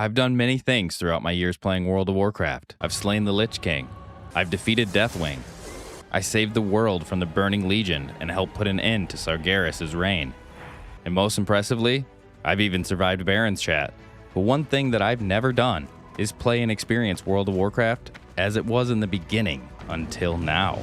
I've done many things throughout my years playing World of Warcraft. I've slain the Lich King. I've defeated Deathwing. I saved the world from the Burning Legion and helped put an end to Sargeras' reign. And most impressively, I've even survived Baron's chat. But one thing that I've never done is play and experience World of Warcraft as it was in the beginning until now.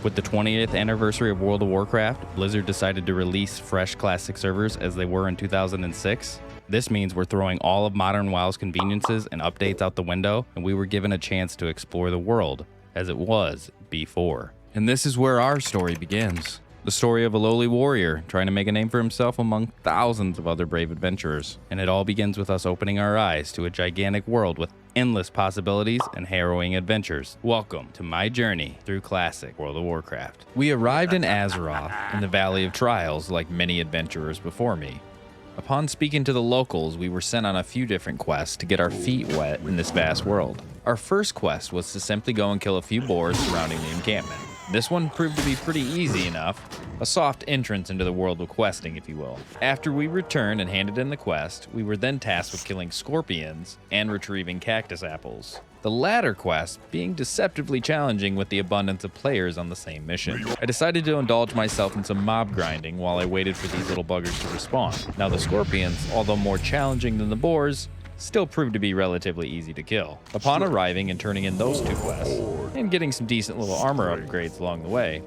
With the 20th anniversary of World of Warcraft, Blizzard decided to release fresh classic servers as they were in 2006. This means we're throwing all of Modern WoW's conveniences and updates out the window, and we were given a chance to explore the world as it was before. And this is where our story begins. The story of a lowly warrior trying to make a name for himself among thousands of other brave adventurers. And it all begins with us opening our eyes to a gigantic world with endless possibilities and harrowing adventures. Welcome to my journey through classic World of Warcraft. We arrived in Azeroth in the Valley of Trials like many adventurers before me. Upon speaking to the locals, we were sent on a few different quests to get our feet wet in this vast world. Our first quest was to simply go and kill a few boars surrounding the encampment. This one proved to be pretty easy enough, a soft entrance into the world of questing, if you will. After we returned and handed in the quest, we were then tasked with killing scorpions and retrieving cactus apples. The latter quest being deceptively challenging with the abundance of players on the same mission. I decided to indulge myself in some mob grinding while I waited for these little buggers to respawn. Now the scorpions, although more challenging than the boars, still proved to be relatively easy to kill. Upon arriving and turning in those two quests, and getting some decent little armor upgrades along the way,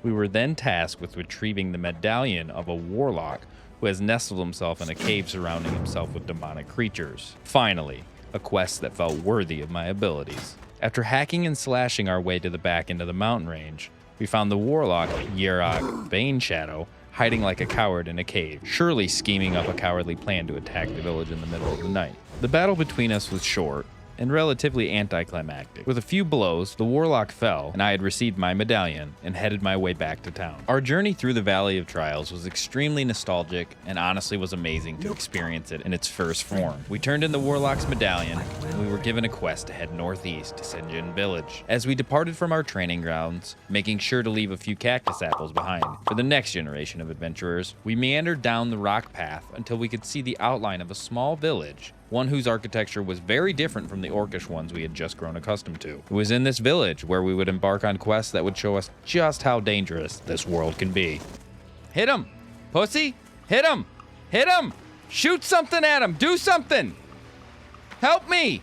we were then tasked with retrieving the medallion of a warlock who has nestled himself in a cave surrounding himself with demonic creatures. Finally, a quest that felt worthy of my abilities. After hacking and slashing our way to the back end of the mountain range, we found the warlock Yerok Baneshadow hiding like a coward in a cave, surely scheming up a cowardly plan to attack the village in the middle of the night. The battle between us was short and relatively anticlimactic. With a few blows, the warlock fell, and I had received my medallion and headed my way back to town. Our journey through the Valley of Trials was extremely nostalgic and honestly was amazing to experience it in its first form. We turned in the warlock's medallion, and we were given a quest to head northeast to Sinjin Village. As we departed from our training grounds, making sure to leave a few cactus apples behind for the next generation of adventurers, we meandered down the rock path until we could see the outline of a small village, one whose architecture was very different from the orcish ones we had just grown accustomed to. It was in this village where we would embark on quests that would show us just how dangerous this world can be. Hit him! Pussy! Hit him! Hit him! Shoot something at him! Do something! Help me!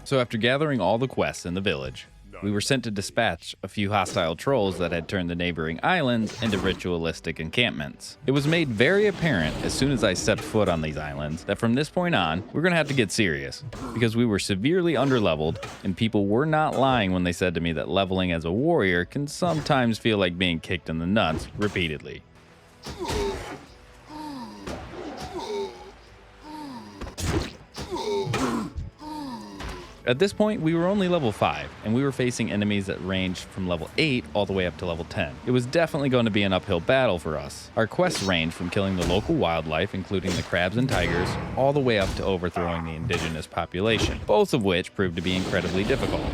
So after gathering all the quests in the village, we were sent to dispatch a few hostile trolls that had turned the neighboring islands into ritualistic encampments. It was made very apparent as soon as I stepped foot on these islands that from this point on, we're gonna have to get serious, because we were severely underleveled, and people were not lying when they said to me that leveling as a warrior can sometimes feel like being kicked in the nuts repeatedly. At this point, we were only level 5, and we were facing enemies that ranged from level 8 all the way up to level 10. It was definitely going to be an uphill battle for us. Our quests ranged from killing the local wildlife, including the crabs and tigers, all the way up to overthrowing the indigenous population, both of which proved to be incredibly difficult.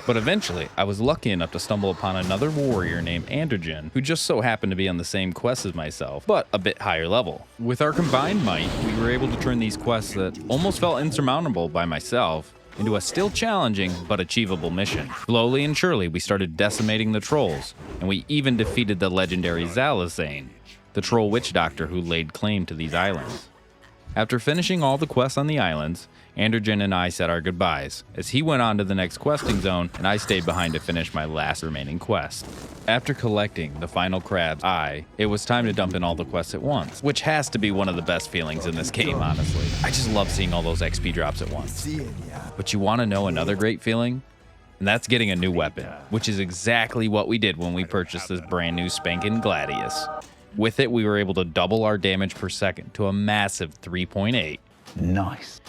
But eventually, I was lucky enough to stumble upon another warrior named Androgen, who just so happened to be on the same quest as myself, but a bit higher level. With our combined might, we were able to turn these quests that almost felt insurmountable by myself into a still challenging but achievable mission. Slowly and surely, we started decimating the trolls, and we even defeated the legendary Zalazane, the troll witch doctor who laid claim to these islands. After finishing all the quests on the islands, Androgen and I said our goodbyes, as he went on to the next questing zone and I stayed behind to finish my last remaining quest. After collecting the final crab's eye, it was time to dump in all the quests at once, which has to be one of the best feelings in this game, honestly. I just love seeing all those XP drops at once. But you want to know another great feeling? And that's getting a new weapon, which is exactly what we did when we purchased this brand new spankin' Gladius. With it, we were able to double our damage per second to a massive 3.8. Nice.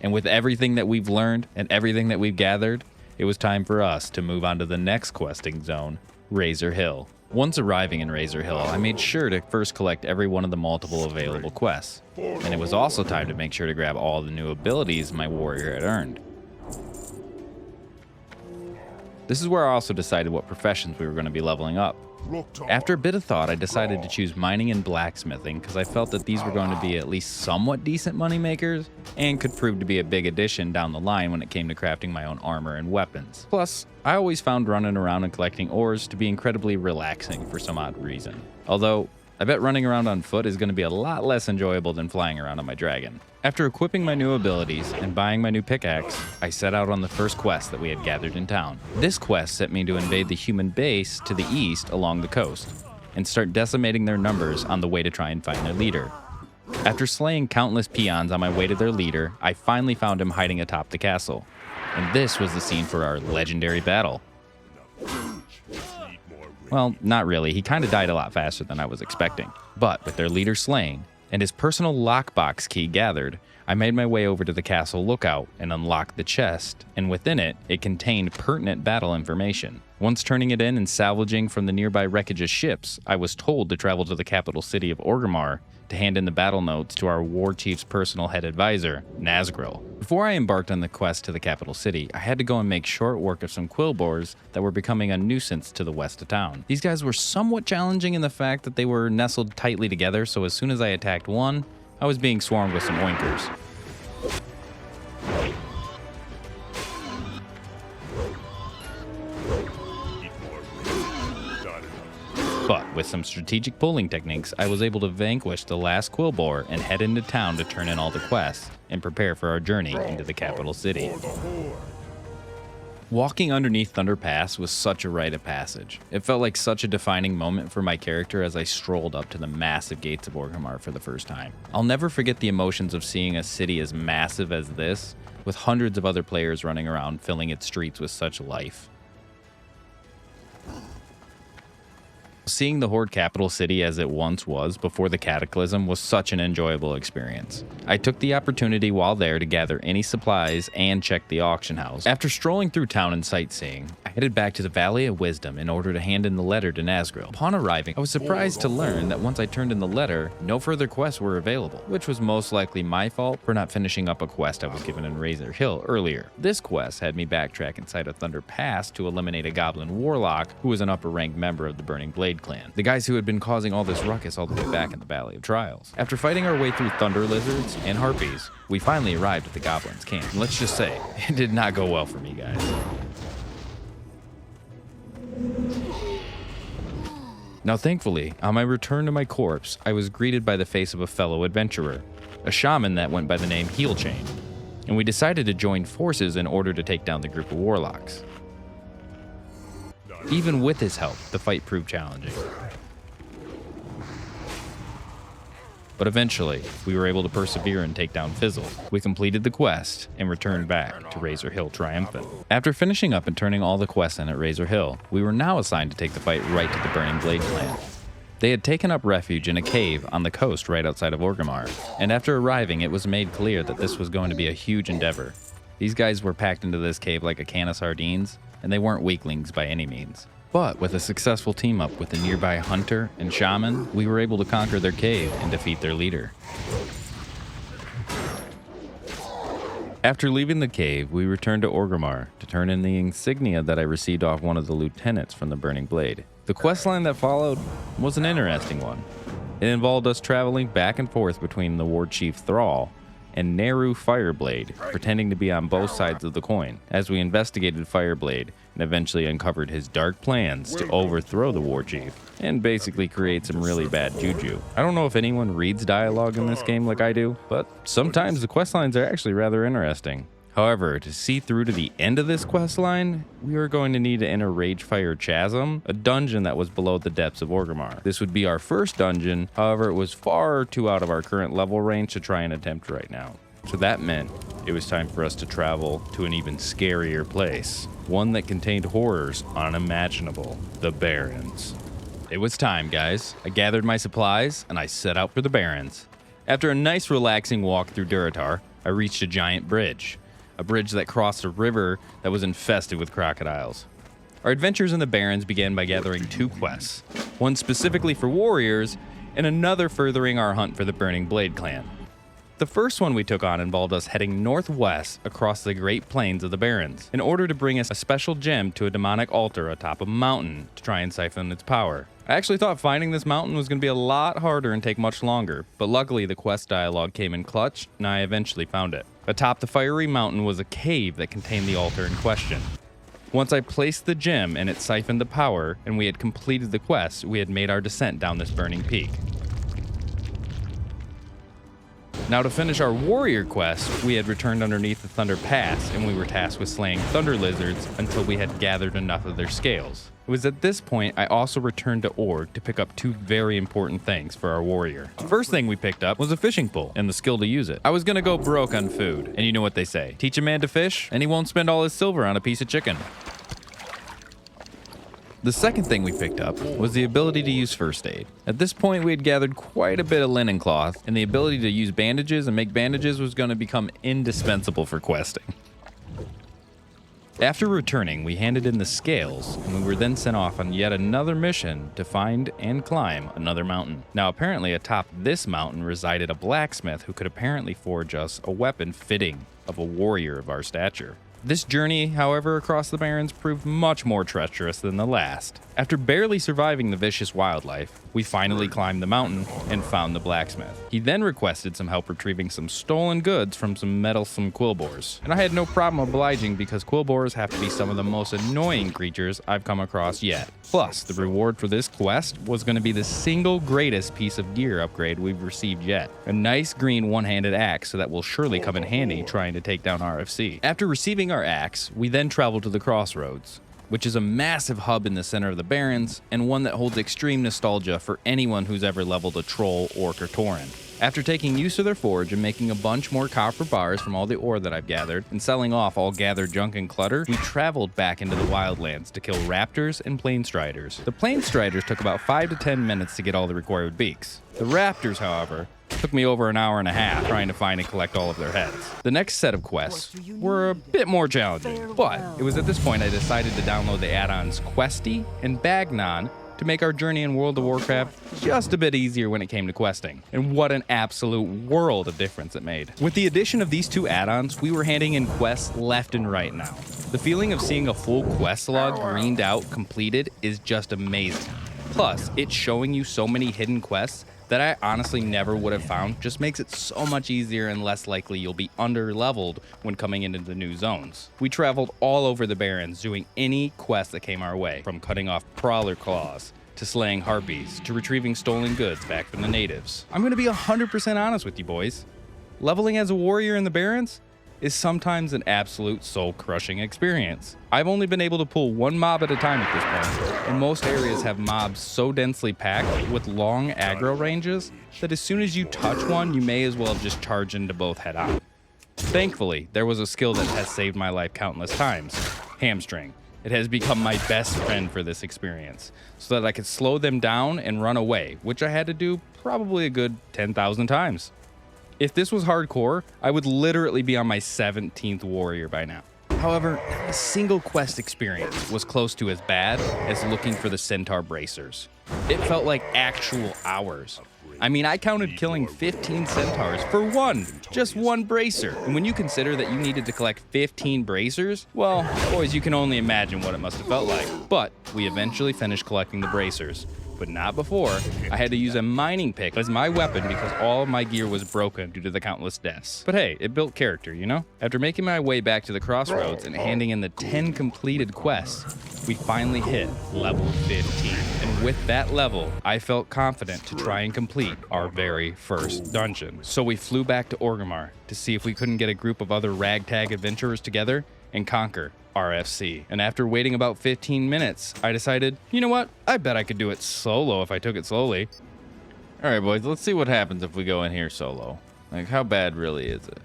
And with everything that we've learned and everything that we've gathered, it was time for us to move on to the next questing zone, Razor Hill. Once arriving in Razor Hill, I made sure to first collect every one of the multiple available quests. And it was also time to make sure to grab all the new abilities my warrior had earned. This is where I also decided what professions we were going to be leveling up. After a bit of thought, I decided to choose mining and blacksmithing because I felt that these were going to be at least somewhat decent money makers and could prove to be a big addition down the line when it came to crafting my own armor and weapons. Plus, I always found running around and collecting ores to be incredibly relaxing for some odd reason. Although, I bet running around on foot is going to be a lot less enjoyable than flying around on my dragon. After equipping my new abilities and buying my new pickaxe, I set out on the first quest that we had gathered in town. This quest sent me to invade the human base to the east along the coast and start decimating their numbers on the way to try and find their leader. After slaying countless peons on my way to their leader, I finally found him hiding atop the castle. And this was the scene for our legendary battle. Well, not really. He kind of died a lot faster than I was expecting. But with their leader slain and his personal lockbox key gathered, I made my way over to the castle lookout and unlocked the chest, and within it, it contained pertinent battle information. Once turning it in and salvaging from the nearby wreckage of ships, I was told to travel to the capital city of Orgrimmar to hand in the battle notes to our war chief's personal head advisor, Nazgril. Before I embarked on the quest to the capital city, I had to go and make short work of some quillboars that were becoming a nuisance to the west of town. These guys were somewhat challenging in the fact that they were nestled tightly together, so as soon as I attacked one, I was being swarmed with some oinkers. But with some strategic pulling techniques, I was able to vanquish the last quillboar and head into town to turn in all the quests and prepare for our journey into the capital city. Walking underneath Thunder Pass was such a rite of passage. It felt like such a defining moment for my character as I strolled up to the massive gates of Orgrimmar for the first time. I'll never forget the emotions of seeing a city as massive as this, with hundreds of other players running around filling its streets with such life. Seeing the Horde capital city as it once was before the Cataclysm was such an enjoyable experience. I took the opportunity while there to gather any supplies and check the auction house. After strolling through town and sightseeing, I headed back to the Valley of Wisdom in order to hand in the letter to Nazgril. Upon arriving, I was surprised to learn that once I turned in the letter, no further quests were available, which was most likely my fault for not finishing up a quest I was given in Razor Hill earlier. This quest had me backtrack inside of Thunder Pass to eliminate a goblin warlock who was an upper-ranked member of the Burning Blade clan, the guys who had been causing all this ruckus all the way back in the Valley of Trials. After fighting our way through thunder lizards and harpies, we finally arrived at the goblins' camp. And let's just say, it did not go well for me, guys. Now thankfully, on my return to my corpse, I was greeted by the face of a fellow adventurer, a shaman that went by the name Heelchain, and we decided to join forces in order to take down the group of warlocks. Even with his help, the fight proved challenging. But eventually, we were able to persevere and take down Fizzle. We completed the quest and returned back to Razor Hill triumphant. After finishing up and turning all the quests in at Razor Hill, we were now assigned to take the fight right to the Burning Blade clan. They had taken up refuge in a cave on the coast right outside of Orgrimmar, and after arriving, it was made clear that this was going to be a huge endeavor. These guys were packed into this cave like a can of sardines, and they weren't weaklings by any means. But with a successful team up with the nearby hunter and shaman, we were able to conquer their cave and defeat their leader. After leaving the cave, we returned to Orgrimmar to turn in the insignia that I received off one of the lieutenants from the Burning Blade. The questline that followed was an interesting one. It involved us traveling back and forth between the war chief Thrall and Neru Fireblade, pretending to be on both sides of the coin, as we investigated Fireblade and eventually uncovered his dark plans to overthrow the war chief and basically create some really bad juju. I don't know if anyone reads dialogue in this game like I do, but sometimes the questlines are actually rather interesting. However, to see through to the end of this questline, we were going to need to enter Ragefire Chasm, a dungeon that was below the depths of Orgrimmar. This would be our first dungeon, however it was far too out of our current level range to try and attempt right now. So that meant it was time for us to travel to an even scarier place, one that contained horrors unimaginable, the Barrens. It was time, guys. I gathered my supplies and I set out for the Barrens. After a nice relaxing walk through Durotar, I reached a giant bridge. A bridge that crossed a river that was infested with crocodiles. Our adventures in the Barrens began by gathering two quests, one specifically for warriors, and another furthering our hunt for the Burning Blade clan. The first one we took on involved us heading northwest across the Great Plains of the Barrens in order to bring us a special gem to a demonic altar atop a mountain to try and siphon its power. I actually thought finding this mountain was going to be a lot harder and take much longer, but luckily the quest dialogue came in clutch and I eventually found it. Atop the fiery mountain was a cave that contained the altar in question. Once I placed the gem and it siphoned the power and we had completed the quest, we had made our descent down this burning peak. Now to finish our warrior quest, we had returned underneath the Thunder Pass and we were tasked with slaying thunder lizards until we had gathered enough of their scales. It was at this point I also returned to Org to pick up two very important things for our warrior. The first thing we picked up was a fishing pole and the skill to use it. I was gonna go broke on food, and you know what they say, teach a man to fish and he won't spend all his silver on a piece of chicken. The second thing we picked up was the ability to use first aid. At this point we had gathered quite a bit of linen cloth, and the ability to use bandages and make bandages was going to become indispensable for questing. After returning, we handed in the scales, and we were then sent off on yet another mission to find and climb another mountain. Now apparently atop this mountain resided a blacksmith who could apparently forge us a weapon fitting of a warrior of our stature. This journey, however, across the Barrens proved much more treacherous than the last. After barely surviving the vicious wildlife, we finally climbed the mountain and found the blacksmith. He then requested some help retrieving some stolen goods from some meddlesome quillboars. And I had no problem obliging because quillboars have to be some of the most annoying creatures I've come across yet. Plus, the reward for this quest was going to be the single greatest piece of gear upgrade we've received yet. A nice green one-handed axe, so that will surely come in handy trying to take down RFC. After receiving our axe, we then traveled to the Crossroads, which is a massive hub in the center of the Barrens, and one that holds extreme nostalgia for anyone who's ever leveled a troll, orc, or tauren. After taking use of their forge and making a bunch more copper bars from all the ore that I've gathered, and selling off all gathered junk and clutter, we traveled back into the wildlands to kill raptors and planestriders. The planestriders took about 5 to 10 minutes to get all the required beaks. The raptors, however, took me over an hour and a half trying to find and collect all of their heads. The next set of quests were a bit more challenging, but it was at this point I decided to download the add-ons Questy and Bagnon to make our journey in World of Warcraft just a bit easier when it came to questing. And what an absolute world of difference it made. With the addition of these two add-ons, we were handing in quests left and right now. The feeling of seeing a full quest log greened out, completed, is just amazing. Plus, it's showing you so many hidden quests that I honestly never would have found. Just makes it so much easier and less likely you'll be under-leveled when coming into the new zones. We traveled all over the Barrens doing any quest that came our way, from cutting off prowler claws, to slaying harpies, to retrieving stolen goods back from the natives. I'm gonna be 100% honest with you boys. Leveling as a warrior in the Barrens is sometimes an absolute soul-crushing experience. I've only been able to pull one mob at a time at this point, and most areas have mobs so densely packed with long aggro ranges that as soon as you touch one, you may as well just charge into both head on. Thankfully, there was a skill that has saved my life countless times: hamstring. It has become my best friend for this experience, so that I could slow them down and run away, which I had to do probably a good 10,000 times. If this was hardcore, I would literally be on my 17th warrior by now. However, not a single quest experience was close to as bad as looking for the centaur bracers. It felt like actual hours. I mean, I counted killing 15 centaurs for just one bracer. And when you consider that you needed to collect 15 bracers, well, boys, you can only imagine what it must have felt like. But we eventually finished collecting the bracers, but not before I had to use a mining pick as my weapon because all of my gear was broken due to the countless deaths. But hey, it built character, you know? After making my way back to the Crossroads and handing in the 10 completed quests, we finally hit level 15. And with that level, I felt confident to try and complete our very first dungeon. So we flew back to Orgrimmar to see if we couldn't get a group of other ragtag adventurers together and conquer RFC. And after waiting about 15 minutes, I decided, you know what? I bet I could do it solo if I took it slowly. All right, boys, let's see what happens if we go in here solo. Like, how bad really is it?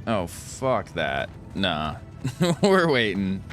Oh, fuck that. Nah. We're waiting.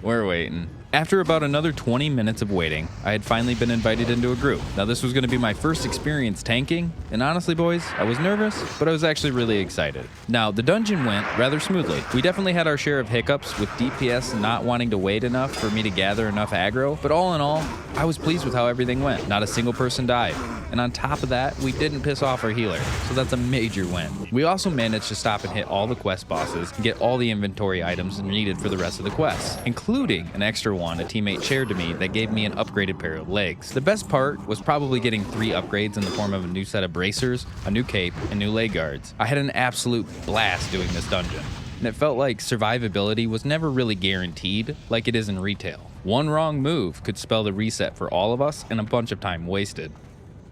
After about another 20 minutes of waiting, I had finally been invited into a group. Now this was going to be my first experience tanking, and honestly boys, I was nervous, but I was actually really excited. Now the dungeon went rather smoothly. We definitely had our share of hiccups with DPS not wanting to wait enough for me to gather enough aggro, but all in all, I was pleased with how everything went. Not a single person died. And on top of that, we didn't piss off our healer, so that's a major win. We also managed to stop and hit all the quest bosses and get all the inventory items needed for the rest of the quests, including an extra one a teammate shared to me that gave me an upgraded pair of legs. The best part was probably getting 3 upgrades in the form of a new set of bracers, a new cape, and new leg guards. I had an absolute blast doing this dungeon, and it felt like survivability was never really guaranteed like it is in retail. One wrong move could spell the reset for all of us and a bunch of time wasted.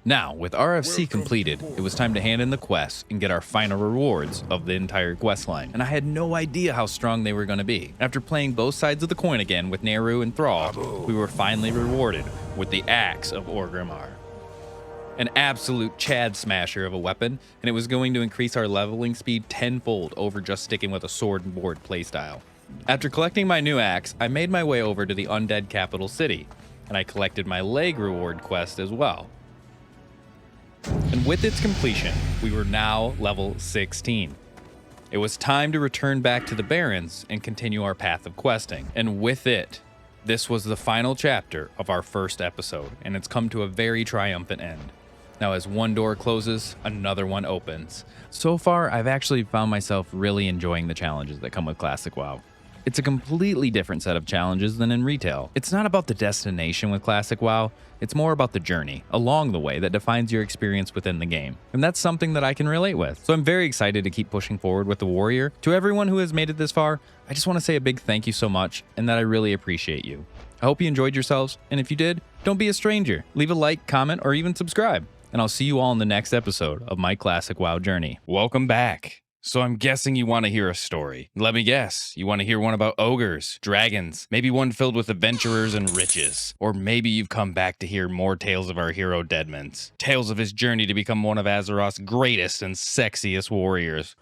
Now, with RFC completed, it was time to hand in the quests and get our final rewards of the entire quest line. And I had no idea how strong they were going to be. After playing both sides of the coin again with Nehru and Thrall, we were finally rewarded with the Axe of Orgrimmar. An absolute Chad smasher of a weapon, and it was going to increase our leveling speed tenfold over just sticking with a sword and board playstyle. After collecting my new axe, I made my way over to the undead capital city, and I collected my leg reward quest as well. And with its completion, we were now level 16. It was time to return back to the Barrens and continue our path of questing. And with it, this was the final chapter of our first episode, and it's come to a very triumphant end. Now, as one door closes, another one opens. So far, I've actually found myself really enjoying the challenges that come with Classic WoW. It's a completely different set of challenges than in retail. It's not about the destination with Classic WoW, it's more about the journey along the way that defines your experience within the game. And that's something that I can relate with. So I'm very excited to keep pushing forward with the Warrior. To everyone who has made it this far, I just want to say a big thank you so much and that I really appreciate you. I hope you enjoyed yourselves, and if you did, don't be a stranger. Leave a like, comment, or even subscribe. And I'll see you all in the next episode of my Classic WoW journey. Welcome back. So I'm guessing you want to hear a story. Let me guess, you want to hear one about ogres, dragons, maybe one filled with adventurers and riches. Or maybe you've come back to hear more tales of our hero Deadmans. Tales of his journey to become one of Azeroth's greatest and sexiest warriors.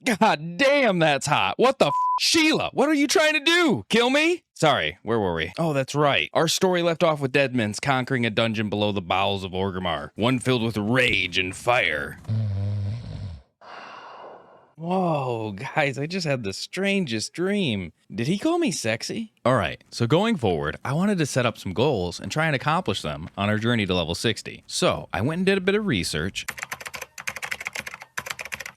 God damn, that's hot. What the f? Sheila, what are you trying to do? Kill me? Sorry, where were we? Oh, that's right. Our story left off with Deadmans conquering a dungeon below the bowels of Orgrimmar. One filled with rage and fire. Whoa, guys, I just had the strangest dream. Did he call me sexy? All right, so going forward, I wanted to set up some goals and try and accomplish them on our journey to level 60. So I went and did a bit of research,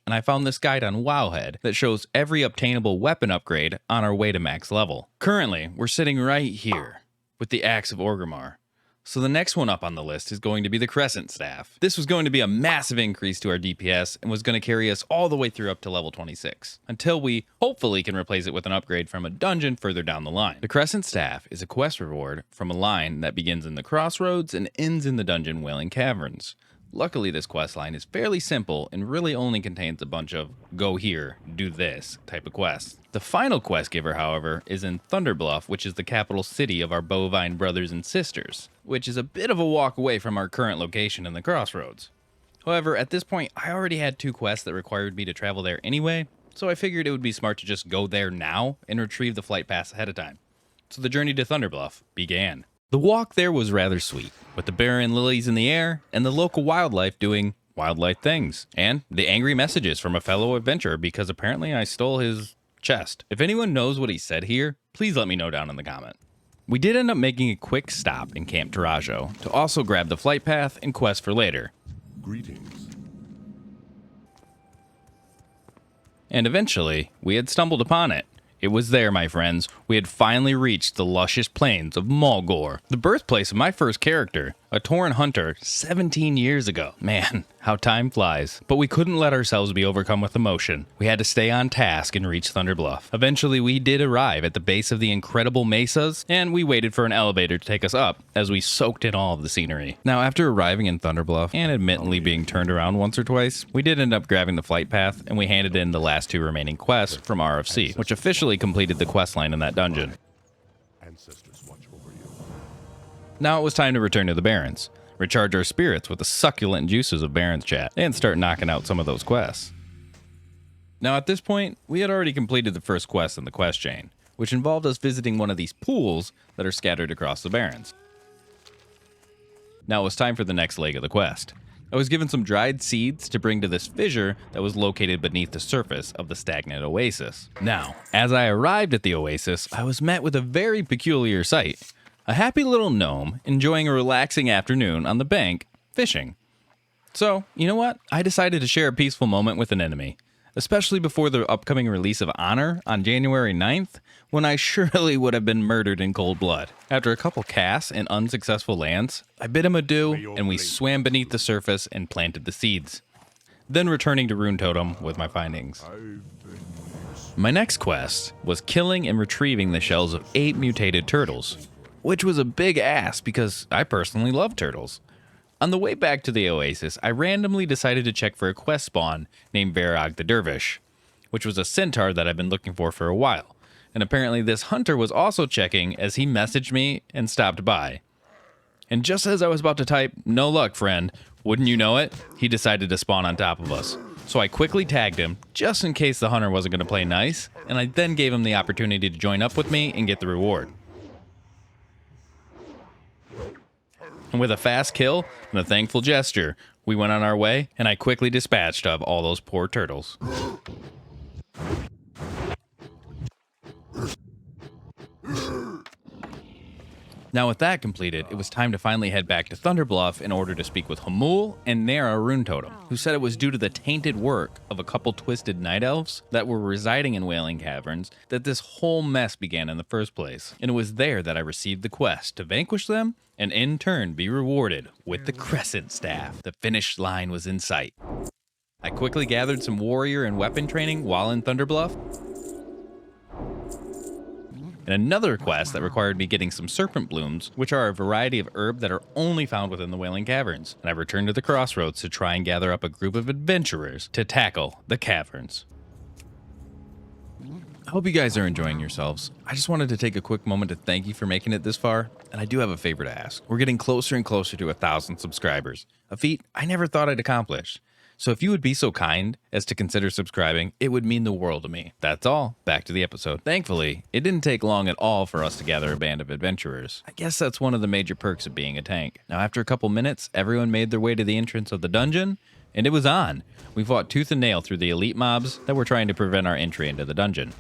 and I found this guide on Wowhead that shows every obtainable weapon upgrade on our way to max level. Currently, we're sitting right here with the Axe of Orgrimmar. So the next one up on the list is going to be the Crescent Staff. This was going to be a massive increase to our DPS and was going to carry us all the way through up to level 26, until we hopefully can replace it with an upgrade from a dungeon further down the line. The Crescent Staff is a quest reward from a line that begins in the Crossroads and ends in the Dungeon Wailing Caverns. Luckily, this quest line is fairly simple and really only contains a bunch of go here, do this type of quests. The final quest giver, however, is in Thunderbluff, which is the capital city of our bovine brothers and sisters, which is a bit of a walk away from our current location in the Crossroads. However, at this point, I already had 2 quests that required me to travel there anyway, so I figured it would be smart to just go there now and retrieve the flight pass ahead of time. So the journey to Thunderbluff began. The walk there was rather sweet, with the barren lilies in the air and the local wildlife doing wildlife things, and the angry messages from a fellow adventurer because apparently I stole his chest. If anyone knows what he said here, please let me know down in the comment. We did end up making a quick stop in Camp Tarajo to also grab the flight path and quest for later. Greetings. And eventually, we had stumbled upon it. It was there, my friends. We had finally reached the luscious plains of Mulgore, the birthplace of my first character, a Tauren hunter 17 years ago. Man, how time flies. But we couldn't let ourselves be overcome with emotion. We had to stay on task and reach Thunderbluff. Eventually, we did arrive at the base of the incredible mesas, and we waited for an elevator to take us up as we soaked in all of the scenery. Now, after arriving in Thunderbluff and admittedly being turned around once or twice, we did end up grabbing the flight path, and we handed in the last 2 remaining quests from RFC, which officially completed the quest line in that dungeon. Ancestors watch over you. Now it was time to return to the Barrens, recharge our spirits with the succulent juices of Barrens chat, and start knocking out some of those quests. Now at this point, we had already completed the first quest in the quest chain, which involved us visiting one of these pools that are scattered across the Barrens. Now it was time for the next leg of the quest. I was given some dried seeds to bring to this fissure that was located beneath the surface of the stagnant oasis. Now, as I arrived at the oasis, I was met with a very peculiar sight. A happy little gnome enjoying a relaxing afternoon on the bank, fishing. So, you know what? I decided to share a peaceful moment with an enemy, especially before the upcoming release of Honor on January 9th, when I surely would have been murdered in cold blood. After a couple casts and unsuccessful lands, I bid him adieu, and we swam beneath the surface and planted the seeds. Then returning to Rune Totem with my findings. My next quest was killing and retrieving the shells of 8 mutated turtles, which was a big ask because I personally love turtles. On the way back to the oasis, I randomly decided to check for a quest spawn named Varag the Dervish, which was a centaur that I've been looking for a while. And apparently this hunter was also checking as he messaged me and stopped by. And just as I was about to type, "No luck, friend," wouldn't you know it, he decided to spawn on top of us. So I quickly tagged him, just in case the hunter wasn't going to play nice, and I then gave him the opportunity to join up with me and get the reward. And with a fast kill and a thankful gesture, we went on our way, and I quickly dispatched of all those poor turtles. Now with that completed, it was time to finally head back to Thunderbluff in order to speak with Hamul and Nara Rune Totem, who said it was due to the tainted work of a couple twisted night elves that were residing in Wailing Caverns that this whole mess began in the first place. And it was there that I received the quest to vanquish them and in turn be rewarded with the Crescent Staff. The finish line was in sight. I quickly gathered some warrior and weapon training while in Thunderbluff, and another quest that required me getting some serpent blooms, which are a variety of herb that are only found within the Wailing Caverns. And I returned to the crossroads to try and gather up a group of adventurers to tackle the caverns. I hope you guys are enjoying yourselves. I just wanted to take a quick moment to thank you for making it this far, and I do have a favor to ask. We're getting closer and closer to 1,000 subscribers, a feat I never thought I'd accomplish. So if you would be so kind as to consider subscribing, it would mean the world to me. That's all. Back to the episode. Thankfully, it didn't take long at all for us to gather a band of adventurers. I guess that's one of the major perks of being a tank. Now, after a couple minutes, everyone made their way to the entrance of the dungeon, and it was on. We fought tooth and nail through the elite mobs that were trying to prevent our entry into the dungeon.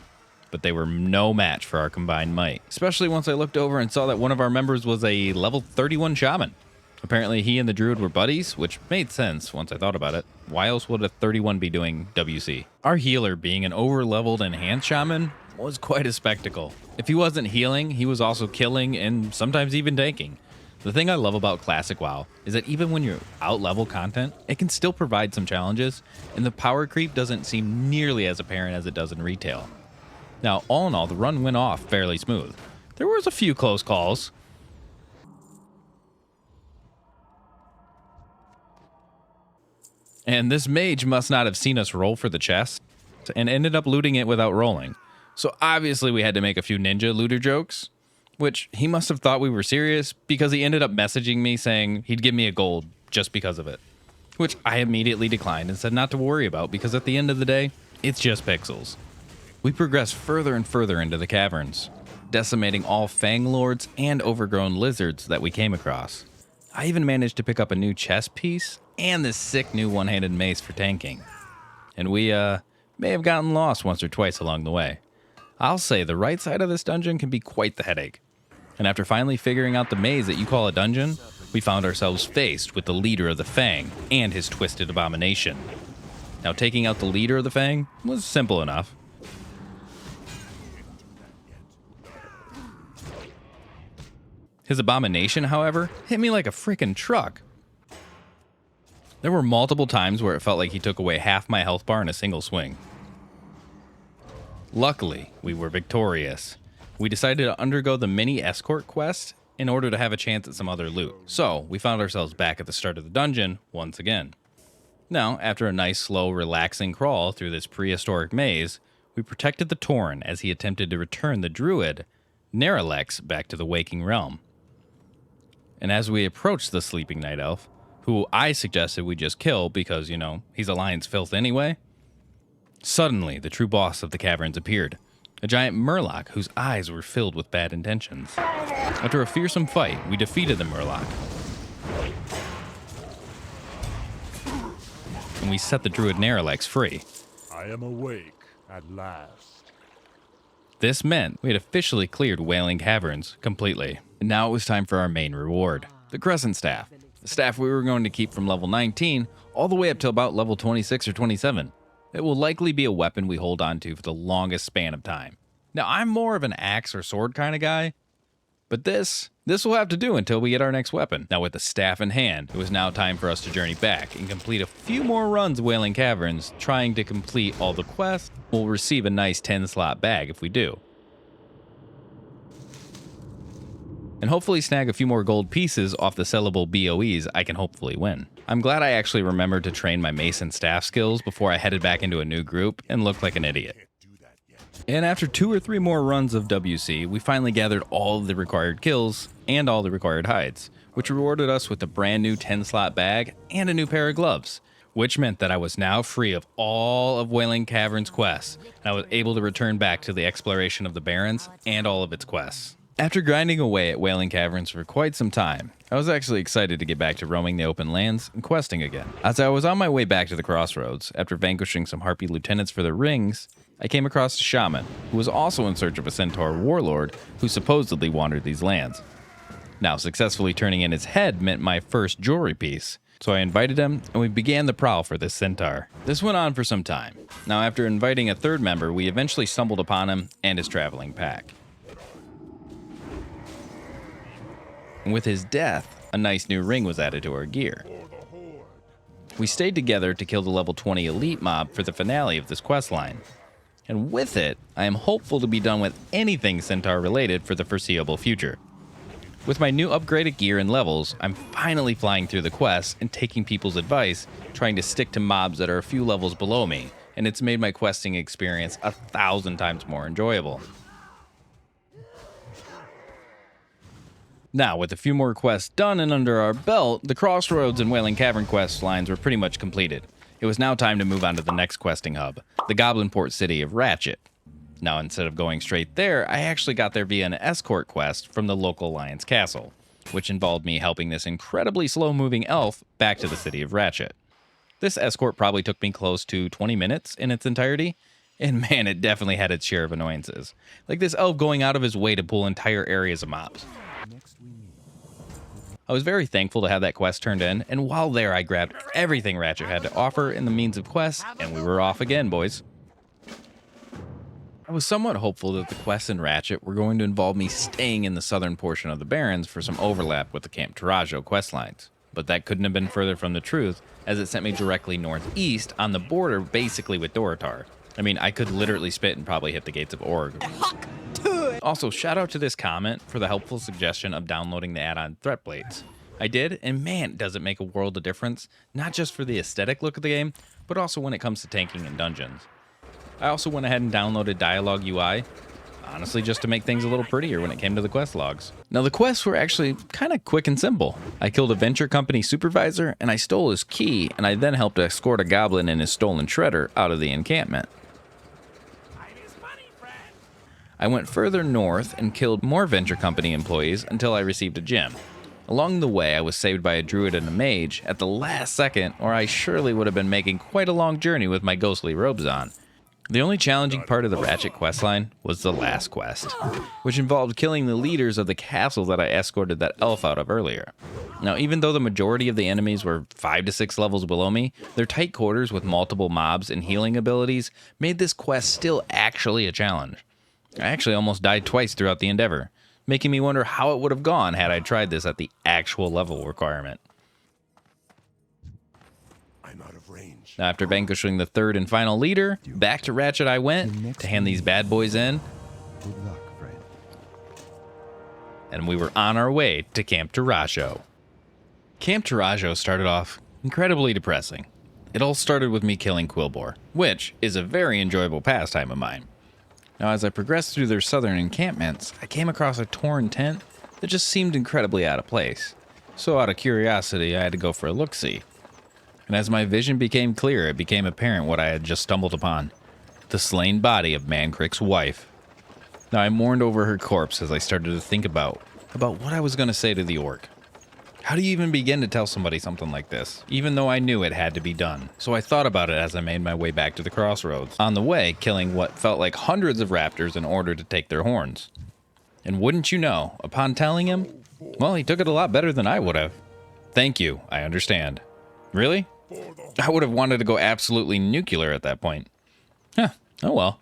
But they were no match for our combined might, especially once I looked over and saw that one of our members was a level 31 shaman. Apparently he and the druid were buddies, which made sense once I thought about it. Why else would a 31 be doing WC? Our healer, being an over-leveled enhanced shaman, was quite a spectacle. If he wasn't healing, he was also killing and sometimes even tanking. The thing I love about classic WoW is that even when you're out-level content, it can still provide some challenges, and the power creep doesn't seem nearly as apparent as it does in retail. Now, all in all, the run went off fairly smooth. There was a few close calls. And this mage must not have seen us roll for the chest and ended up looting it without rolling. So obviously we had to make a few ninja looter jokes, which he must have thought we were serious because he ended up messaging me saying he'd give me a gold just because of it, which I immediately declined and said not to worry about because at the end of the day, it's just pixels. We progressed further and further into the caverns, decimating all fang lords and overgrown lizards that we came across. I even managed to pick up a new chest piece and this sick new one-handed mace for tanking. And we may have gotten lost once or twice along the way. I'll say the right side of this dungeon can be quite the headache. And after finally figuring out the maze that you call a dungeon, we found ourselves faced with the leader of the Fang and his twisted abomination. Now, taking out the leader of the Fang was simple enough. His abomination, however, hit me like a freaking truck. There were multiple times where it felt like he took away half my health bar in a single swing. Luckily, we were victorious. We decided to undergo the mini escort quest in order to have a chance at some other loot. So, we found ourselves back at the start of the dungeon once again. Now, after a nice, slow, relaxing crawl through this prehistoric maze, we protected the Tauren as he attempted to return the druid, Neralex, back to the waking realm. And as we approached the sleeping night elf, who I suggested we just kill because, he's Alliance filth anyway, suddenly the true boss of the caverns appeared, a giant murloc whose eyes were filled with bad intentions. After a fearsome fight, we defeated the murloc, and we set the druid Naralex free. I am awake at last. This meant we had officially cleared Wailing Caverns completely. And now it was time for our main reward, the Crescent Staff. The staff we were going to keep from level 19 all the way up to about level 26 or 27. It will likely be a weapon we hold on to for the longest span of time. Now, I'm more of an axe or sword kind of guy, but this will have to do until we get our next weapon. Now, with the staff in hand, it was now time for us to journey back and complete a few more runs of Wailing Caverns, trying to complete all the quests. We'll receive a nice 10-slot bag if we do, and hopefully snag a few more gold pieces off the sellable BOEs I can hopefully win. I'm glad I actually remembered to train my mace and staff skills before I headed back into a new group and looked like an idiot. And after 2 or 3 more runs of WC, we finally gathered all of the required kills and all the required hides, which rewarded us with a brand new 10-slot bag and a new pair of gloves, which meant that I was now free of all of Wailing Caverns quests, and I was able to return back to the exploration of the Barrens and all of its quests. After grinding away at Wailing Caverns for quite some time, I was actually excited to get back to roaming the open lands and questing again. As I was on my way back to the crossroads, after vanquishing some Harpy lieutenants for their rings, I came across a shaman who was also in search of a centaur warlord who supposedly wandered these lands. Now, successfully turning in his head meant my first jewelry piece, so I invited him and we began the prowl for this centaur. This went on for some time. Now, after inviting a third member, we eventually stumbled upon him and his traveling pack. And with his death, a nice new ring was added to our gear. We stayed together to kill the level 20 elite mob for the finale of this questline. And with it, I am hopeful to be done with anything Centaur related for the foreseeable future. With my new upgraded gear and levels, I'm finally flying through the quests and taking people's advice, trying to stick to mobs that are a few levels below me, and it's made my questing experience 1,000 times more enjoyable. Now, with a few more quests done and under our belt, the Crossroads and Wailing Cavern quest lines were pretty much completed. It was now time to move on to the next questing hub, the Goblin Port city of Ratchet. Now, instead of going straight there, I actually got there via an escort quest from the local Alliance Castle, which involved me helping this incredibly slow-moving elf back to the city of Ratchet. This escort probably took me close to 20 minutes in its entirety, and man, it definitely had its share of annoyances. Like this elf going out of his way to pull entire areas of mobs. I was very thankful to have that quest turned in, and while there I grabbed everything Ratchet had to offer in the means of quests, and we were off again, boys. I was somewhat hopeful that the quests in Ratchet were going to involve me staying in the southern portion of the Barrens for some overlap with the Camp Tarajo quest lines, but that couldn't have been further from the truth, as it sent me directly northeast on the border basically with Dorotar. I mean, I could literally spit and probably hit the gates of Org. Also, shout out to this comment for the helpful suggestion of downloading the add-on Threat Blades. I did, and man, does it make a world of difference, not just for the aesthetic look of the game, but also when it comes to tanking in dungeons. I also went ahead and downloaded Dialogue UI, honestly just to make things a little prettier when it came to the quest logs. Now, the quests were actually kind of quick and simple. I killed a venture company supervisor, and I stole his key, and I then helped escort a goblin and his stolen shredder out of the encampment. I went further north and killed more venture company employees until I received a gem. Along the way, I was saved by a druid and a mage at the last second, or I surely would have been making quite a long journey with my ghostly robes on. The only challenging part of the Ratchet questline was the last quest, which involved killing the leaders of the castle that I escorted that elf out of earlier. Now, even though the majority of the enemies were 5 to 6 levels below me, their tight quarters with multiple mobs and healing abilities made this quest still actually a challenge. I actually almost died twice throughout the endeavor, making me wonder how it would have gone had I tried this at the actual level requirement. I'm out of range. Now, after vanquishing the third and final leader, back to Ratchet I went to hand these bad boys in. Good luck, friend. And we were on our way to Camp Tarajo. Camp Tarajo started off incredibly depressing. It all started with me killing Quilboar, which is a very enjoyable pastime of mine. Now, as I progressed through their southern encampments, I came across a torn tent that just seemed incredibly out of place. So out of curiosity, I had to go for a look-see. And as my vision became clear, it became apparent what I had just stumbled upon. The slain body of Mancrick's wife. Now, I mourned over her corpse as I started to think about what I was going to say to the orc. How do you even begin to tell somebody something like this, even though I knew it had to be done? So I thought about it as I made my way back to the crossroads, on the way killing what felt like hundreds of raptors in order to take their horns. And wouldn't you know, upon telling him, well, he took it a lot better than I would have. Thank you, I understand. Really? I would have wanted to go absolutely nuclear at that point. Huh, oh well.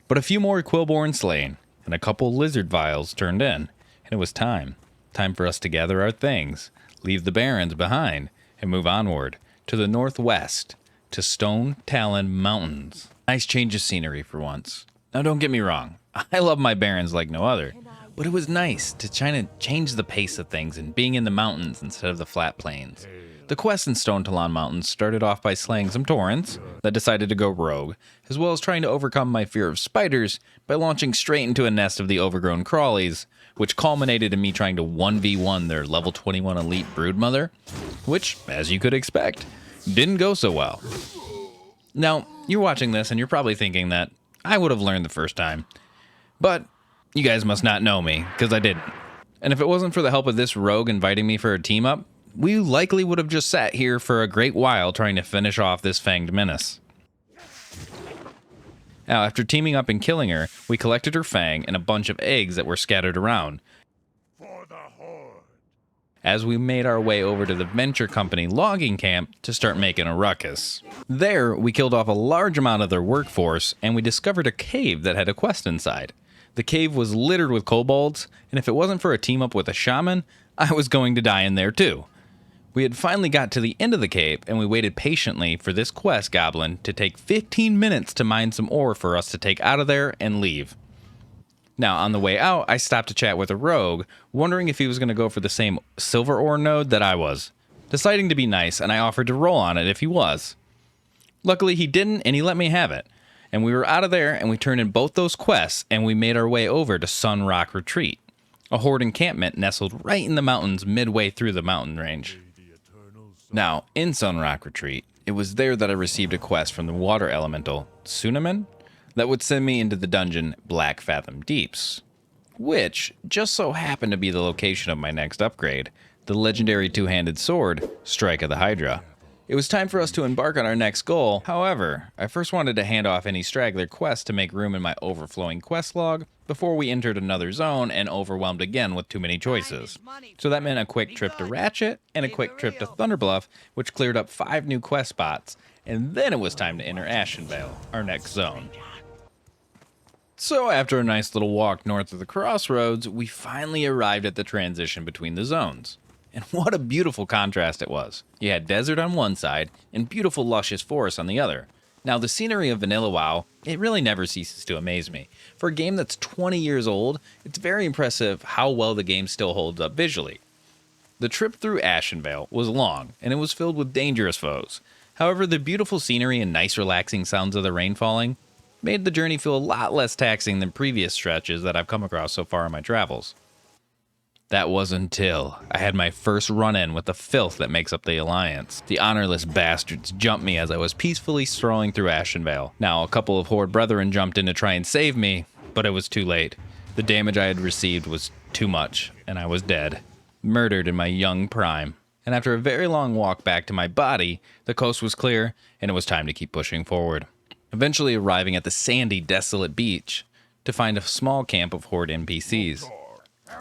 But a few more Quillborn slain, and a couple lizard vials turned in, and it was time. Time for us to gather our things, leave the barrens behind, and move onward to the northwest, to Stone Talon Mountains. Nice change of scenery for once. Now don't get me wrong, I love my barrens like no other, but it was nice to try to change the pace of things and being in the mountains instead of the flat plains. The quest in Stone Talon Mountains started off by slaying some Taurens that decided to go rogue, as well as trying to overcome my fear of spiders by launching straight into a nest of the overgrown crawlies, which culminated in me trying to 1v1 their level 21 elite broodmother, which, as you could expect, didn't go so well. Now, you're watching this and you're probably thinking that I would have learned the first time, but you guys must not know me, because I didn't. And if it wasn't for the help of this rogue inviting me for a team up, we likely would have just sat here for a great while trying to finish off this fanged menace. Now, after teaming up and killing her, we collected her fang and a bunch of eggs that were scattered around, For the Horde. as we made our way over to the Venture Company logging camp to start making a ruckus. There, we killed off a large amount of their workforce, and we discovered a cave that had a quest inside. The cave was littered with kobolds, and if it wasn't for a team up with a shaman, I was going to die in there too. We had finally got to the end of the cave, and we waited patiently for this quest goblin to take 15 minutes to mine some ore for us to take out of there and leave. Now, on the way out, I stopped to chat with a rogue, wondering if he was going to go for the same silver ore node that I was. Deciding to be nice, and I offered to roll on it if he was. Luckily, he didn't, and he let me have it. And we were out of there, and we turned in both those quests, and we made our way over to Sun Rock Retreat, a horde encampment nestled right in the mountains midway through the mountain range. Now, in Sun Rock Retreat, it was there that I received a quest from the water elemental, Tsunamen, that would send me into the dungeon Black Fathom Deeps, which just so happened to be the location of my next upgrade, the legendary two-handed sword, Strike of the Hydra. It was time for us to embark on our next goal. However, I first wanted to hand off any straggler quests to make room in my overflowing quest log before we entered another zone and overwhelmed again with too many choices. So that meant a quick trip to Ratchet and a quick trip to Thunderbluff, which cleared up 5 new quest spots, and then it was time to enter Ashenvale, our next zone. So after a nice little walk north of the crossroads, we finally arrived at the transition between the zones. And what a beautiful contrast it was. You had desert on one side and beautiful luscious forest on the other. Now the scenery of Vanilla WoW, it really never ceases to amaze me. For a game that's 20 years old, it's very impressive how well the game still holds up visually. The trip through Ashenvale was long, and it was filled with dangerous foes. However, the beautiful scenery and nice relaxing sounds of the rain falling made the journey feel a lot less taxing than previous stretches that I've come across so far in my travels. That was until I had my first run-in with the filth that makes up the Alliance. The honorless bastards jumped me as I was peacefully strolling through Ashenvale. Now, a couple of Horde brethren jumped in to try and save me, but it was too late. The damage I had received was too much, and I was dead. Murdered in my young prime. And after a very long walk back to my body, the coast was clear, and it was time to keep pushing forward. Eventually arriving at the sandy, desolate beach to find a small camp of Horde NPCs.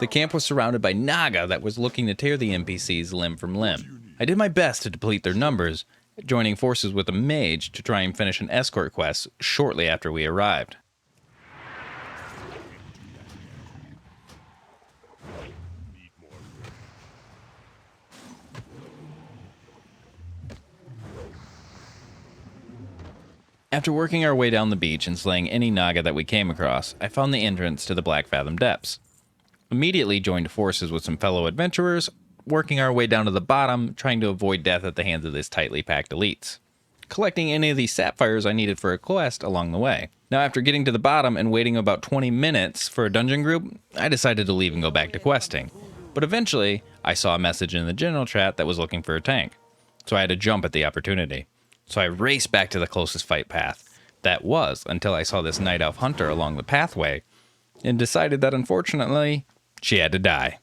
The camp was surrounded by Naga that was looking to tear the NPCs limb from limb. I did my best to deplete their numbers, joining forces with a mage to try and finish an escort quest shortly after we arrived. After working our way down the beach and slaying any Naga that we came across, I found the entrance to the Black Fathom Depths. Immediately joined forces with some fellow adventurers, working our way down to the bottom, trying to avoid death at the hands of this tightly packed elites. Collecting any of these sapphires I needed for a quest along the way. Now, after getting to the bottom and waiting about 20 minutes for a dungeon group, I decided to leave and go back to questing. But eventually, I saw a message in the general chat that was looking for a tank, so I had to jump at the opportunity. So I raced back to the closest fight path. That was until I saw this night elf hunter along the pathway, and decided that unfortunately, she had to die.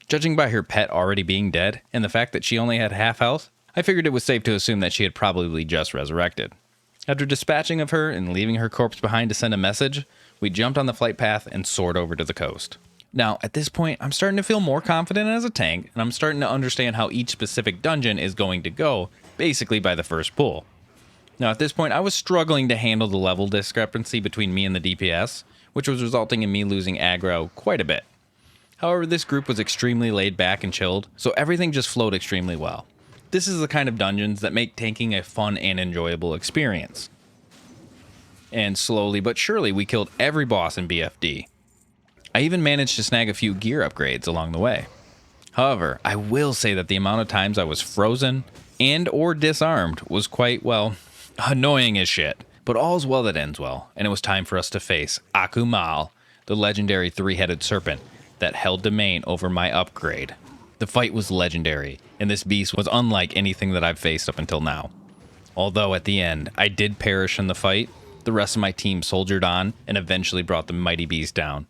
Judging by her pet already being dead and the fact that she only had half health, I figured it was safe to assume that she had probably just resurrected. After dispatching of her and leaving her corpse behind to send a message, we jumped on the flight path and soared over to the coast. Now, at this point, I'm starting to feel more confident as a tank, and I'm starting to understand how each specific dungeon is going to go, basically by the first pull. Now, at this point, I was struggling to handle the level discrepancy between me and the DPS, which was resulting in me losing aggro quite a bit. However, this group was extremely laid back and chilled, so everything just flowed extremely well. This is the kind of dungeons that make tanking a fun and enjoyable experience. And slowly but surely, we killed every boss in BFD. I even managed to snag a few gear upgrades along the way. However, I will say that the amount of times I was frozen and or disarmed was quite, well, annoying as shit. But all's well that ends well, and it was time for us to face Akumal, the legendary three-headed serpent that held domain over my upgrade. The fight was legendary, and this beast was unlike anything that I've faced up until now. Although at the end, I did perish in the fight, the rest of my team soldiered on and eventually brought the mighty beast down.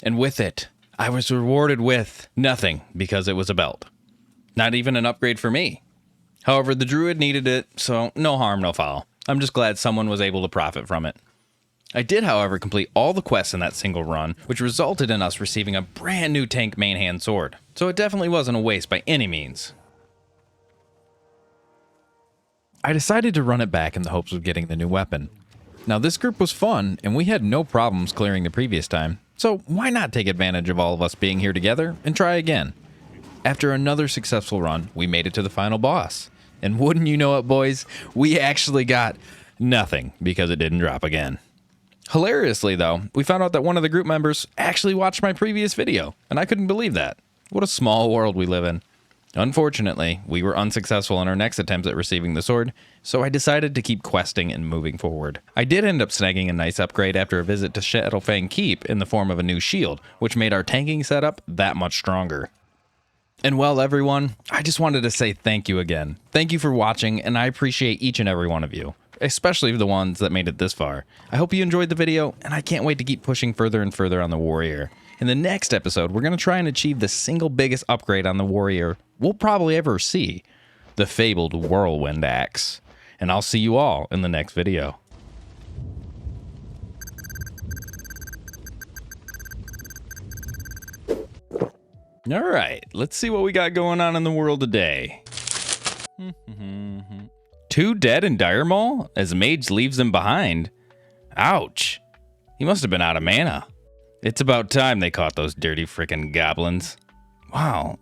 And with it, I was rewarded with nothing because it was a belt. Not even an upgrade for me. However, the druid needed it, so no harm, no foul. I'm just glad someone was able to profit from it. I did, however, complete all the quests in that single run, which resulted in us receiving a brand new tank main hand sword. So it definitely wasn't a waste by any means. I decided to run it back in the hopes of getting the new weapon. Now this group was fun, and we had no problems clearing the previous time, so why not take advantage of all of us being here together and try again? After another successful run, we made it to the final boss. And wouldn't you know it, boys, we actually got nothing because it didn't drop again. Hilariously, though, we found out that one of the group members actually watched my previous video, and I couldn't believe that. What a small world we live in. Unfortunately, we were unsuccessful in our next attempts at receiving the sword, so I decided to keep questing and moving forward. I did end up snagging a nice upgrade after a visit to Shadowfang Keep in the form of a new shield, which made our tanking setup that much stronger. And well, everyone, I just wanted to say thank you again. Thank you for watching, and I appreciate each and every one of you, especially the ones that made it this far. I hope you enjoyed the video, and I can't wait to keep pushing further and further on the warrior. In the next episode, we're going to try and achieve the single biggest upgrade on the warrior we'll probably ever see, the fabled Whirlwind Axe. And I'll see you all in the next video. All right, let's see what we got going on in the world today. 2 dead in Dire Maul as Mage leaves them behind. Ouch. He must have been out of mana. It's about time they caught those dirty frickin' goblins. Wow,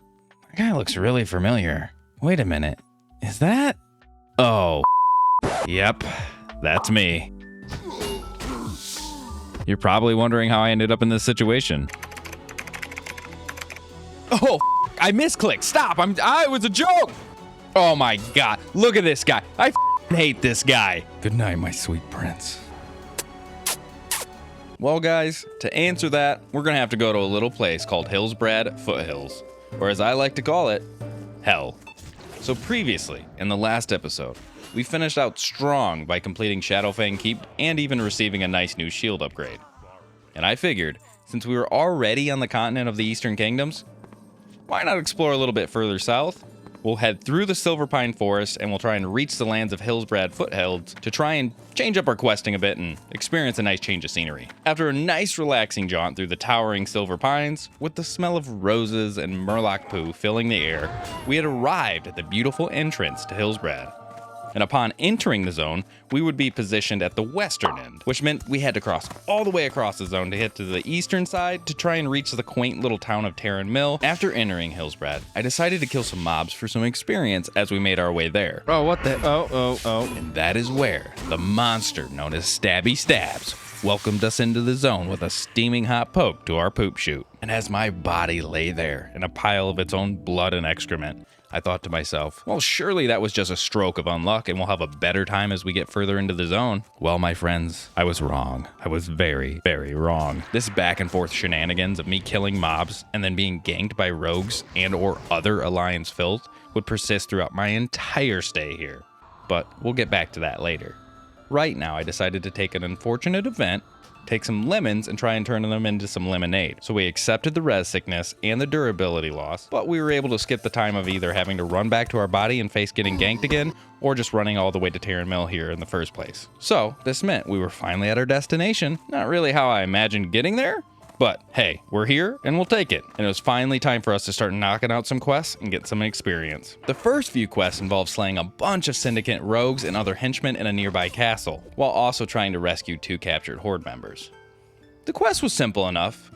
that guy looks really familiar. Wait a minute, is that? Oh, yep, that's me. You're probably wondering how I ended up in this situation. Oh, I misclicked. Stop. It was a joke. Oh my God. Look at this guy. I hate this guy. Good night, my sweet prince. Well, guys, to answer that, we're going to have to go to a little place called Hillsbrad Foothills, or as I like to call it, Hell. So previously, in the last episode, we finished out strong by completing Shadowfang Keep and even receiving a nice new shield upgrade. And I figured, since we were already on the continent of the Eastern Kingdoms, why not explore a little bit further south? We'll head through the Silver Pine Forest and we'll try and reach the lands of Hillsbrad Foothills to try and change up our questing a bit and experience a nice change of scenery. After a nice relaxing jaunt through the towering Silver Pines, with the smell of roses and murloc poo filling the air, we had arrived at the beautiful entrance to Hillsbrad. And upon entering the zone, we would be positioned at the western end, which meant we had to cross all the way across the zone to hit to the eastern side to try and reach the quaint little town of Terran Mill. After entering Hillsbrad, I decided to kill some mobs for some experience as we made our way there. Oh, what the? Oh. And that is where the monster known as Stabby Stabs welcomed us into the zone with a steaming hot poke to our poop chute. And as my body lay there in a pile of its own blood and excrement, I thought to myself, well, surely that was just a stroke of unluck and we'll have a better time as we get further into the zone. Well, my friends, I was wrong. I was very, very wrong. This back and forth shenanigans of me killing mobs and then being ganked by rogues and or other Alliance filth would persist throughout my entire stay here. But we'll get back to that later. right now I decided to take an unfortunate event, take some lemons and try and turn them into some lemonade. So we accepted the res sickness and the durability loss, but we were able to skip the time of either having to run back to our body and face getting ganked again, or just running all the way to Terran Mill here in the first place. So this meant we were finally at our destination. Not really how I imagined getting there, but hey, we're here and we'll take it. And it was finally time for us to start knocking out some quests and get some experience. The first few quests involved slaying a bunch of Syndicate rogues and other henchmen in a nearby castle, while also trying to rescue 2 captured Horde members. The quest was simple enough,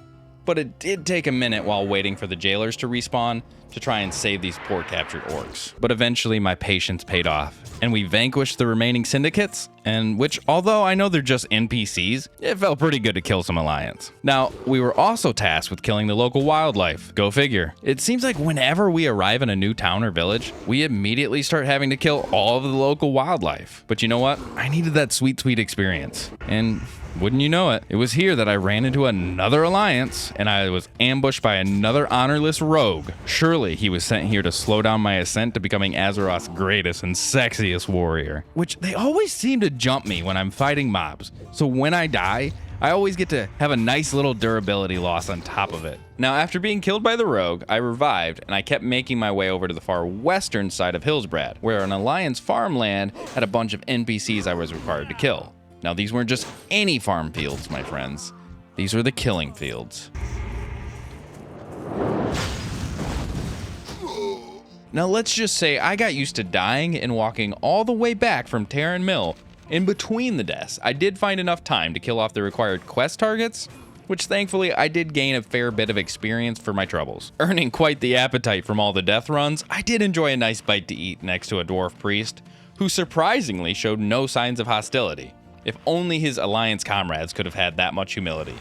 but it did take a minute while waiting for the jailers to respawn to try and save these poor captured orcs. But eventually my patience paid off, and we vanquished the remaining syndicates, and which, although I know they're just NPCs, it felt pretty good to kill some Alliance. Now, we were also tasked with killing the local wildlife. Go figure. It seems like whenever we arrive in a new town or village, we immediately start having to kill all of the local wildlife. But you know what? I needed that sweet, sweet experience. And wouldn't you know it, it was here that I ran into another Alliance, and I was ambushed by another honorless rogue. Surely he was sent here to slow down my ascent to becoming Azeroth's greatest and sexiest warrior. Which they always seem to jump me when I'm fighting mobs, so when I die, I always get to have a nice little durability loss on top of it. Now, after being killed by the rogue, I revived, and I kept making my way over to the far western side of Hillsbrad, where an Alliance farmland had a bunch of NPCs I was required to kill. Now, these weren't just any farm fields, my friends. These were the killing fields. Now, let's just say I got used to dying and walking all the way back from Terran Mill. In between the deaths, I did find enough time to kill off the required quest targets, which thankfully I did gain a fair bit of experience for my troubles. Earning quite the appetite from all the death runs, I did enjoy a nice bite to eat next to a dwarf priest, who surprisingly showed no signs of hostility. If only his Alliance comrades could have had that much humility.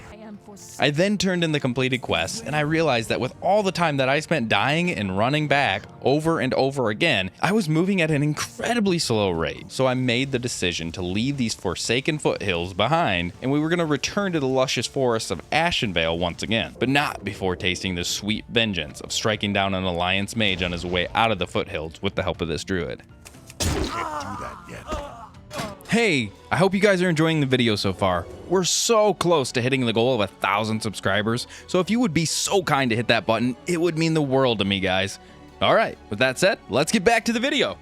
I then turned in the completed quests, and I realized that with all the time that I spent dying and running back over and over again, I was moving at an incredibly slow rate. So I made the decision to leave these forsaken foothills behind, and we were going to return to the luscious forests of Ashenvale once again, but not before tasting the sweet vengeance of striking down an Alliance mage on his way out of the foothills with the help of this druid. Can't do that yet. Hey, I hope you guys are enjoying the video so far. We're so close to hitting the goal of 1,000 subscribers, so if you would be so kind to hit that button, it would mean the world to me, guys. All right, with that said, let's get back to the video.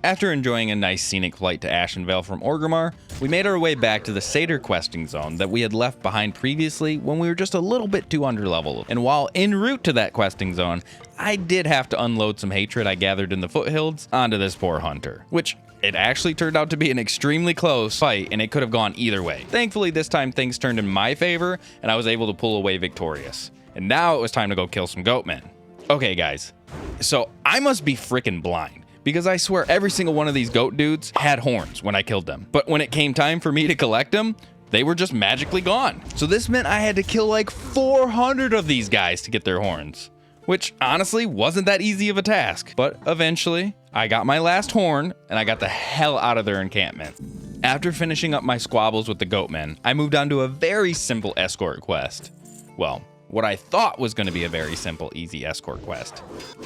After enjoying a nice scenic flight to Ashenvale from Orgrimmar, we made our way back to the Satyr questing zone that we had left behind previously when we were just a little bit too underleveled. And while en route to that questing zone, I did have to unload some hatred I gathered in the foothills onto this poor hunter, which it actually turned out to be an extremely close fight, and it could have gone either way. Thankfully, this time things turned in my favor, and I was able to pull away victorious. And now it was time to go kill some goatmen. Okay, guys, so I must be freaking blind, because I swear every single one of these goat dudes had horns when I killed them. But when it came time for me to collect them, they were just magically gone. So this meant I had to kill like 400 of these guys to get their horns, which honestly wasn't that easy of a task. But eventually, I got my last horn, and I got the hell out of their encampment. After finishing up my squabbles with the goatmen, I moved on to a very simple escort quest. Well, what I thought was going to be a very simple, easy escort quest.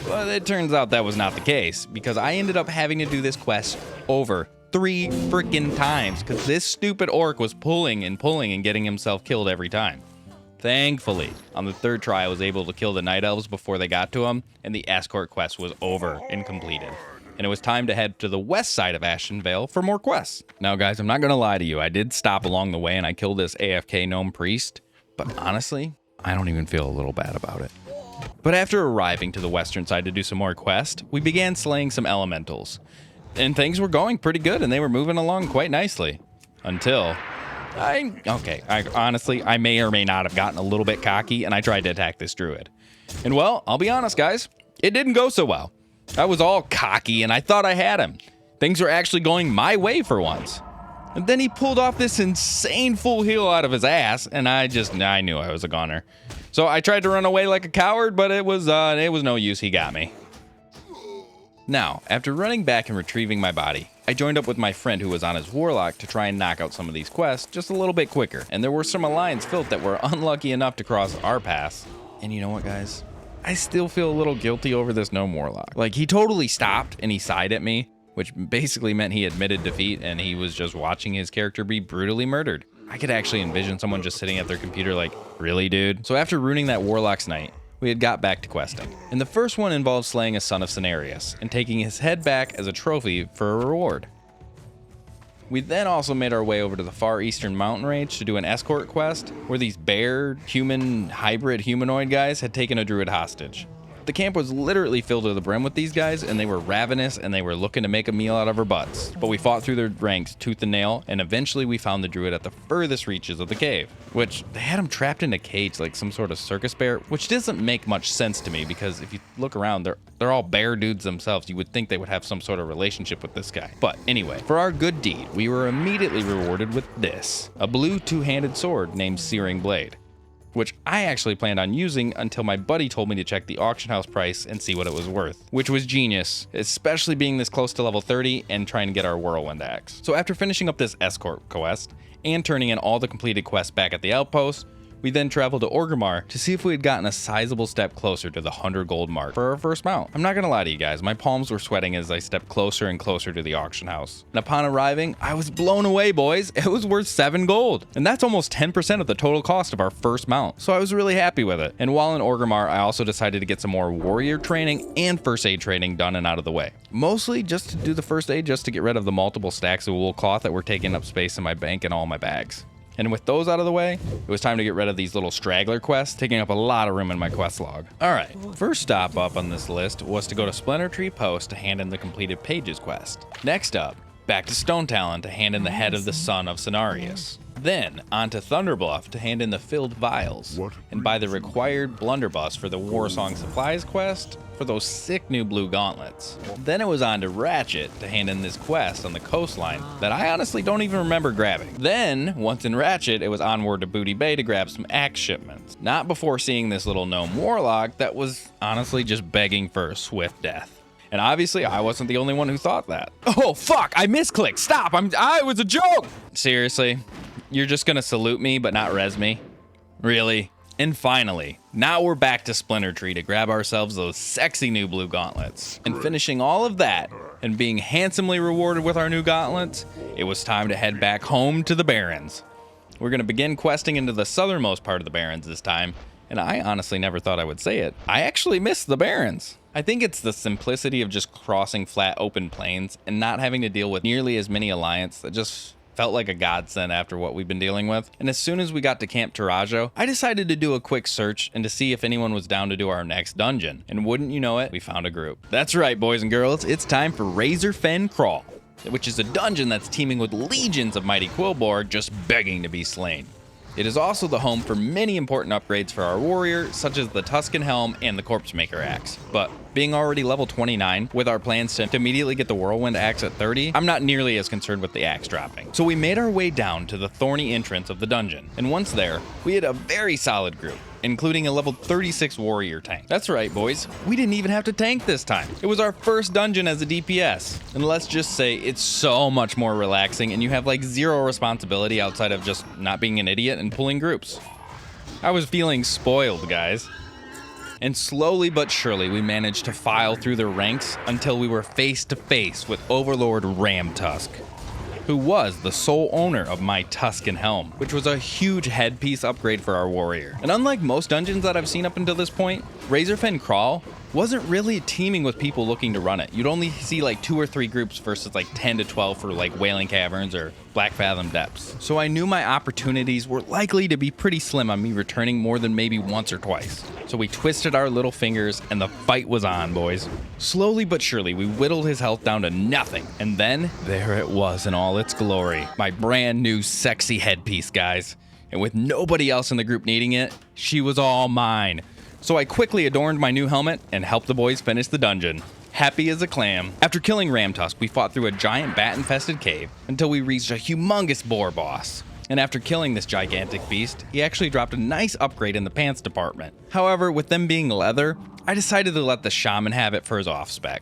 But it turns out that was not the case, because I ended up having to do this quest over 3 freaking times, because this stupid orc was pulling and getting himself killed every time. Thankfully, on the 3rd try, I was able to kill the Night Elves before they got to him, and the escort quest was over and completed. And it was time to head to the west side of Ashenvale for more quests. Now, guys, I'm not going to lie to you. I did stop along the way, and I killed this AFK gnome priest. But honestly, I don't even feel a little bad about it. But after arriving to the western side to do some more quests, we began slaying some elementals. And things were going pretty good, and they were moving along quite nicely. Until I honestly may or may not have gotten a little bit cocky, and I tried to attack this druid. And well, I'll be honest, guys, it didn't go so well. I was all cocky, and I thought I had him. Things were actually going my way for once. And then he pulled off this insane full heal out of his ass, and I knew I was a goner. So I tried to run away like a coward, but it was no use. He got me. Now, after running back and retrieving my body, I joined up with my friend who was on his warlock to try and knock out some of these quests just a little bit quicker. And there were some Alliance filth that were unlucky enough to cross our paths. And you know what, guys? I still feel a little guilty over this gnome warlock. Like, he totally stopped and he sighed at me, which basically meant he admitted defeat and he was just watching his character be brutally murdered. I could actually envision someone just sitting at their computer like, really, dude? So after ruining that Warlock's night, we had got back to questing. And the first one involved slaying a son of Cenarius and taking his head back as a trophy for a reward. We then also made our way over to the far eastern mountain range to do an escort quest where these bear, human, hybrid humanoid guys had taken a druid hostage. The camp was literally filled to the brim with these guys, and they were ravenous and they were looking to make a meal out of our butts. But we fought through their ranks tooth and nail, and eventually we found the druid at the furthest reaches of the cave, which they had him trapped in a cage like some sort of circus bear, which doesn't make much sense to me because if you look around, they're all bear dudes themselves. You would think they would have some sort of relationship with this guy. But anyway, for our good deed, we were immediately rewarded with this, a blue two-handed sword named Searing Blade, which I actually planned on using until my buddy told me to check the auction house price and see what it was worth, which was genius, especially being this close to level 30 and trying to get our whirlwind axe. So after finishing up this escort quest and turning in all the completed quests back at the outpost, we then traveled to Orgrimmar to see if we had gotten a sizable step closer to the 100 gold mark for our first mount. I'm not gonna lie to you guys, my palms were sweating as I stepped closer and closer to the auction house. And upon arriving, I was blown away, boys. It was worth 7 gold. And that's almost 10% of the total cost of our first mount. So I was really happy with it. And while in Orgrimmar, I also decided to get some more warrior training and first aid training done and out of the way. Mostly just to do the first aid, just to get rid of the multiple stacks of wool cloth that were taking up space in my bank and all my bags. And with those out of the way, it was time to get rid of these little straggler quests, taking up a lot of room in my quest log. All right, first stop up on this list was to go to Splinter Tree Post to hand in the completed Pages quest. Next up, back to Stone Talon to hand in the head of the son of Cenarius. Then on to Thunderbluff to hand in the filled vials and buy the required blunderbuss for the Warsong Supplies quest for those sick new blue gauntlets. Then it was on to Ratchet to hand in this quest on the coastline that I honestly don't even remember grabbing. Then, once in Ratchet, it was onward to Booty Bay to grab some axe shipments. Not before seeing this little gnome warlock that was honestly just begging for a swift death. And obviously, I wasn't the only one who thought that. Oh, fuck, I misclicked. Stop, I was a joke. Seriously, you're just gonna salute me but not res me? Really? And finally, now we're back to Splinter Tree to grab ourselves those sexy new blue gauntlets. And finishing all of that and being handsomely rewarded with our new gauntlets, it was time to head back home to the Barrens. We're gonna begin questing into the southernmost part of the Barrens this time, and I honestly never thought I would say it. I actually miss the Barrens. I think it's the simplicity of just crossing flat open plains and not having to deal with nearly as many alliance that just felt like a godsend after what we've been dealing with. And as soon as we got to Camp Tarajo, I decided to do a quick search and to see if anyone was down to do our next dungeon. And wouldn't you know it, we found a group. That's right, boys and girls, it's time for Razorfen Crawl, which is a dungeon that's teeming with legions of mighty Quillborg just begging to be slain. It is also the home for many important upgrades for our warrior, such as the Tuscan Helm and the Corpse Maker Axe. But being already level 29, with our plans to immediately get the Whirlwind Axe at 30, I'm not nearly as concerned with the axe dropping. So we made our way down to the thorny entrance of the dungeon, and once there, we had a very solid group, including a level 36 warrior tank. That's right, boys, we didn't even have to tank this time. It was our first dungeon as a DPS, and let's just say it's so much more relaxing and you have like zero responsibility outside of just not being an idiot and pulling groups. I was feeling spoiled, guys. And slowly but surely we managed to file through the ranks until we were face to face with Overlord Ramtusk, who was the sole owner of my Tuscan Helm, which was a huge headpiece upgrade for our warrior. And unlike most dungeons that I've seen up until this point, Razorfen Crawl wasn't really teaming with people looking to run it. You'd only see like 2 or 3 groups versus like 10 to 12 for like Wailing Caverns or Black Fathom Depths. So I knew my opportunities were likely to be pretty slim on me returning more than maybe once or twice. So we twisted our little fingers and the fight was on, boys. Slowly but surely, we whittled his health down to nothing. And then there it was in all its glory. My brand new sexy headpiece, guys. And with nobody else in the group needing it, she was all mine. So I quickly adorned my new helmet and helped the boys finish the dungeon, happy as a clam. After killing Ramtusk, we fought through a giant bat-infested cave until we reached a humongous boar boss. And after killing this gigantic beast, he actually dropped a nice upgrade in the pants department. However, with them being leather, I decided to let the shaman have it for his off-spec.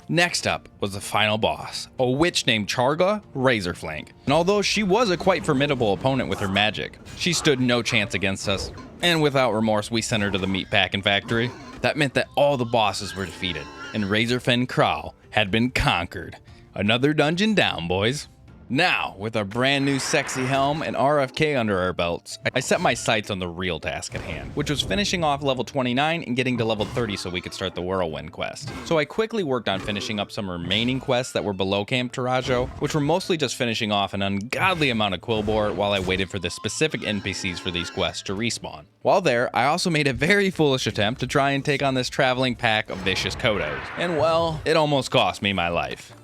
Next up was the final boss, a witch named Charga Razorflank. And although she was a quite formidable opponent with her magic, she stood no chance against us. And without remorse, we sent her to the meatpacking factory. That meant that all the bosses were defeated, and Razorfen Crawl had been conquered. Another dungeon down, boys. Now, with our brand new sexy helm and RFK under our belts, I set my sights on the real task at hand, which was finishing off level 29 and getting to level 30 so we could start the Whirlwind quest. So I quickly worked on finishing up some remaining quests that were below Camp Tarajo, which were mostly just finishing off an ungodly amount of Quillbore while I waited for the specific NPCs for these quests to respawn. While there, I also made a very foolish attempt to try and take on this traveling pack of vicious Kodos. And well, it almost cost me my life.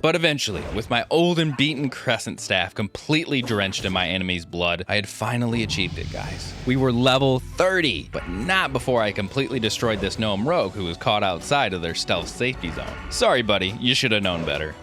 But eventually, with my old and beaten crescent staff completely drenched in my enemy's blood, I had finally achieved it, guys. We were level 30, but not before I completely destroyed this gnome rogue who was caught outside of their stealth safety zone. Sorry, buddy, you should have known better.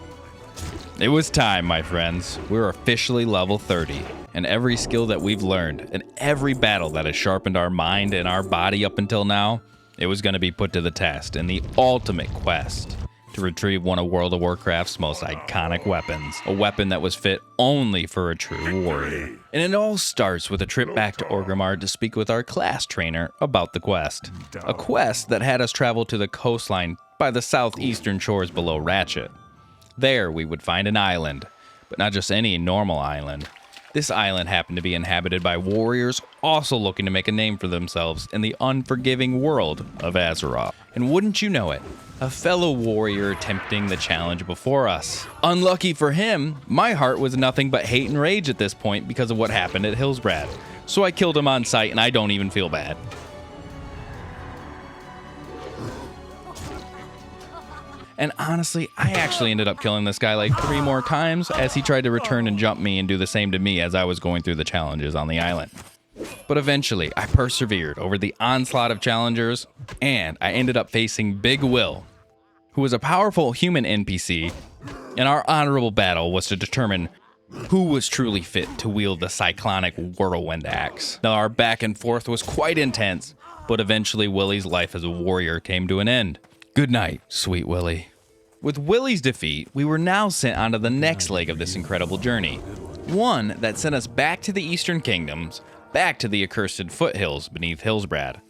It was time, my friends. We're officially level 30, and every skill that we've learned, and every battle that has sharpened our mind and our body up until now, it was going to be put to the test in the ultimate quest to retrieve one of World of Warcraft's most iconic weapons, a weapon that was fit only for a true warrior. And it all starts with a trip back to Orgrimmar to speak with our class trainer about the quest. A quest that had us travel to the coastline by the southeastern shores below Ratchet. There we would find an island, but not just any normal island. This island happened to be inhabited by warriors also looking to make a name for themselves in the unforgiving world of Azeroth. And wouldn't you know it, a fellow warrior attempting the challenge before us. Unlucky for him, my heart was nothing but hate and rage at this point because of what happened at Hillsbrad. So I killed him on sight and I don't even feel bad. And honestly, I actually ended up killing this guy like 3 more times as he tried to return and jump me and do the same to me as I was going through the challenges on the island. But eventually, I persevered over the onslaught of challengers, and I ended up facing Big Will, who was a powerful human NPC, and our honorable battle was to determine who was truly fit to wield the cyclonic whirlwind axe. Now, our back and forth was quite intense, but eventually Willie's life as a warrior came to an end. Good night, sweet Willie. With Willie's defeat, we were now sent onto the next leg of this incredible journey. One that sent us back to the Eastern Kingdoms, back to the accursed foothills beneath Hillsbrad.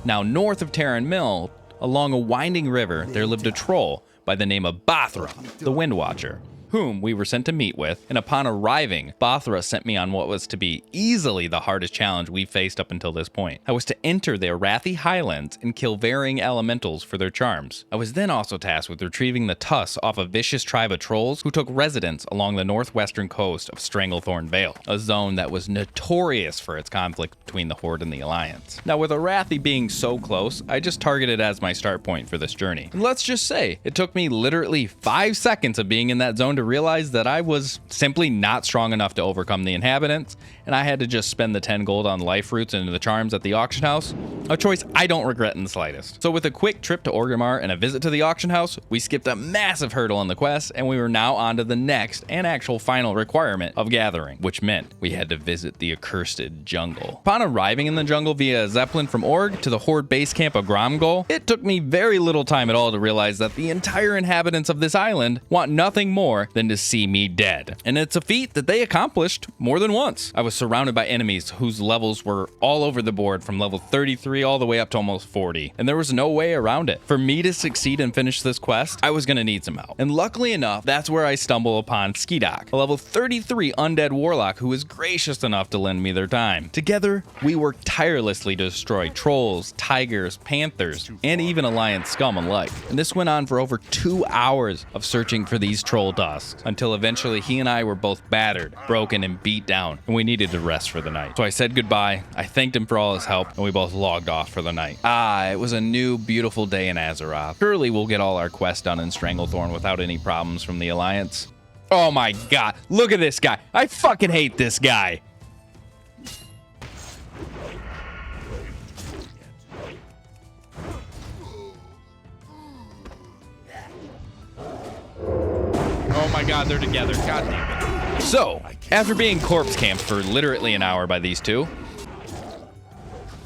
Now north of Terran Mill, along a winding river, there lived a troll by the name of Bothra, the Wind Watcher, whom we were sent to meet with, and upon arriving, Bothra sent me on what was to be easily the hardest challenge we faced up until this point. I was to enter the Arathi Highlands and kill varying elementals for their charms. I was then also tasked with retrieving the tusks off a vicious tribe of trolls who took residence along the northwestern coast of Stranglethorn Vale, a zone that was notorious for its conflict between the Horde and the Alliance. Now with Arathi being so close, I just targeted as my start point for this journey. And let's just say, it took me literally 5 seconds of being in that zone to realize that I was simply not strong enough to overcome the inhabitants, and I had to just spend the 10 gold on life roots and the charms at the auction house, a choice I don't regret in the slightest. So with a quick trip to Orgrimmar and a visit to the auction house, we skipped a massive hurdle in the quest, and we were now on to the next and actual final requirement of gathering, which meant we had to visit the accursed jungle. Upon arriving in the jungle via a zeppelin from Org to the Horde base camp of Gromgol, it took me very little time at all to realize that the entire inhabitants of this island want nothing more than to see me dead. And it's a feat that they accomplished more than once. I was surrounded by enemies whose levels were all over the board from level 33 all the way up to almost 40. And there was no way around it. For me to succeed and finish this quest, I was gonna need some help. And luckily enough, that's where I stumble upon Skidok, a level 33 undead warlock who was gracious enough to lend me their time. Together, we worked tirelessly to destroy trolls, tigers, panthers, and even Alliance scum alike. And this went on for over 2 hours of searching for these troll tusks, until eventually he and I were both battered, broken, and beat down, and we needed to rest for the night. So I said goodbye, I thanked him for all his help, and we both logged off for the night. It was a new, beautiful day in Azeroth. Surely we'll get all our quests done in Stranglethorn without any problems from the Alliance. Oh my god, look at this guy. I fucking hate this guy. Oh my god, they're together. God damn it. So, after being corpse camped for literally an hour by these two,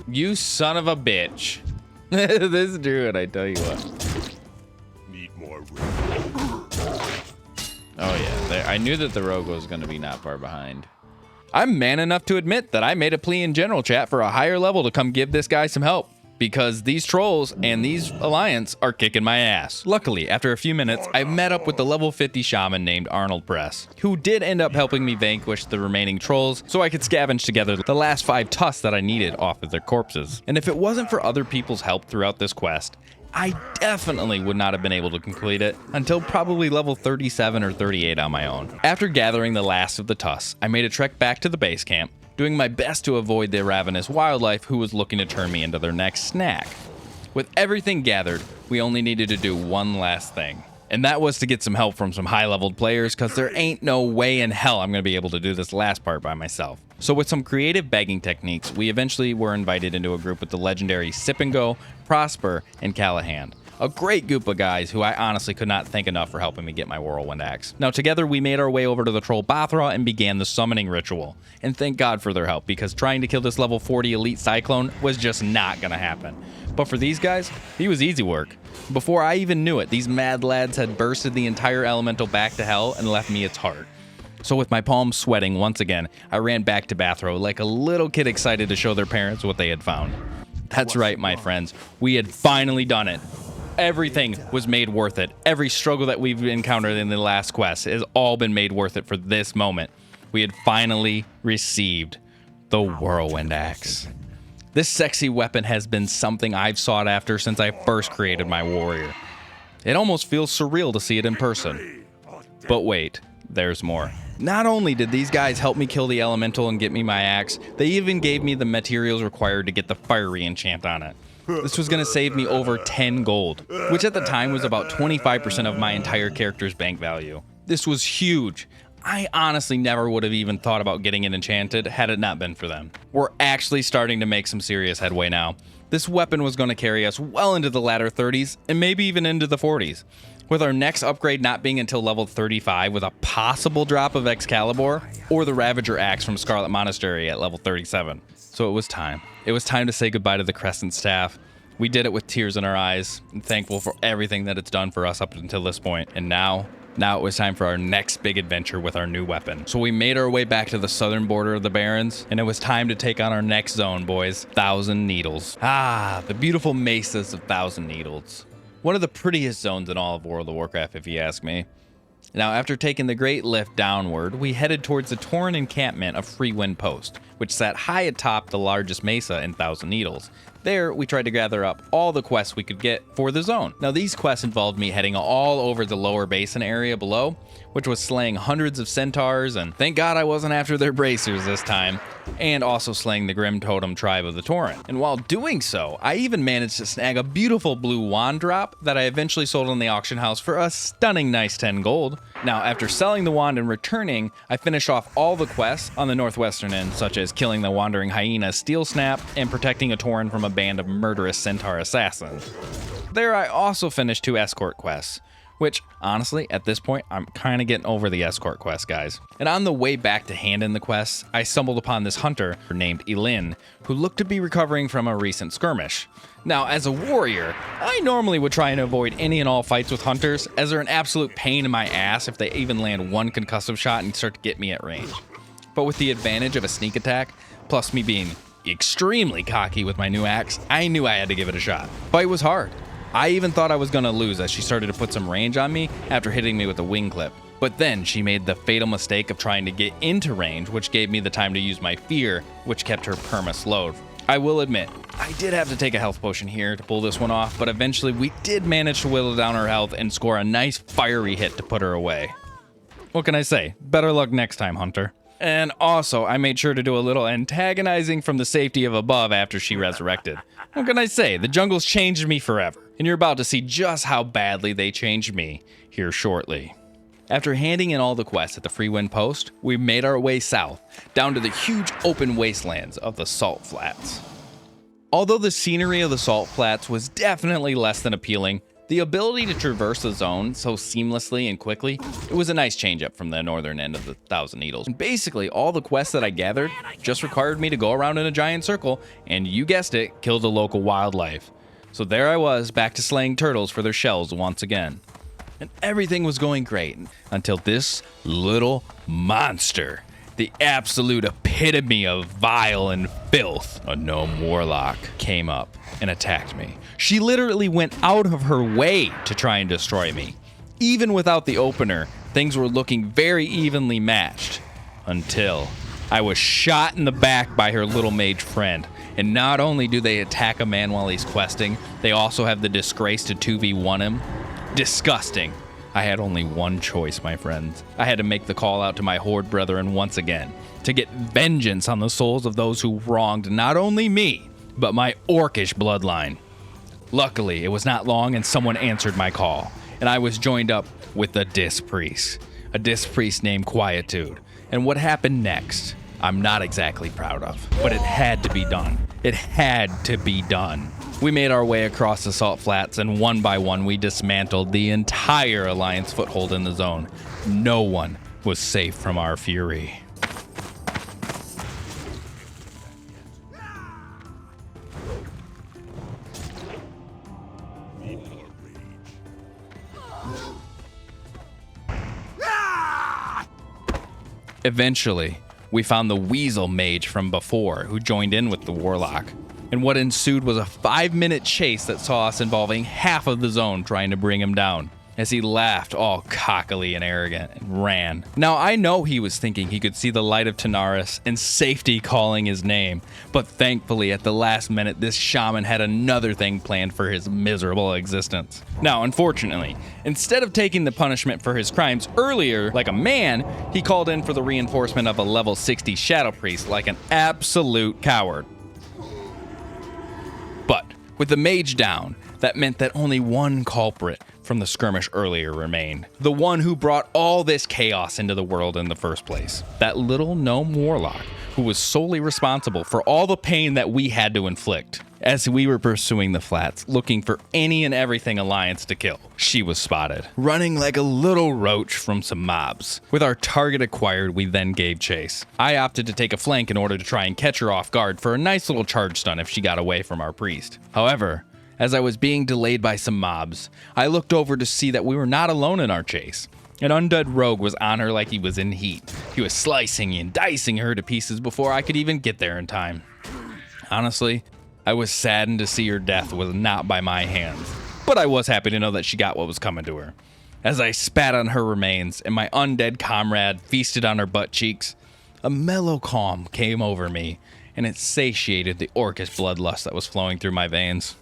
you son of a bitch. This druid, I tell you what. Need more room. Oh yeah, I knew that the rogue was going to be not far behind. I'm man enough to admit that I made a plea in general chat for a higher level to come give this guy some help. because these trolls and these alliance are kicking my ass. Luckily, after a few minutes, I met up with the level 50 shaman named Arnold Press, who did end up helping me vanquish the remaining trolls so I could scavenge together the last 5 tusks that I needed off of their corpses. And if it wasn't for other people's help throughout this quest, I definitely would not have been able to complete it until probably level 37 or 38 on my own. After gathering the last of the tusks, I made a trek back to the base camp, doing my best to avoid the ravenous wildlife who was looking to turn me into their next snack. With everything gathered, we only needed to do one last thing, and that was to get some help from some high-leveled players, because there ain't no way in hell I'm going to be able to do this last part by myself. So with some creative begging techniques, we eventually were invited into a group with the legendary Sip and Go, Prosper, and Callahan. A great group of guys who I honestly could not thank enough for helping me get my whirlwind axe. Now together we made our way over to the troll Bathra and began the summoning ritual. And thank God for their help, because trying to kill this level 40 elite cyclone was just not gonna happen. But for these guys, he was easy work. Before I even knew it, these mad lads had bursted the entire elemental back to hell and left me its heart. So with my palms sweating once again, I ran back to Bathro like a little kid excited to show their parents what they had found. That's right, my friends, we had finally done it. Everything was made worth it. Every struggle that we've encountered in the last quest has all been made worth it for this moment. We had finally received the Whirlwind Axe. This sexy weapon has been something I've sought after since I first created my warrior. It almost feels surreal to see it in person. But wait, there's more. Not only did these guys help me kill the elemental and get me my axe, they even gave me the materials required to get the fiery enchant on it. This was going to save me over 10 gold, which at the time was about 25% of my entire character's bank value. This was huge. I honestly never would have even thought about getting it enchanted had it not been for them. We're actually starting to make some serious headway now. This weapon was going to carry us well into the latter 30s and maybe even into the 40s, with our next upgrade not being until level 35 with a possible drop of Excalibur or the Ravager Axe from Scarlet Monastery at level 37. So it was time. It was time to say goodbye to the Crescent Staff. We did it with tears in our eyes and thankful for everything that it's done for us up until this point. And now it was time for our next big adventure with our new weapon. So we made our way back to the southern border of the Barrens, and it was time to take on our next zone, boys. Thousand Needles. Ah, the beautiful mesas of Thousand Needles. One of the prettiest zones in all of World of Warcraft, if you ask me. Now, after taking the great lift downward, we headed towards the Tauren encampment of Freewind Post, which sat high atop the largest mesa in Thousand Needles. There, we tried to gather up all the quests we could get for the zone. Now, these quests involved me heading all over the lower basin area below, which was slaying hundreds of centaurs, and thank God I wasn't after their bracers this time, and also slaying the Grim Totem tribe of the Tauren. And while doing so, I even managed to snag a beautiful blue wand drop that I eventually sold in the auction house for a stunning nice 10 gold. Now, after selling the wand and returning, I finished off all the quests on the northwestern end, such as killing the wandering hyena Steel Snap and protecting a Tauren from a band of murderous centaur assassins. There I also finished 2 escort quests, which, honestly, at this point, I'm kind of getting over the escort quest, guys. And on the way back to hand in the quests, I stumbled upon this hunter named Elin, who looked to be recovering from a recent skirmish. Now, as a warrior, I normally would try and avoid any and all fights with hunters, as they're an absolute pain in my ass if they even land one concussive shot and start to get me at range. But with the advantage of a sneak attack, plus me being extremely cocky with my new axe, I knew I had to give it a shot. Fight was hard. I even thought I was gonna lose as she started to put some range on me after hitting me with a wing clip. But then she made the fatal mistake of trying to get into range, which gave me the time to use my fear, which kept her perma-slowed. I will admit, I did have to take a health potion here to pull this one off, but eventually we did manage to whittle down her health and score a nice fiery hit to put her away. What can I say? Better luck next time, Hunter. And also, I made sure to do a little antagonizing from the safety of above after she resurrected. What can I say? The jungle's changed me forever, and you're about to see just how badly they changed me here shortly. After handing in all the quests at the Freewind Post, we made our way south, down to the huge open wastelands of the Salt Flats. Although the scenery of the Salt Flats was definitely less than appealing, the ability to traverse the zone so seamlessly and quickly, it was a nice change up from the northern end of the Thousand Needles. And basically, all the quests that I gathered just required me to go around in a giant circle and, you guessed it, kill the local wildlife. So there I was, back to slaying turtles for their shells once again. And everything was going great until this little monster the absolute epitome of vile and filth, a gnome warlock, came up and attacked me. She literally went out of her way to try and destroy me. Even without the opener, things were looking very evenly matched until I was shot in the back by her little mage friend. And not only do they attack a man while he's questing, they also have the disgrace to 2v1 him. Disgusting. I had only one choice, my friends. I had to make the call out to my horde brethren once again, to get vengeance on the souls of those who wronged not only me, but my orcish bloodline. Luckily, it was not long and someone answered my call, and I was joined up with a disc priest named Quietude. And what happened next, I'm not exactly proud of, but it had to be done. It had to be done. We made our way across the salt flats, and one by one we dismantled the entire Alliance foothold in the zone. No one was safe from our fury. Eventually, we found the Weasel Mage from before, who joined in with the Warlock. And what ensued was a 5-minute chase that saw us involving half of the zone trying to bring him down, as he laughed all cockily and arrogant and ran. Now, I know he was thinking he could see the light of Tanaris and safety calling his name, but thankfully at the last minute this shaman had another thing planned for his miserable existence. Now, unfortunately, instead of taking the punishment for his crimes earlier like a man, he called in for the reinforcement of a level 60 Shadow Priest like an absolute coward. But with the mage down, that meant that only one culprit from the skirmish earlier remained. The one who brought all this chaos into the world in the first place. That little gnome warlock who was solely responsible for all the pain that we had to inflict. As we were pursuing the flats, looking for any and everything Alliance to kill, she was spotted, running like a little roach from some mobs. With our target acquired, we then gave chase. I opted to take a flank in order to try and catch her off guard for a nice little charge stun if she got away from our priest. However, as I was being delayed by some mobs, I looked over to see that we were not alone in our chase. An undead rogue was on her like he was in heat. He was slicing and dicing her to pieces before I could even get there in time. Honestly, I was saddened to see her death was not by my hands, but I was happy to know that she got what was coming to her. As I spat on her remains and my undead comrade feasted on her butt cheeks, a mellow calm came over me, and it satiated the orcish bloodlust that was flowing through my veins.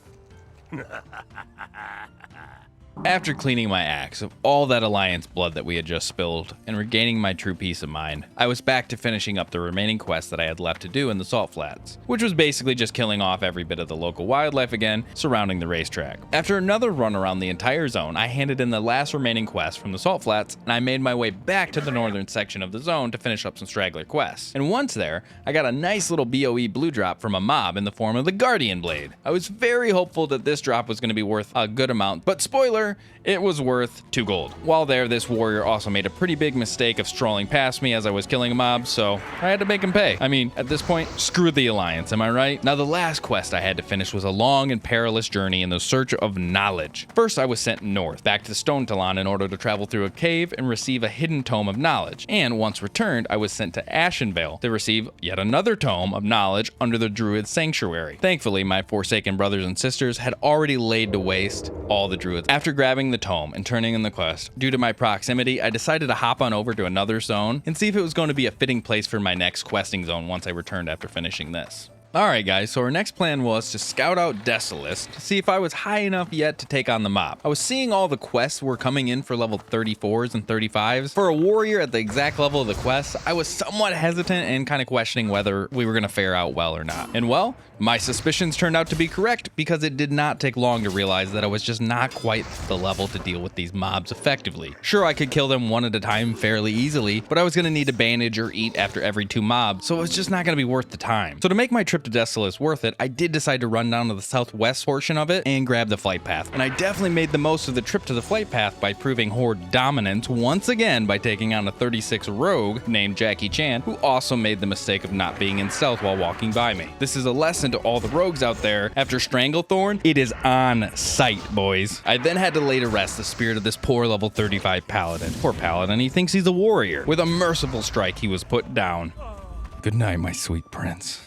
After cleaning my axe of all that Alliance blood that we had just spilled and regaining my true peace of mind, I was back to finishing up the remaining quests that I had left to do in the Salt Flats, which was basically just killing off every bit of the local wildlife again surrounding the racetrack. After another run around the entire zone, I handed in the last remaining quest from the Salt Flats, and I made my way back to the northern section of the zone to finish up some straggler quests. And once there, I got a nice little BOE blue drop from a mob in the form of the Guardian Blade. I was very hopeful that this drop was going to be worth a good amount, but spoiler, it was worth 2 gold. While there, this warrior also made a pretty big mistake of strolling past me as I was killing a mob, so I had to make him pay. I mean, at this point, screw the Alliance, am I right? Now, the last quest I had to finish was a long and perilous journey in the search of knowledge. First, I was sent north, back to Stone Talon in order to travel through a cave and receive a hidden tome of knowledge. And once returned, I was sent to Ashenvale to receive yet another tome of knowledge under the Druid Sanctuary. Thankfully, my Forsaken brothers and sisters had already laid to waste all the Druids. After grabbing the tome and turning in the quest, due to my proximity, I decided to hop on over to another zone and see if it was going to be a fitting place for my next questing zone once I returned after finishing this. Alright guys, so our next plan was to scout out Desolus to see if I was high enough yet to take on the mob. I was seeing all the quests were coming in for level 34s and 35s. For a warrior at the exact level of the quest, I was somewhat hesitant and kind of questioning whether we were going to fare out well or not. And well, my suspicions turned out to be correct because it did not take long to realize that I was just not quite the level to deal with these mobs effectively. Sure, I could kill them one at a time fairly easily, but I was going to need to bandage or eat after every 2 mobs, so it was just not going to be worth the time. So to make my trip to Desolace worth it, I did decide to run down to the southwest portion of it and grab the flight path. And I definitely made the most of the trip to the flight path by proving Horde dominance once again by taking on a 36 rogue named Jackie Chan, who also made the mistake of not being in stealth while walking by me. This is a lesson to all the rogues out there. After Stranglethorn, it is on sight, boys. I then had to lay to rest the spirit of this poor level 35 paladin. Poor paladin, he thinks he's a warrior. With a merciful strike, he was put down. Good night, my sweet prince.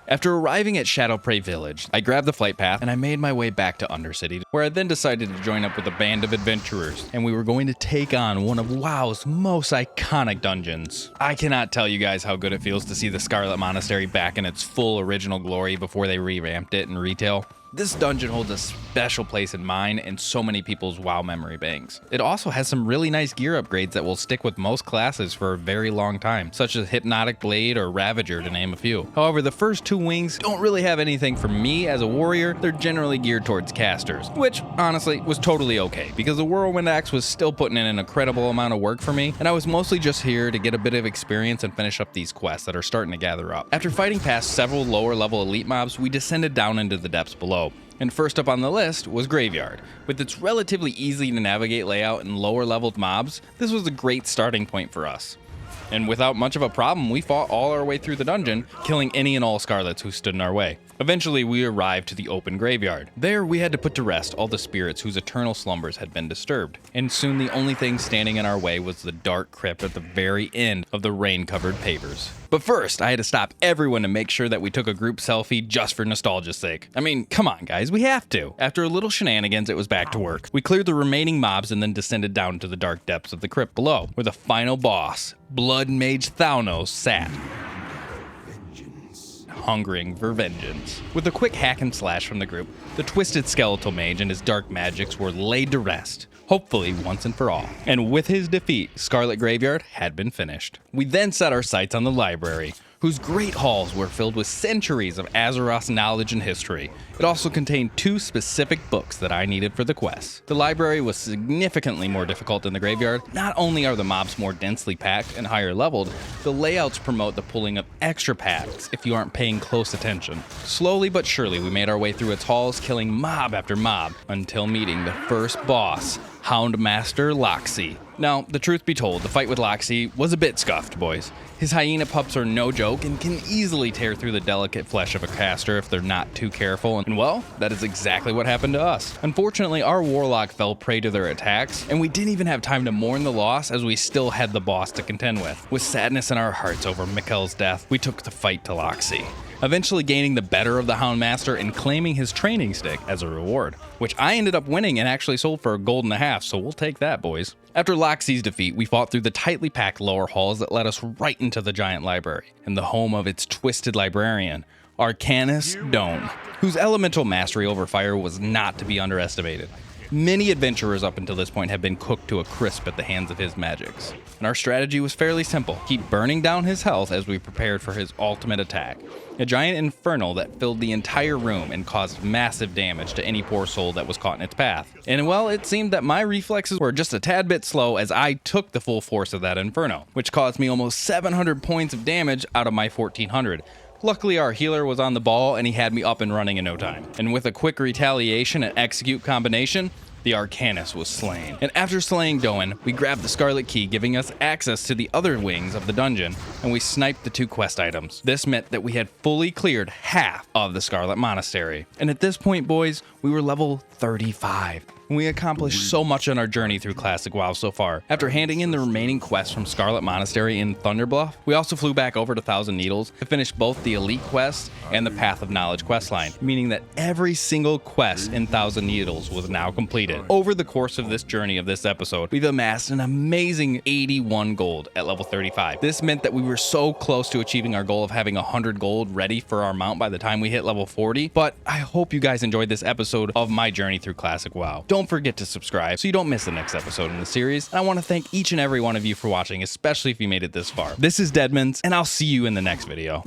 After arriving at Shadowprey Village, I grabbed the flight path and I made my way back to Undercity, where I then decided to join up with a band of adventurers, and we were going to take on one of WoW's most iconic dungeons. I cannot tell you guys how good it feels to see the Scarlet Monastery back in its full original glory before they revamped it in retail. This dungeon holds a special place in mine and so many people's WoW memory banks. It also has some really nice gear upgrades that will stick with most classes for a very long time, such as Hypnotic Blade or Ravager to name a few. However, the first two wings don't really have anything for me as a warrior. They're generally geared towards casters, which honestly was totally okay because the Whirlwind Axe was still putting in an incredible amount of work for me, and I was mostly just here to get a bit of experience and finish up these quests that are starting to gather up. After fighting past several lower level elite mobs, we descended down into the depths below. And first up on the list was Graveyard. With its relatively easy to navigate layout and lower leveled mobs, this was a great starting point for us. And without much of a problem, we fought all our way through the dungeon, killing any and all Scarlets who stood in our way. Eventually, we arrived to the open graveyard. There, we had to put to rest all the spirits whose eternal slumbers had been disturbed. And soon the only thing standing in our way was the dark crypt at the very end of the rain-covered pavers. But first, I had to stop everyone to make sure that we took a group selfie just for nostalgia's sake. I mean, come on guys, we have to. After a little shenanigans, it was back to work. We cleared the remaining mobs and then descended down to the dark depths of the crypt below, where the final boss, Blood Mage Thanos, sat. Hungering for vengeance. With a quick hack and slash from the group, the twisted skeletal mage and his dark magics were laid to rest, hopefully once and for all. And with his defeat, Scarlet Graveyard had been finished. We then set our sights on the library, whose great halls were filled with centuries of Azeroth's knowledge and history. It also contained 2 specific books that I needed for the quest. The library was significantly more difficult than the graveyard. Not only are the mobs more densely packed and higher leveled, the layouts promote the pulling of extra packs if you aren't paying close attention. Slowly but surely, we made our way through its halls, killing mob after mob, until meeting the first boss, Houndmaster Loxy. Now, the truth be told, the fight with Loxy was a bit scuffed, boys. His hyena pups are no joke and can easily tear through the delicate flesh of a caster if they're not too careful, and well, that is exactly what happened to us. Unfortunately, our warlock fell prey to their attacks, and we didn't even have time to mourn the loss as we still had the boss to contend with. With sadness in our hearts over Mikkel's death, we took the fight to Loxy, eventually gaining the better of the Houndmaster and claiming his training stick as a reward, which I ended up winning and actually sold for $1.50, so we'll take that, boys. After Loxy's defeat, we fought through the tightly packed lower halls that led us right into the giant library, and the home of its twisted librarian, Arcanus Doan, whose elemental mastery over fire was not to be underestimated. Many adventurers up until this point have been cooked to a crisp at the hands of his magics, and our strategy was fairly simple. Keep burning down his health as we prepared for his ultimate attack, a giant infernal that filled the entire room and caused massive damage to any poor soul that was caught in its path. And well, it seemed that my reflexes were just a tad bit slow as I took the full force of that inferno, which caused me almost 700 points of damage out of my 1400. Luckily, our healer was on the ball and he had me up and running in no time. And with a quick retaliation and execute combination, the Arcanus was slain. And after slaying Doan, we grabbed the Scarlet Key, giving us access to the other wings of the dungeon, and we sniped the 2 quest items. This meant that we had fully cleared half of the Scarlet Monastery. And at this point, boys, we were level 35. And we accomplished so much on our journey through Classic WoW so far. After handing in the remaining quests from Scarlet Monastery in Thunderbluff, we also flew back over to Thousand Needles to finish both the Elite quest and the Path of Knowledge questline, meaning that every single quest in Thousand Needles was now completed. Over the course of this journey of this episode, we've amassed an amazing 81 gold at level 35. This meant that we were so close to achieving our goal of having 100 gold ready for our mount by the time we hit level 40, but I hope you guys enjoyed this episode of my journey through Classic WoW. Don't forget to subscribe so you don't miss the next episode in the series, and I want to thank each and every one of you for watching, especially if you made it this far. This is Deadmans, and I'll see you in the next video.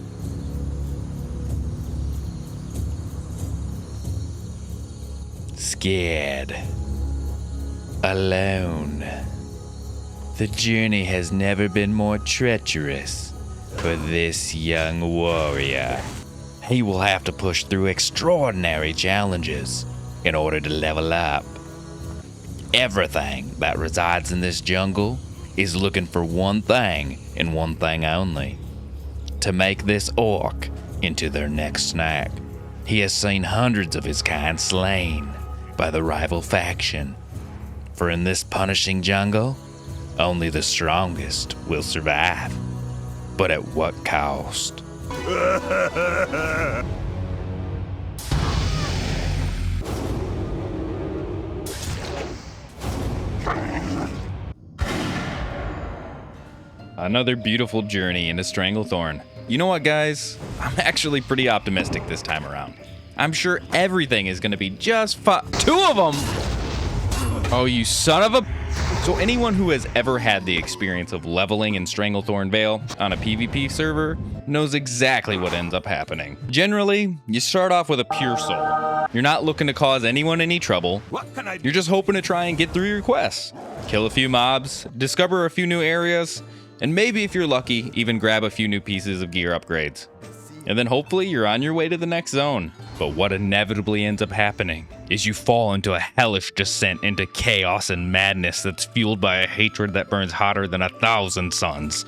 Scared. Alone. The journey has never been more treacherous, for this young warrior. He will have to push through extraordinary challenges in order to level up. Everything that resides in this jungle is looking for one thing and one thing only: to make this orc into their next snack. He has seen hundreds of his kind slain by the rival faction. For in this punishing jungle, only the strongest will survive. But at what cost? Another beautiful journey into Stranglethorn. You know what, guys? I'm actually pretty optimistic this time around. I'm sure everything is going to be just fine. 2 of them! Oh, you son of a... So anyone who has ever had the experience of leveling in Stranglethorn Vale on a PvP server knows exactly what ends up happening. Generally, you start off with a pure soul. You're not looking to cause anyone any trouble. You're just hoping to try and get through your quests. Kill a few mobs, discover a few new areas, and maybe if you're lucky, even grab a few new pieces of gear upgrades. And then hopefully you're on your way to the next zone. But what inevitably ends up happening is you fall into a hellish descent into chaos and madness that's fueled by a hatred that burns hotter than 1,000 suns.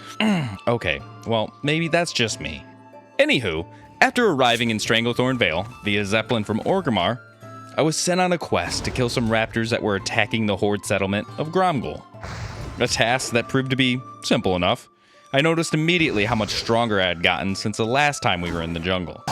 Okay, well, maybe that's just me. Anywho, after arriving in Stranglethorn Vale via Zeppelin from Orgrimmar, I was sent on a quest to kill some raptors that were attacking the horde settlement of Gromgul. A task that proved to be simple enough. I noticed immediately how much stronger I had gotten since the last time we were in the jungle.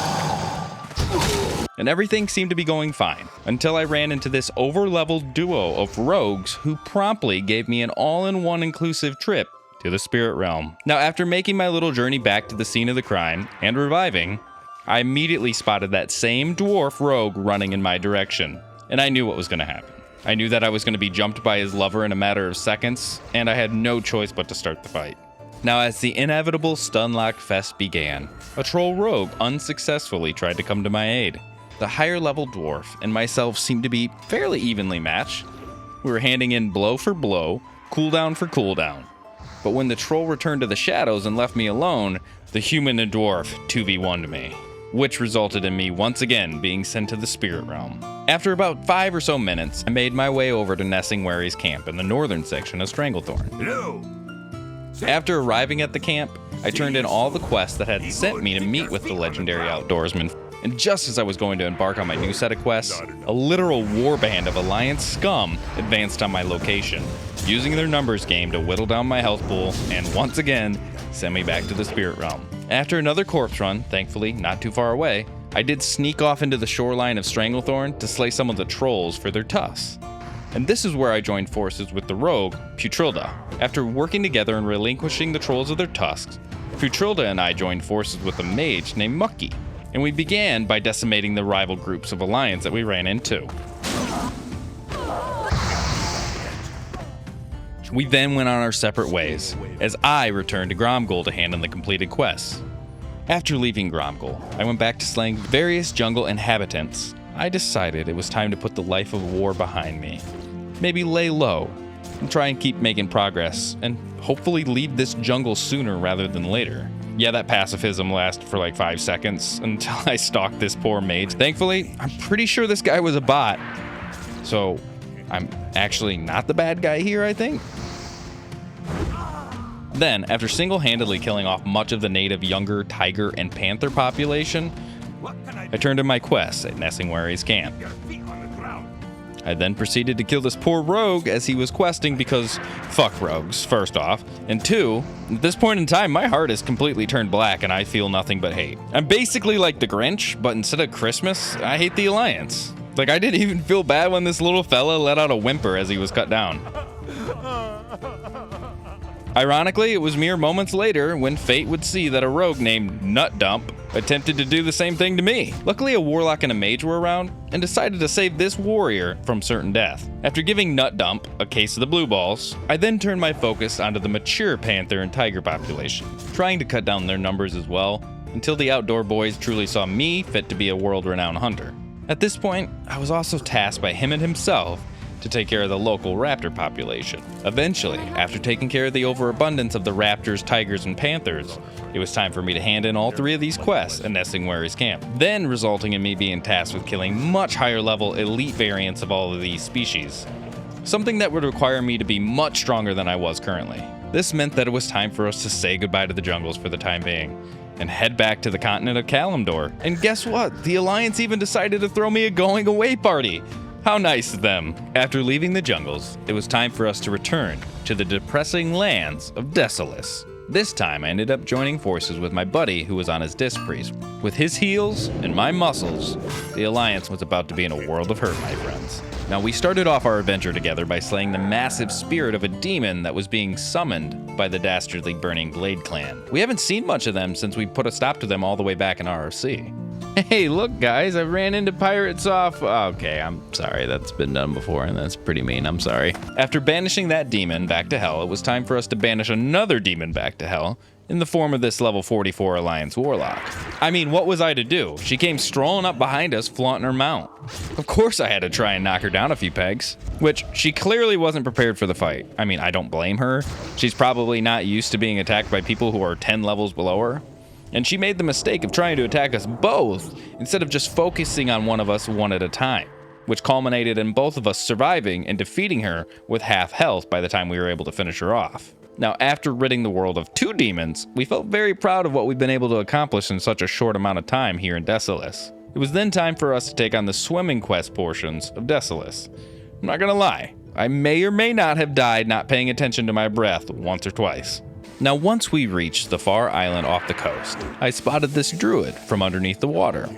And everything seemed to be going fine, until I ran into this over-leveled duo of rogues who promptly gave me an all-in-one inclusive trip to the spirit realm. Now, after making my little journey back to the scene of the crime and reviving, I immediately spotted that same dwarf rogue running in my direction, and I knew what was going to happen. I knew that I was going to be jumped by his lover in a matter of seconds, and I had no choice but to start the fight. Now, as the inevitable Stunlock Fest began, a troll rogue unsuccessfully tried to come to my aid. The higher level dwarf and myself seemed to be fairly evenly matched. We were handing in blow for blow, cooldown for cooldown. But when the troll returned to the shadows and left me alone, the human and dwarf 2v1'd me, which resulted in me once again being sent to the spirit realm. After about 5 or so minutes, I made my way over to Nessingwary's camp in the northern section of Stranglethorn. Hello. After arriving at the camp, I turned in all the quests that had sent me to meet with the legendary outdoorsman. And just as I was going to embark on my new set of quests, a literal warband of Alliance scum advanced on my location, using their numbers game to whittle down my health pool and once again send me back to the spirit realm. After another corpse run, thankfully not too far away, I did sneak off into the shoreline of Stranglethorn to slay some of the trolls for their tusks. And this is where I joined forces with the rogue, Putrilda. After working together and relinquishing the trolls of their tusks, Putrilda and I joined forces with a mage named Mucky, and we began by decimating the rival groups of Alliance that we ran into. We then went on our separate ways, as I returned to Gromgul to hand in the completed quests. After leaving Gromgul, I went back to slaying various jungle inhabitants. I decided it was time to put the life of war behind me. Maybe lay low, and try and keep making progress, and hopefully leave this jungle sooner rather than later. Yeah, that pacifism lasted for like 5 seconds until I stalked this poor mage. Thankfully, I'm pretty sure this guy was a bot, so I'm actually not the bad guy here, I think. Then, after single-handedly killing off much of the native younger tiger and panther population, I turned to my quest at Nessingwary's camp. I then proceeded to kill this poor rogue as he was questing because fuck rogues, first off, and 2, at this point in time, my heart is completely turned black and I feel nothing but hate. I'm basically like the Grinch, but instead of Christmas, I hate the Alliance. Like, I didn't even feel bad when this little fella let out a whimper as he was cut down. Ironically, it was mere moments later when fate would see that a rogue named Nut Dump attempted to do the same thing to me. Luckily, a warlock and a mage were around and decided to save this warrior from certain death. After giving Nut Dump a case of the blue balls, I then turned my focus onto the mature panther and tiger population, trying to cut down their numbers as well, until the outdoor boys truly saw me fit to be a world-renowned hunter. At this point, I was also tasked by him and himself to take care of the local raptor population. Eventually, after taking care of the overabundance of the raptors, tigers, and panthers, it was time for me to hand in all 3 of these quests at Nesting Wary's camp, then resulting in me being tasked with killing much higher level elite variants of all of these species. Something that would require me to be much stronger than I was currently. This meant that it was time for us to say goodbye to the jungles for the time being, and head back to the continent of Kalimdor. And guess what? The Alliance even decided to throw me a going away party. How nice of them. After leaving the jungles, it was time for us to return to the depressing lands of Desolace. This time I ended up joining forces with my buddy who was on his disc priest. With his heals and my muscles, the Alliance was about to be in a world of hurt, my friends. Now, we started off our adventure together by slaying the massive spirit of a demon that was being summoned by the dastardly Burning Blade clan. We haven't seen much of them since we put a stop to them all the way back in ROC. Hey, look guys, I ran into pirates off. Okay, I'm sorry, that's been done before and that's pretty mean, I'm sorry. After banishing that demon back to hell, it was time for us to banish another demon back to hell in the form of this level 44 Alliance Warlock. I mean, what was I to do? She came strolling up behind us, flaunting her mount. Of course I had to try and knock her down a few pegs, which she clearly wasn't prepared for the fight. I mean, I don't blame her. She's probably not used to being attacked by people who are 10 levels below her. And she made the mistake of trying to attack us both instead of just focusing on one of us one at a time, which culminated in both of us surviving and defeating her with half health by the time we were able to finish her off. Now, after ridding the world of 2 demons, we felt very proud of what we've been able to accomplish in such a short amount of time here in Desolace. It was then time for us to take on the swimming quest portions of Desolace. I'm not gonna lie, I may or may not have died not paying attention to my breath once or twice. Now, once we reached the far island off the coast, I spotted this druid from underneath the water,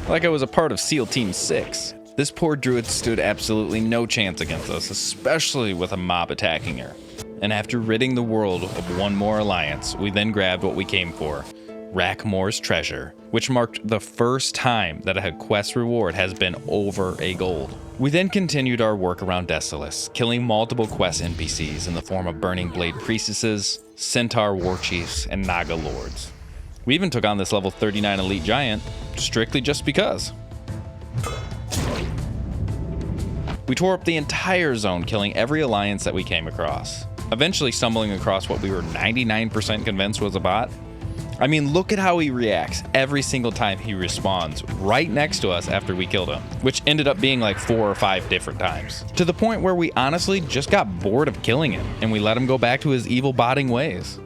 like I was a part of SEAL Team 6. This poor druid stood absolutely no chance against us, especially with a mob attacking her. And after ridding the world of one more alliance, we then grabbed what we came for, Rackmore's treasure, which marked the first time that a quest reward has been over a gold. We then continued our work around Desolace, killing multiple quest NPCs in the form of Burning Blade priestesses, Centaur war chiefs, and Naga lords. We even took on this level 39 elite giant, strictly just because. We tore up the entire zone, killing every alliance that we came across, eventually stumbling across what we were 99% convinced was a bot. I mean, look at how he reacts every single time he respawns right next to us after we killed him, which ended up being like 4 or 5 different times, to the point where we honestly just got bored of killing him and we let him go back to his evil botting ways.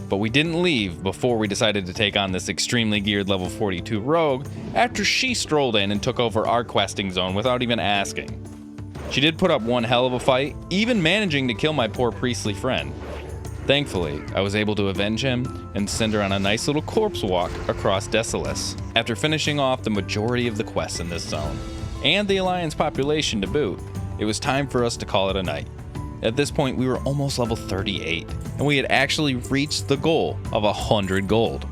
But we didn't leave before we decided to take on this extremely geared level 42 rogue after she strolled in and took over our questing zone without even asking. She did put up one hell of a fight, even managing to kill my poor priestly friend. Thankfully, I was able to avenge him and send her on a nice little corpse walk across Desolace. After finishing off the majority of the quests in this zone, and the Alliance population to boot, it was time for us to call it a night. At this point, we were almost level 38, and we had actually reached the goal of 100 gold,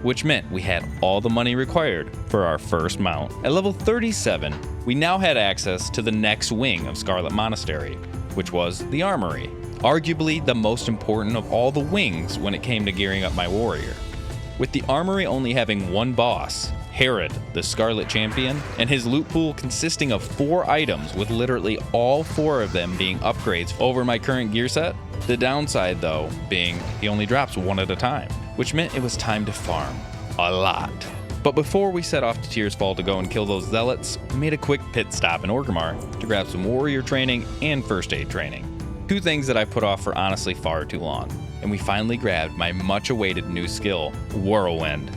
which meant we had all the money required for our first mount. At level 37, we now had access to the next wing of Scarlet Monastery, which was the Armory, arguably the most important of all the wings when it came to gearing up my warrior. With the Armory only having one boss, Herod, the Scarlet Champion, and his loot pool consisting of 4 items with literally all 4 of them being upgrades over my current gear set. The downside though being he only drops 1 at a time, which meant it was time to farm a lot. But before we set off to Tears Fall to go and kill those zealots, we made a quick pit stop in Orgrimmar to grab some warrior training and first aid training. 2 things that I put off for honestly far too long, and we finally grabbed my much awaited new skill, Whirlwind.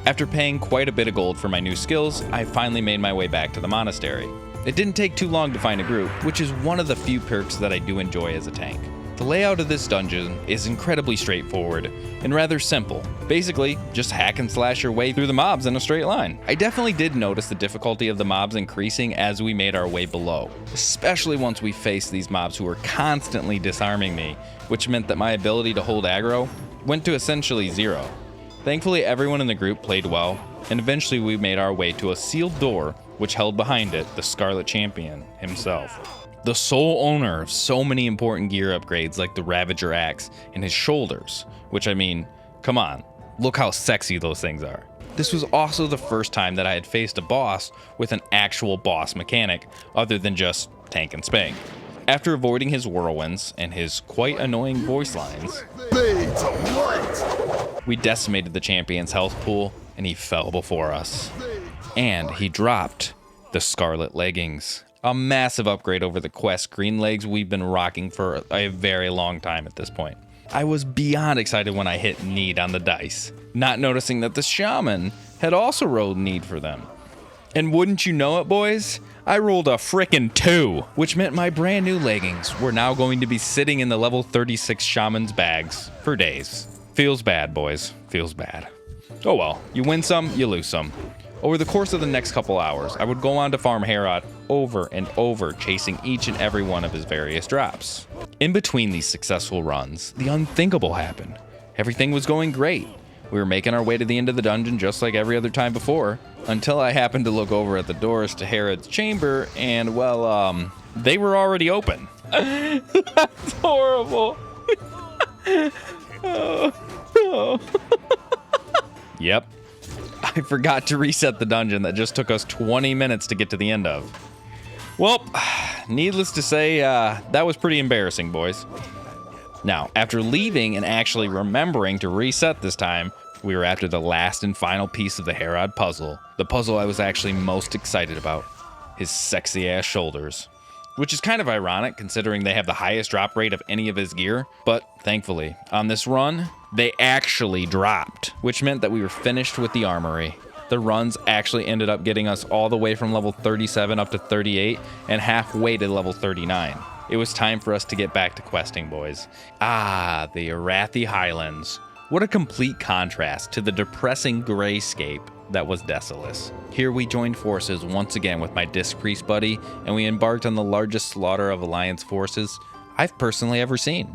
After paying quite a bit of gold for my new skills, I finally made my way back to the monastery. It didn't take too long to find a group, which is one of the few perks that I do enjoy as a tank. The layout of this dungeon is incredibly straightforward and rather simple. Basically, just hack and slash your way through the mobs in a straight line. I definitely did notice the difficulty of the mobs increasing as we made our way below, especially once we faced these mobs who were constantly disarming me, which meant that my ability to hold aggro went to essentially 0. Thankfully, everyone in the group played well, and eventually we made our way to a sealed door which held behind it the Scarlet Champion himself. The sole owner of so many important gear upgrades like the Ravager Axe and his shoulders, which I mean, come on, look how sexy those things are. This was also the first time that I had faced a boss with an actual boss mechanic other than just tank and spank. After avoiding his whirlwinds and his quite annoying voice lines, we decimated the champion's health pool and he fell before us. And he dropped the Scarlet Leggings, a massive upgrade over the Quest Green Legs we've been rocking for a very long time at this point. I was beyond excited when I hit need on the dice, not noticing that the shaman had also rolled need for them. And wouldn't you know it, boys? I rolled a frickin' 2, which meant my brand new leggings were now going to be sitting in the level 36 shaman's bags for days. Feels bad, boys. Feels bad. Oh well, you win some, you lose some. Over the course of the next couple hours, I would go on to farm Herod over and over, chasing each and every one of his various drops. In between these successful runs, the unthinkable happened. Everything was going great. We were making our way to the end of the dungeon just like every other time before, until I happened to look over at the doors to Herod's chamber, and well, they were already open. That's horrible. Yep. I forgot to reset the dungeon that just took us 20 minutes to get to the end of. Well, needless to say, that was pretty embarrassing, boys. Now, after leaving and actually remembering to reset this time, we were after the last and final piece of the Herod puzzle. The puzzle I was actually most excited about. His sexy ass shoulders. Which is kind of ironic considering they have the highest drop rate of any of his gear, but thankfully, on this run, they actually dropped, which meant that we were finished with the armory. The runs actually ended up getting us all the way from level 37 up to 38 and halfway to level 39. It was time for us to get back to questing, boys. Ah, the Arathi Highlands. What a complete contrast to the depressing grayscape that was Desolace. Here we joined forces once again with my Disc Priest buddy, and we embarked on the largest slaughter of Alliance forces I've personally ever seen.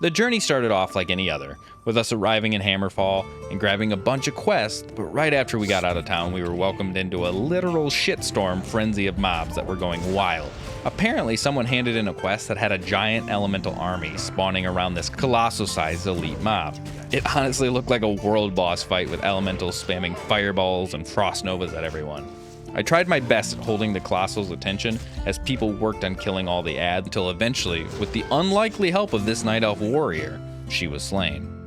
The journey started off like any other, with us arriving in Hammerfall and grabbing a bunch of quests, but right after we got out of town, we were welcomed into a literal shitstorm frenzy of mobs that were going wild. Apparently, someone handed in a quest that had a giant elemental army spawning around this colossal-sized elite mob. It honestly looked like a world boss fight with elementals spamming fireballs and frost novas at everyone. I tried my best at holding the Colossal's attention as people worked on killing all the ads until eventually, with the unlikely help of this Night Elf warrior, she was slain.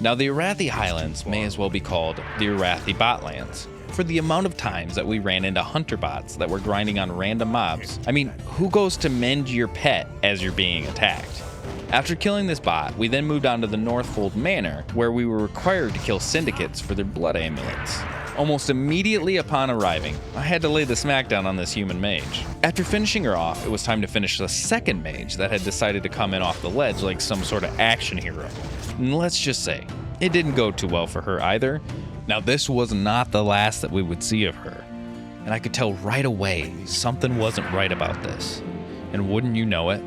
Now the Arathi Highlands may as well be called the Arathi Botlands, for the amount of times that we ran into hunter bots that were grinding on random mobs. I mean, who goes to mend your pet as you're being attacked? After killing this bot, we then moved on to the Northfold Manor, where we were required to kill syndicates for their blood amulets. Almost immediately upon arriving, I had to lay the smackdown on this human mage. After finishing her off, it was time to finish the second mage that had decided to come in off the ledge like some sort of action hero. And let's just say, it didn't go too well for her either. Now this was not the last that we would see of her, and I could tell right away something wasn't right about this. And wouldn't you know it,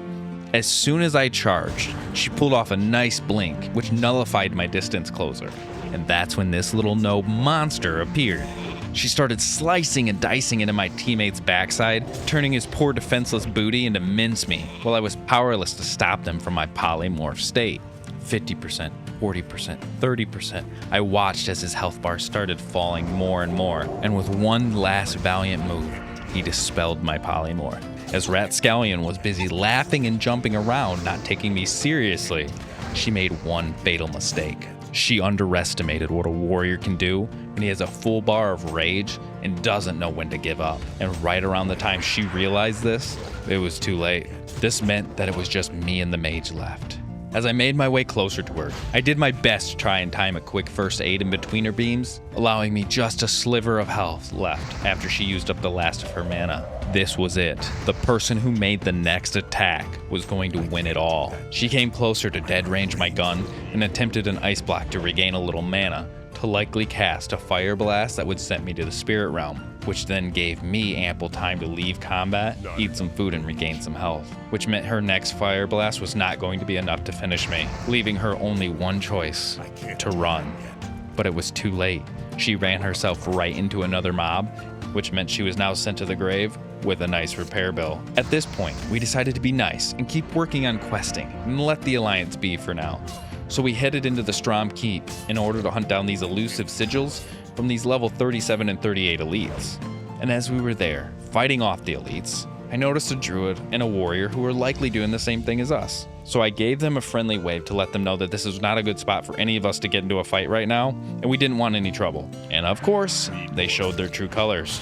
as soon as I charged, she pulled off a nice blink, which nullified my distance closer. And that's when this little Noob monster appeared. She started slicing and dicing into my teammate's backside, turning his poor defenseless booty into mincemeat, while I was powerless to stop them from my polymorph state. 50%, 40%, 30%. I watched as his health bar started falling more and more, and with one last valiant move, he dispelled my polymorph. As Ratscallion was busy laughing and jumping around, not taking me seriously, she made one fatal mistake. She underestimated what a warrior can do when he has a full bar of rage and doesn't know when to give up. And right around the time she realized this, it was too late. This meant that it was just me and the mage left. As I made my way closer to her, I did my best to try and time a quick first aid in between her beams, allowing me just a sliver of health left after she used up the last of her mana. This was it. The person who made the next attack was going to win it all. She came closer to dead range my gun and attempted an ice block to regain a little mana to likely cast a fire blast that would send me to the spirit realm, which then gave me ample time to leave combat, eat some food, and regain some health, which meant her next fire blast was not going to be enough to finish me, leaving her only one choice: to run. But it was too late. She ran herself right into another mob, which meant she was now sent to the grave with a nice repair bill. At this point, we decided to be nice and keep working on questing and let the Alliance be for now. So we headed into the Strom Keep in order to hunt down these elusive sigils from these level 37 and 38 elites. And as we were there, fighting off the elites, I I noticed a druid and a warrior who were likely doing the same thing as us. So I gave them a friendly wave to let them know that this is not a good spot for any of us to get into a fight right now, and we didn't want any trouble. And of course, they showed their true colors.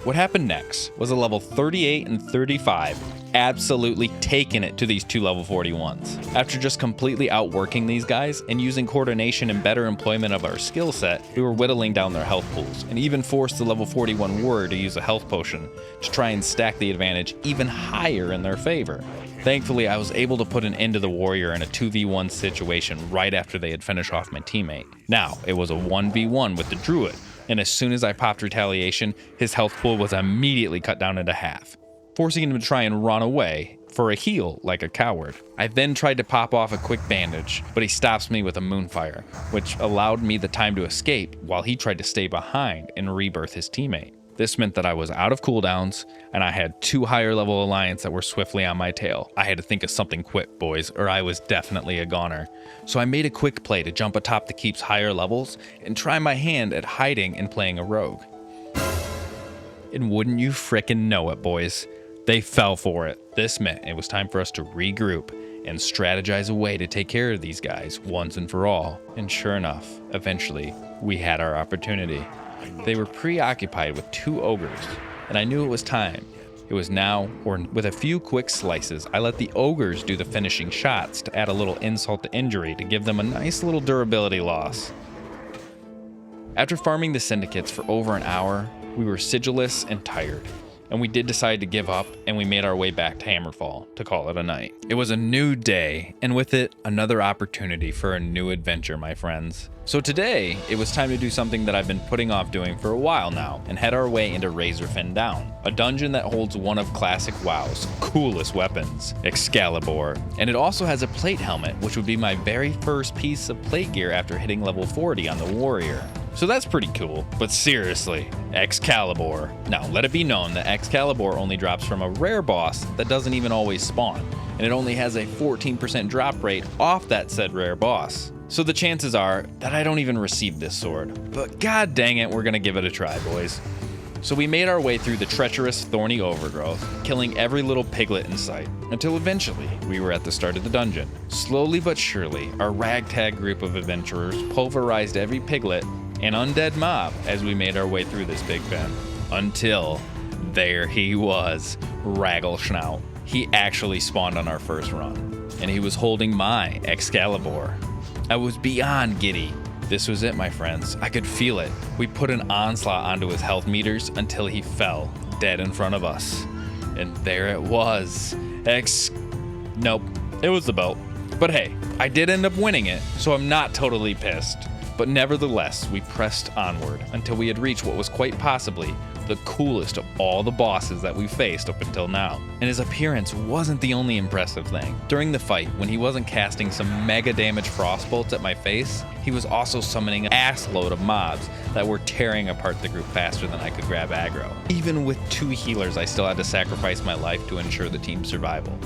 What happened next was a level 38 and 35 absolutely taking it to these two level 41s. After just completely outworking these guys and using coordination and better employment of our skill set, we were whittling down their health pools and even forced the level 41 warrior to use a health potion to try and stack the advantage even higher in their favor. Thankfully, I was able to put an end to the warrior in a 2v1 situation right after they had finished off my teammate. Now, it was a 1v1 with the druid, and as soon as I popped retaliation, his health pool was immediately cut down into half, forcing him to try and run away for a heal like a coward. I then tried to pop off a quick bandage, but he stops me with a moonfire, which allowed me the time to escape while he tried to stay behind and rebirth his teammate. This meant that I was out of cooldowns, and I had two higher level alliance that were swiftly on my tail. I had to think of something quick, boys, or I was definitely a goner. So I made a quick play to jump atop the keep's higher levels and try my hand at hiding and playing a rogue. And wouldn't you frickin' know it, boys, they fell for it. This meant it was time for us to regroup and strategize a way to take care of these guys once and for all. And sure enough, eventually, we had our opportunity. They were preoccupied with two ogres, and I knew it was time. It was now, or with a few quick slices, I let the ogres do the finishing shots to add a little insult to injury to give them a nice little durability loss. After farming the syndicates for over an hour, we were sigilless and tired, and we did decide to give up, and we made our way back to Hammerfall to call it a night. It was a new day, and with it, another opportunity for a new adventure, my friends. So today, it was time to do something that I've been putting off doing for a while now, and head our way into Razorfin Down, a dungeon that holds one of classic WoW's coolest weapons, Excalibur. And it also has a plate helmet, which would be my very first piece of plate gear after hitting level 40 on the warrior. So that's pretty cool, but seriously, Excalibur. Now, let it be known that Excalibur only drops from a rare boss that doesn't even always spawn, and it only has a 14% drop rate off that said rare boss. So the chances are that I don't even receive this sword, but god dang it, we're gonna give it a try, boys. So we made our way through the treacherous, thorny overgrowth, killing every little piglet in sight, until eventually we were at the start of the dungeon. Slowly but surely, our ragtag group of adventurers pulverized every piglet and undead mob as we made our way through this big fen. Until there he was, Raggleschnout. He actually spawned on our first run, and he was holding my Excalibur. I was beyond giddy. This was it, my friends. I could feel it. We put an onslaught onto his health meters until he fell dead in front of us. And there it was. Nope, it was the belt. But hey, I did end up winning it, so I'm not totally pissed. But nevertheless, we pressed onward until we had reached what was quite possibly the coolest of all the bosses that we faced up until now. And his appearance wasn't the only impressive thing. During the fight, when he wasn't casting some mega damage frost bolts at my face, he was also summoning an assload of mobs that were tearing apart the group faster than I could grab aggro. Even with two healers, I still had to sacrifice my life to ensure the team's survival.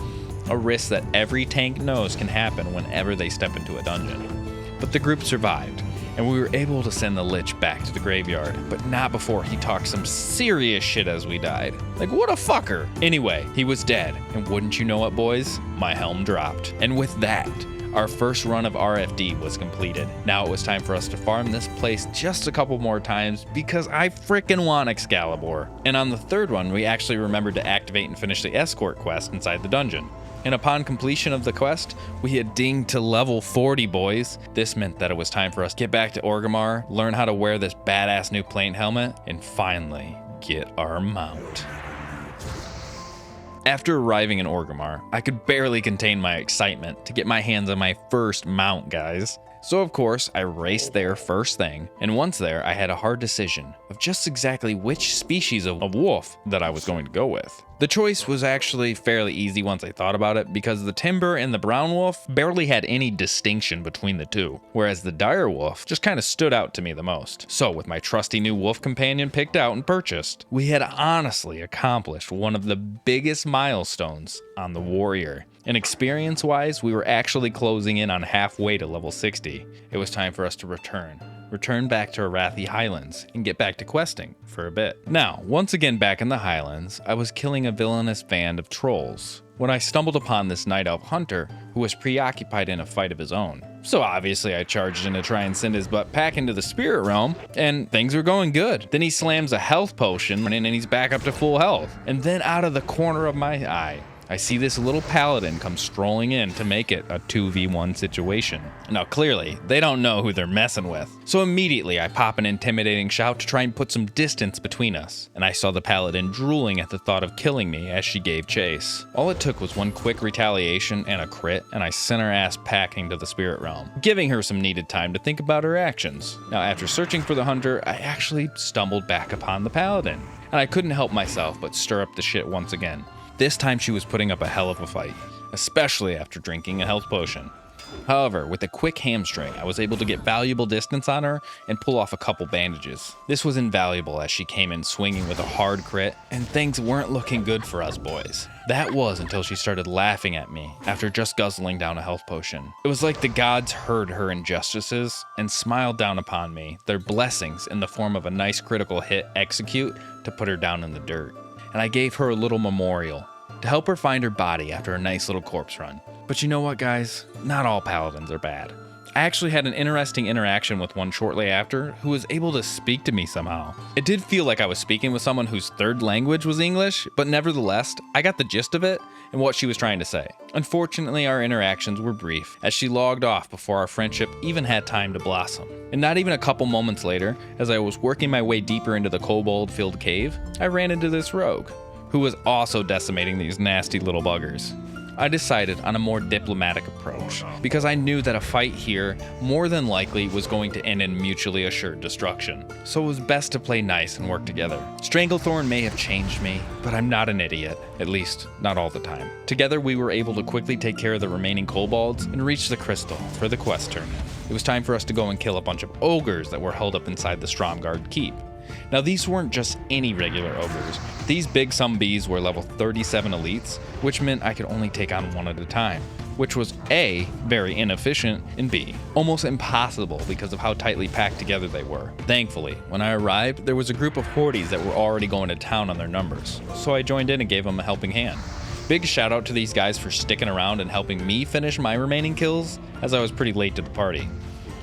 A risk that every tank knows can happen whenever they step into a dungeon. But the group survived, and we were able to send the Lich back to the graveyard, but not before he talked some serious shit as we died. Like, what a fucker. Anyway, he was dead, and wouldn't you know it, boys? My helm dropped. And with that, our first run of RFD was completed. Now it was time for us to farm this place just a couple more times because I frickin' want Excalibur. And on the third one, we actually remembered to activate and finish the escort quest inside the dungeon. And upon completion of the quest, we had dinged to level 40, boys. This meant that it was time for us to get back to Orgrimmar, learn how to wear this badass new plate helmet, and finally get our mount. After arriving in Orgrimmar, I could barely contain my excitement to get my hands on my first mount, guys. So of course, I raced there first thing, and once there, I had a hard decision of just exactly which species of wolf that I was going to go with. The choice was actually fairly easy once I thought about it, because the timber and the brown wolf barely had any distinction between the two, whereas the dire wolf just kind of stood out to me the most. So with my trusty new wolf companion picked out and purchased, we had honestly accomplished one of the biggest milestones on the warrior. And experience-wise, we were actually closing in on halfway to level 60. It was time for us to return return back to Arathi Highlands and get back to questing for a bit. Now, once again back in the Highlands, I was killing a villainous band of trolls when I stumbled upon this night elf hunter who was preoccupied in a fight of his own. So obviously I charged in to try and send his butt back into the spirit realm, and things were going good. Then he slams a health potion and he's back up to full health. And then out of the corner of my eye, I see this little paladin come strolling in to make it a 2v1 situation. Now clearly, they don't know who they're messing with. So immediately I pop an intimidating shout to try and put some distance between us, and I saw the paladin drooling at the thought of killing me as she gave chase. All it took was one quick retaliation and a crit, and I sent her ass packing to the spirit realm, giving her some needed time to think about her actions. Now after searching for the hunter, I actually stumbled back upon the paladin, and I couldn't help myself but stir up the shit once again. This time she was putting up a hell of a fight, especially after drinking a health potion. However, with a quick hamstring, I was able to get valuable distance on her and pull off a couple bandages. This was invaluable as she came in swinging with a hard crit, and things weren't looking good for us boys. That was until she started laughing at me after just guzzling down a health potion. It was like the gods heard her injustices and smiled down upon me, their blessings in the form of a nice critical hit execute to put her down in the dirt. And I gave her a little memorial to help her find her body after a nice little corpse run. But you know what, guys? Not all paladins are bad. I actually had an interesting interaction with one shortly after who was able to speak to me somehow. It did feel like I was speaking with someone whose third language was English, but nevertheless, I got the gist of it and what she was trying to say. Unfortunately, our interactions were brief, as she logged off before our friendship even had time to blossom. And not even a couple moments later, as I was working my way deeper into the kobold-filled cave, I ran into this rogue, who was also decimating these nasty little buggers. I decided on a more diplomatic approach, because I knew that a fight here more than likely was going to end in mutually assured destruction. So it was best to play nice and work together. Stranglethorn may have changed me, but I'm not an idiot, at least not all the time. Together we were able to quickly take care of the remaining kobolds and reach the crystal for the quest tournament. It was time for us to go and kill a bunch of ogres that were held up inside the Stromgard Keep. Now these weren't just any regular ogres. These big bees were level 37 elites, which meant I could only take on one at a time, which was A, very inefficient, and B, almost impossible because of how tightly packed together they were. Thankfully, when I arrived, there was a group of hordes that were already going to town on their numbers, so I joined in and gave them a helping hand. Big shout out to these guys for sticking around and helping me finish my remaining kills, as I was pretty late to the party.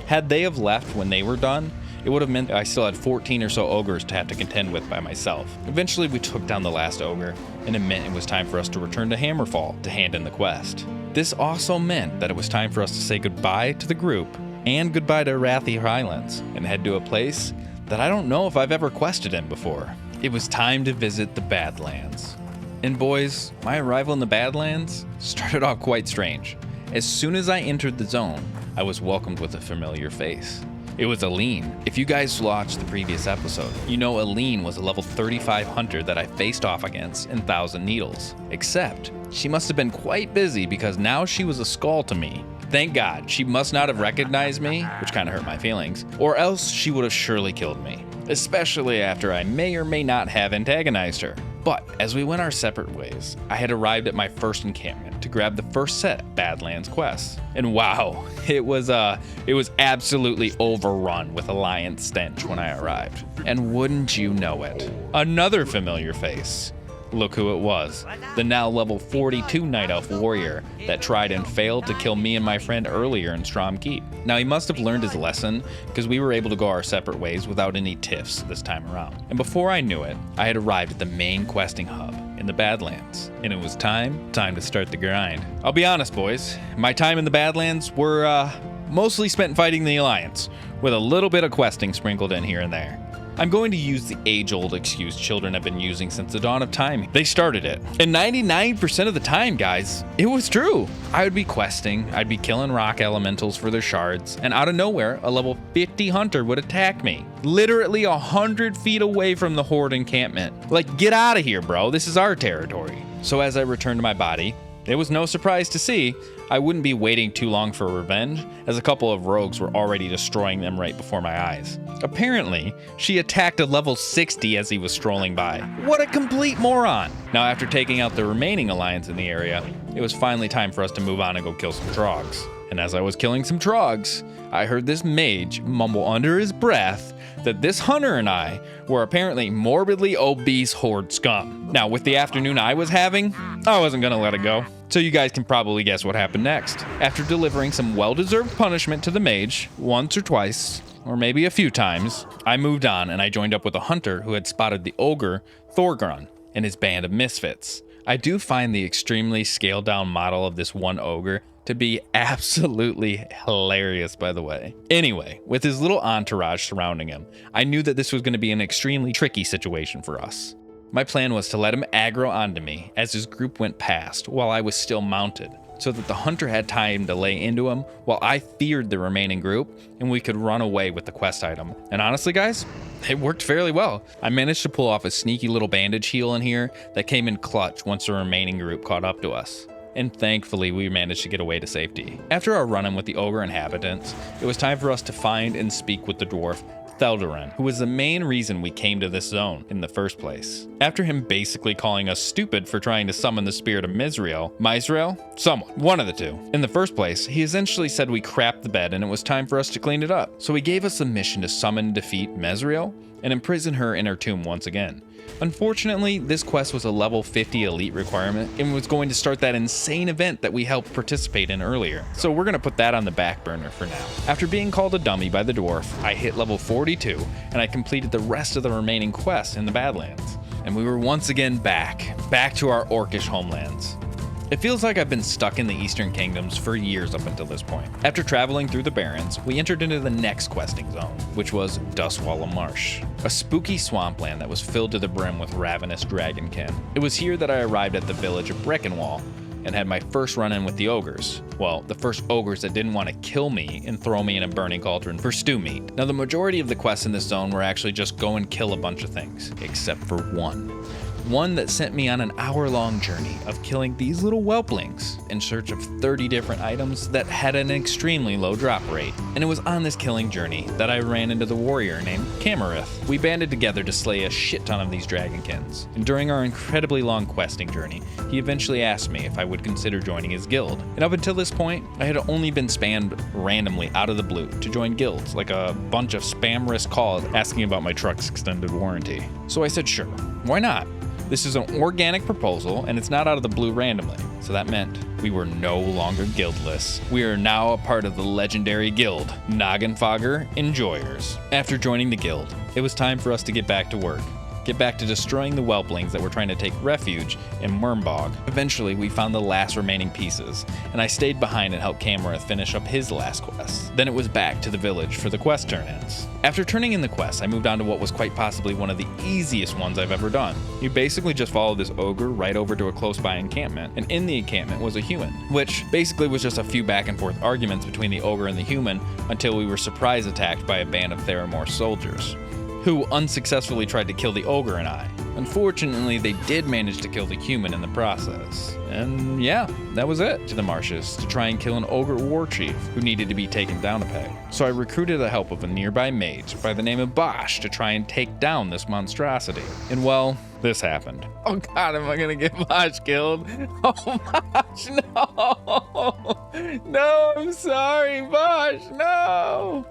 Had they have left when they were done, it would have meant I still had 14 or so ogres to have to contend with by myself. Eventually we took down the last ogre, and it meant it was time for us to return to Hammerfall to hand in the quest. This also meant that it was time for us to say goodbye to the group and goodbye to Arathi Highlands and head to a place that I don't know if I've ever quested in before. It was time to visit the Badlands. And boys, my arrival in the Badlands started off quite strange. As soon as I entered the zone, I was welcomed with a familiar face. It was Aline. If you guys watched the previous episode, you know Aline was a level 35 hunter that I faced off against in Thousand Needles. Except, she must have been quite busy because now she was a skull to me. Thank God, she must not have recognized me, which kind of hurt my feelings, or else she would have surely killed me. Especially after I may or may not have antagonized her. But as we went our separate ways, I had arrived at my first encampment to grab the first set of Badlands quests. And wow, it was absolutely overrun with Alliance stench when I arrived. And wouldn't you know it, another familiar face. Look who it was, the now level 42 Night Elf warrior that tried and failed to kill me and my friend earlier in Strom Keep. Now he must have learned his lesson because we were able to go our separate ways without any tiffs this time around. And before I knew it, I had arrived at the main questing hub in the Badlands, and it was time to start the grind. I'll be honest boys, my time in the Badlands were mostly spent fighting the Alliance, with a little bit of questing sprinkled in here and there. I'm going to use the age-old excuse children have been using since the dawn of time. They started it. And 99% of the time, guys, it was true. I would be questing, I'd be killing rock elementals for their shards, and out of nowhere, a level 50 hunter would attack me. Literally 100 feet away from the horde encampment. Like, get out of here, bro. This is our territory. So as I returned to my body, it was no surprise to see I wouldn't be waiting too long for revenge, as a couple of rogues were already destroying them right before my eyes. Apparently, she attacked a level 60 as he was strolling by. What a complete moron! Now after taking out the remaining Alliance in the area, it was finally time for us to move on and go kill some trogs. And as I was killing some trogs, I heard this mage mumble under his breath that this hunter and I were apparently morbidly obese horde scum. Now, with the afternoon I was having, I wasn't gonna let it go. So you guys can probably guess what happened next. After delivering some well-deserved punishment to the mage, once or twice, or maybe a few times, I moved on and I joined up with a hunter who had spotted the ogre, Thorgrun, and his band of misfits. I do find the extremely scaled down model of this one ogre to be absolutely hilarious, by the way. Anyway, with his little entourage surrounding him, I knew that this was going to be an extremely tricky situation for us. My plan was to let him aggro onto me as his group went past while I was still mounted, so that the hunter had time to lay into him while I feared the remaining group and we could run away with the quest item. And honestly, guys, it worked fairly well. I managed to pull off a sneaky little bandage heal in here that came in clutch once the remaining group caught up to us. And thankfully, we managed to get away to safety. After our run-in with the ogre inhabitants, it was time for us to find and speak with the dwarf Theldarin, who was the main reason we came to this zone in the first place. After him basically calling us stupid for trying to summon the spirit of Misrael, someone, one of the two. In the first place, he essentially said we crapped the bed and it was time for us to clean it up. So he gave us the mission to summon and defeat Misrael and imprison her in her tomb once again. Unfortunately, this quest was a level 50 elite requirement and was going to start that insane event that we helped participate in earlier. So we're going to put that on the back burner for now. After being called a dummy by the dwarf, I hit level 42 and I completed the rest of the remaining quests in the Badlands. And we were once again back to our orcish homelands. It feels like I've been stuck in the Eastern Kingdoms for years up until this point. After traveling through the Barrens, we entered into the next questing zone, which was Dustwallow Marsh, a spooky swampland that was filled to the brim with ravenous dragonkin. It was here that I arrived at the village of Breckenwall and had my first run-in with the ogres. Well, the first ogres that didn't want to kill me and throw me in a burning cauldron for stew meat. Now, the majority of the quests in this zone were actually just go and kill a bunch of things, except for one that sent me on an hour-long journey of killing these little whelplings in search of 30 different items that had an extremely low drop rate. And it was on this killing journey that I ran into the warrior named Camarith. We banded together to slay a shit ton of these dragonkins. And during our incredibly long questing journey, he eventually asked me if I would consider joining his guild. And up until this point, I had only been spammed randomly out of the blue to join guilds, like a bunch of spam-risk calls asking about my truck's extended warranty. So I said sure, why not? This is an organic proposal, and it's not out of the blue randomly. So that meant we were no longer guildless. We are now a part of the legendary guild, Noggenfogger Enjoyers. After joining the guild, it was time for us to get back to work. Get back to destroying the whelplings that were trying to take refuge in Wormbog. Eventually, we found the last remaining pieces, and I stayed behind and helped Camarith finish up his last quest. Then it was back to the village for the quest turn-ins. After turning in the quest, I moved on to what was quite possibly one of the easiest ones I've ever done. You basically just follow this ogre right over to a close-by encampment, and in the encampment was a human, which basically was just a few back-and-forth arguments between the ogre and the human until we were surprise attacked by a band of Theramore soldiers, who unsuccessfully tried to kill the ogre and I. Unfortunately, they did manage to kill the human in the process. And yeah, that was it to the marshes to try and kill an ogre war chief who needed to be taken down a peg. So I recruited the help of a nearby mage by the name of Bosch to try and take down this monstrosity. And well, this happened. Oh God, am I gonna get Bosch killed? Oh Bosch, no! No, I'm sorry, Bosch, no!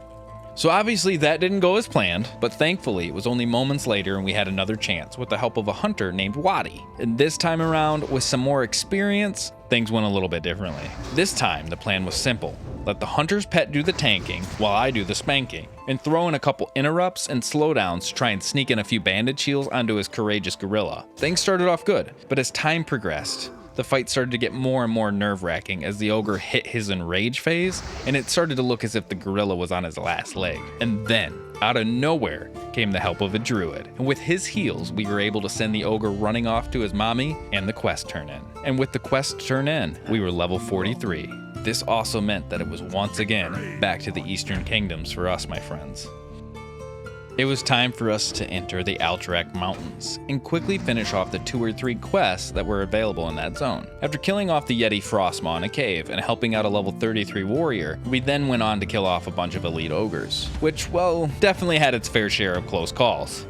So obviously that didn't go as planned, but thankfully it was only moments later and we had another chance with the help of a hunter named Wadi. And this time around, with some more experience, things went a little bit differently. This time the plan was simple. Let the hunter's pet do the tanking while I do the spanking, and throw in a couple interrupts and slowdowns to try and sneak in a few bandage heals onto his courageous gorilla. Things started off good, but as time progressed, the fight started to get more and more nerve-wracking as the ogre hit his enrage phase, and it started to look as if the gorilla was on his last leg. And then, out of nowhere, came the help of a druid. And with his heals, we were able to send the ogre running off to his mommy and the quest turn-in. And with the quest turn-in, we were level 43. This also meant that it was once again back to the Eastern Kingdoms for us, my friends. It was time for us to enter the Alterac Mountains and quickly finish off the 2 or 3 quests that were available in that zone. After killing off the Yeti Frostmaw in a cave and helping out a level 33 warrior, we then went on to kill off a bunch of elite ogres, which, well, definitely had its fair share of close calls.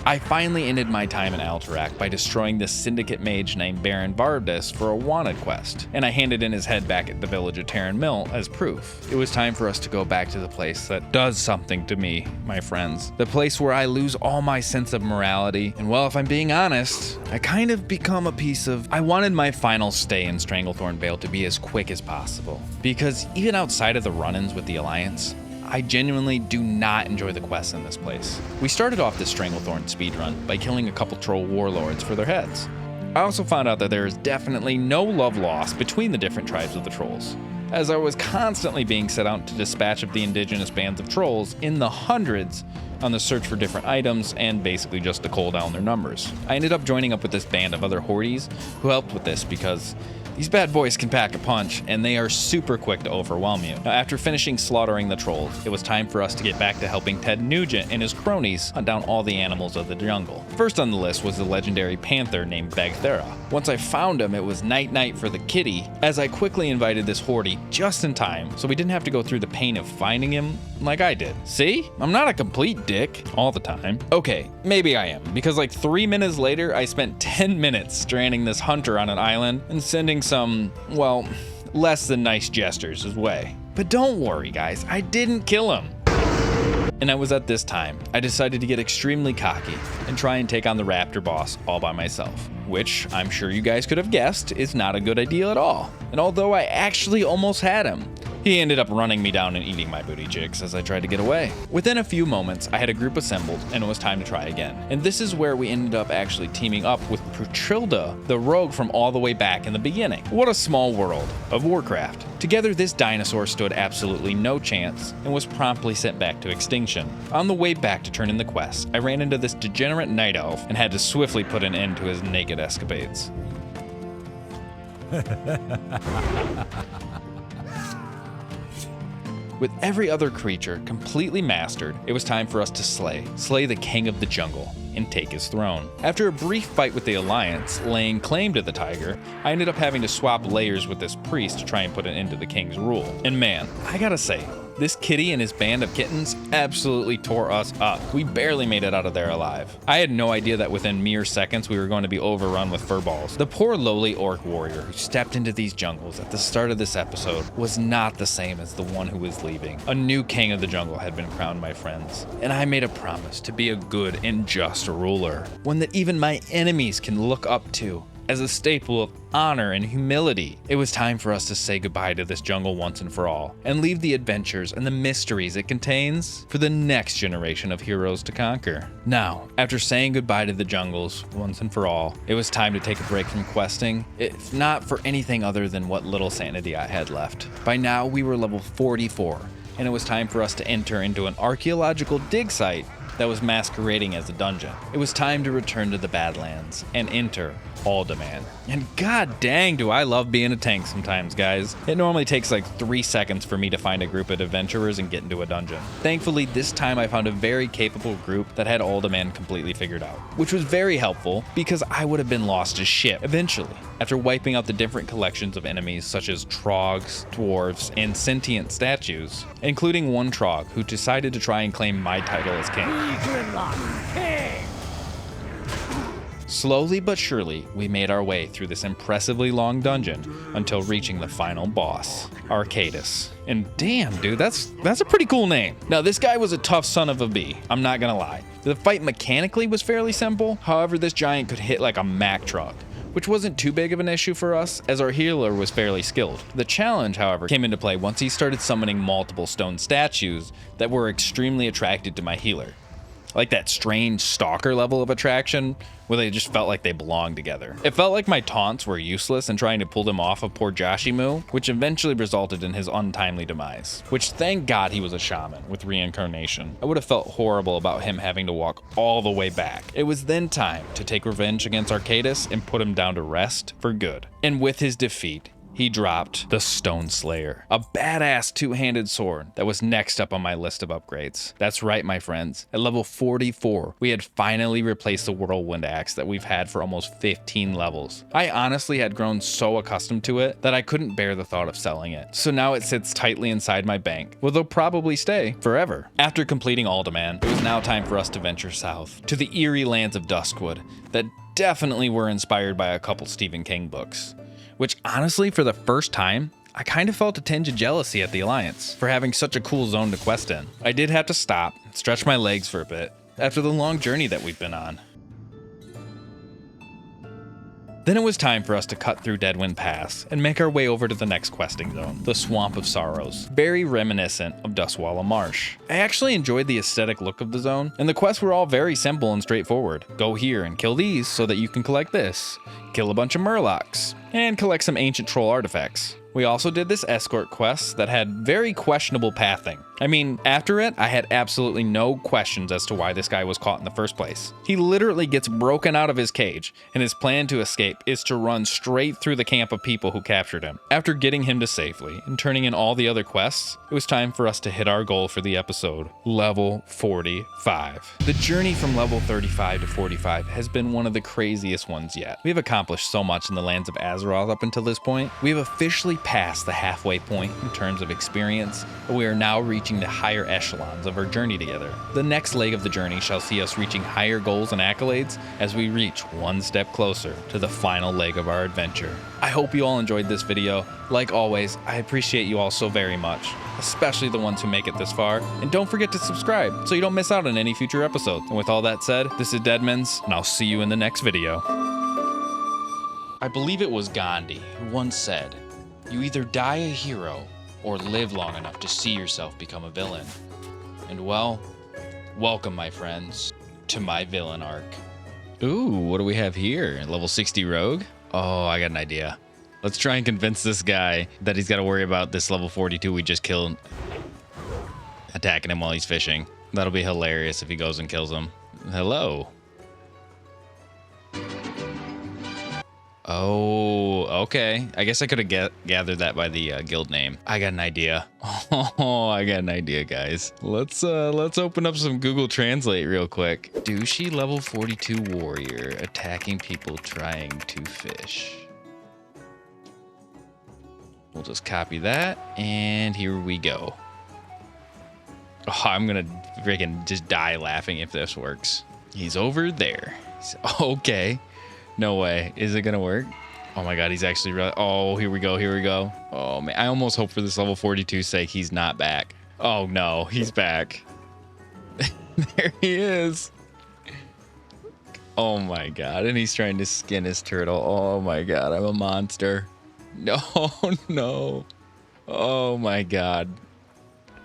I finally ended my time in Alterac by destroying this syndicate mage named Baron Vardis for a wanted quest, and I handed in his head back at the village of Terran Mill as proof. It was time for us to go back to the place that does something to me, my friends. The place where I lose all my sense of morality, and well, if I'm being honest, I kind of become a piece of... I wanted my final stay in Stranglethorn Vale to be as quick as possible, because even outside of the run-ins with the Alliance, I genuinely do not enjoy the quests in this place. We started off this Stranglethorn speedrun by killing a couple troll warlords for their heads. I also found out that there is definitely no love lost between the different tribes of the trolls, as I was constantly being sent out to dispatch of the indigenous bands of trolls in the hundreds on the search for different items and basically just to cull down their numbers. I ended up joining up with this band of other hordes who helped with this because these bad boys can pack a punch, and they are super quick to overwhelm you. Now, after finishing slaughtering the trolls, it was time for us to get back to helping Ted Nugent and his cronies hunt down all the animals of the jungle. First on the list was the legendary panther named Bagthera. Once I found him, it was night-night for the kitty, as I quickly invited this horde just in time, so we didn't have to go through the pain of finding him like I did. See? I'm not a complete dick all the time. Okay, maybe I am, because like 3 minutes later, I spent 10 minutes stranding this hunter on an island and sending some, well, less than nice gestures his way. But don't worry, guys, I didn't kill him. And it was at this time, I decided to get extremely cocky and try and take on the raptor boss all by myself, which I'm sure you guys could have guessed is not a good idea at all. And although I actually almost had him, he ended up running me down and eating my booty cheeks as I tried to get away. Within a few moments, I had a group assembled and it was time to try again. And this is where we ended up actually teaming up with Putrilda, the rogue from all the way back in the beginning. What a small world of Warcraft. Together, this dinosaur stood absolutely no chance and was promptly sent back to extinction. On the way back to turn in the quest, I ran into this degenerate night elf and had to swiftly put an end to his naked escapades. With every other creature completely mastered, it was time for us to slay the king of the jungle, and take his throne. After a brief fight with the Alliance, laying claim to the tiger, I ended up having to swap layers with this priest to try and put an end to the king's rule. And man, I gotta say, this kitty and his band of kittens absolutely tore us up. We barely made it out of there alive. I had no idea that within mere seconds we were going to be overrun with furballs. The poor lowly orc warrior who stepped into these jungles at the start of this episode was not the same as the one who was leaving. A new king of the jungle had been crowned, my friends, and I made a promise to be a good and just ruler, one that even my enemies can look up to as a staple of honor and humility. It was time for us to say goodbye to this jungle once and for all, and leave the adventures and the mysteries it contains for the next generation of heroes to conquer. Now, after saying goodbye to the jungles once and for all, it was time to take a break from questing, if not for anything other than what little sanity I had left. By now, we were level 44, and it was time for us to enter into an archaeological dig site that was masquerading as a dungeon. It was time to return to the Badlands and enter Alderman. And god dang do I love being a tank sometimes, guys. It normally takes like 3 seconds for me to find a group of adventurers and get into a dungeon. Thankfully, this time I found a very capable group that had Alderman completely figured out, which was very helpful because I would have been lost as shit eventually. After wiping out the different collections of enemies such as trogs, dwarves, and sentient statues, including one trog who decided to try and claim my title as king. Slowly but surely, we made our way through this impressively long dungeon until reaching the final boss, Arcadus. And damn, dude, that's a pretty cool name. Now, this guy was a tough son of a bee, I'm not gonna lie. The fight mechanically was fairly simple, however, this giant could hit like a Mack truck, which wasn't too big of an issue for us, as our healer was fairly skilled. The challenge, however, came into play once he started summoning multiple stone statues that were extremely attracted to my healer. Like that strange stalker level of attraction where they just felt like they belonged together. It felt like my taunts were useless in trying to pull them off of poor Joshimu, which eventually resulted in his untimely demise, which thank God he was a shaman with reincarnation. I would have felt horrible about him having to walk all the way back. It was then time to take revenge against Arcadus and put him down to rest for good. And with his defeat, he dropped the Stone Slayer, a badass two-handed sword that was next up on my list of upgrades. That's right, my friends. At level 44, we had finally replaced the Whirlwind Axe that we've had for almost 15 levels. I honestly had grown so accustomed to it that I couldn't bear the thought of selling it. So now it sits tightly inside my bank, where they'll probably stay forever. After completing Alderman, it was now time for us to venture south to the eerie lands of Duskwood that definitely were inspired by a couple Stephen King books. Which honestly, for the first time, I kind of felt a tinge of jealousy at the Alliance for having such a cool zone to quest in. I did have to stop, stretch my legs for a bit, after the long journey that we've been on. Then it was time for us to cut through Deadwind Pass and make our way over to the next questing zone, the Swamp of Sorrows, very reminiscent of Duskwalla Marsh. I actually enjoyed the aesthetic look of the zone, and the quests were all very simple and straightforward. Go here and kill these so that you can collect this, kill a bunch of Murlocs, and collect some ancient troll artifacts. We also did this escort quest that had very questionable pathing. I mean, after it, I had absolutely no questions as to why this guy was caught in the first place. He literally gets broken out of his cage, and his plan to escape is to run straight through the camp of people who captured him. After getting him to safely and turning in all the other quests, it was time for us to hit our goal for the episode, level 45. The journey from level 35 to 45 has been one of the craziest ones yet. We have accomplished so much in the lands of Azeroth up until this point. We have officially passed the halfway point in terms of experience, but we are now reaching the higher echelons of our journey together. The next leg of the journey shall see us reaching higher goals and accolades as we reach one step closer to the final leg of our adventure. I hope you all enjoyed this video. Like always, I appreciate you all so very much, especially the ones who make it this far. And don't forget to subscribe so you don't miss out on any future episodes. And with all that said, this is Deadmans, and I'll see you in the next video. I believe it was Gandhi who once said, "You either die a hero or live long enough to see yourself become a villain." And well, welcome my friends to my villain arc. Ooh, what do we have here? Level 60 rogue? Oh, I got an idea. Let's try and convince this guy that he's got to worry about this level 42 we just killed attacking him while he's fishing. That'll be hilarious if he goes and kills him. Hello. Oh, okay. I guess I could have gathered that by the guild name. I got an idea. Oh, I got an idea, guys. Let's open up some Google Translate real quick. Douchey level 42 warrior attacking people trying to fish. We'll just copy that, and here we go. Oh, I'm gonna freaking just die laughing if this works. He's over there. Okay. No way. Is it gonna work? Oh my god, he's actually really... Oh, here we go, here we go. Oh man, I almost hope for this level 42's sake he's not back. Oh no, he's back. There he is. Oh my god, and he's trying to skin his turtle. Oh my god, I'm a monster. No, no. Oh my god.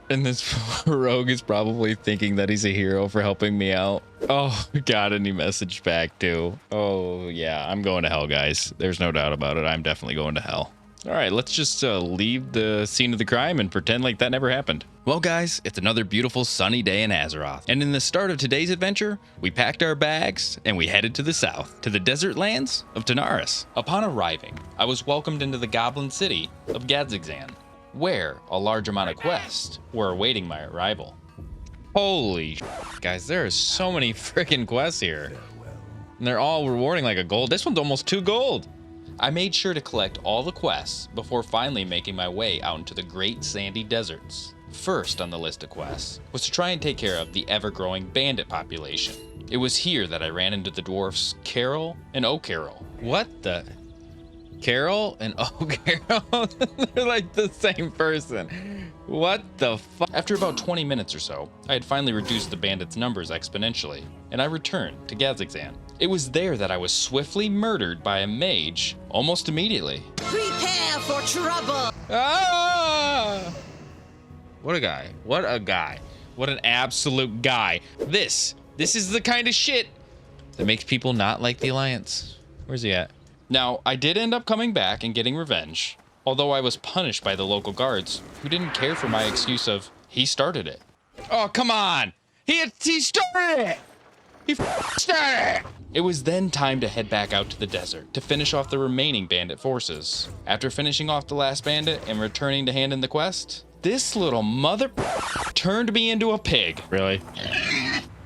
And this rogue is probably thinking that he's a hero for helping me out. Oh god, and he messaged back too. Oh yeah, I'm going to hell, guys. There's no doubt about it. I'm definitely going to hell. All right, let's just leave the scene of the crime and pretend like that never happened. Well, guys, it's another beautiful sunny day in Azeroth. And in the start of today's adventure, we packed our bags and we headed to the south, to the desert lands of Tanaris. Upon arriving, I was welcomed into the goblin city of Gadzigzan, where a large amount of quests were awaiting my arrival. Holy guys, there are so many freaking quests here. And they're all rewarding like a gold. This one's almost 2 gold. I made sure to collect all the quests before finally making my way out into the Great Sandy Deserts. First on the list of quests was to try and take care of the ever-growing bandit population. It was here that I ran into the dwarfs Carol and O'Carol. What the? Carol and O'Carol? They're like the same person. What the fuck? After about 20 minutes or so, I had finally reduced the bandits' numbers exponentially, and I returned to Gadzigzan. It was there that I was swiftly murdered by a mage almost immediately. Prepare for trouble! Ah! What a guy. What a guy. What an absolute guy. This is the kind of shit that makes people not like the Alliance. Where's he at? Now, I did end up coming back and getting revenge, although I was punished by the local guards who didn't care for my excuse of, he started it. Oh, come on! He started it! He started it! It was then time to head back out to the desert to finish off the remaining bandit forces. After finishing off the last bandit and returning to hand in the quest, this little mother turned me into a pig. Really?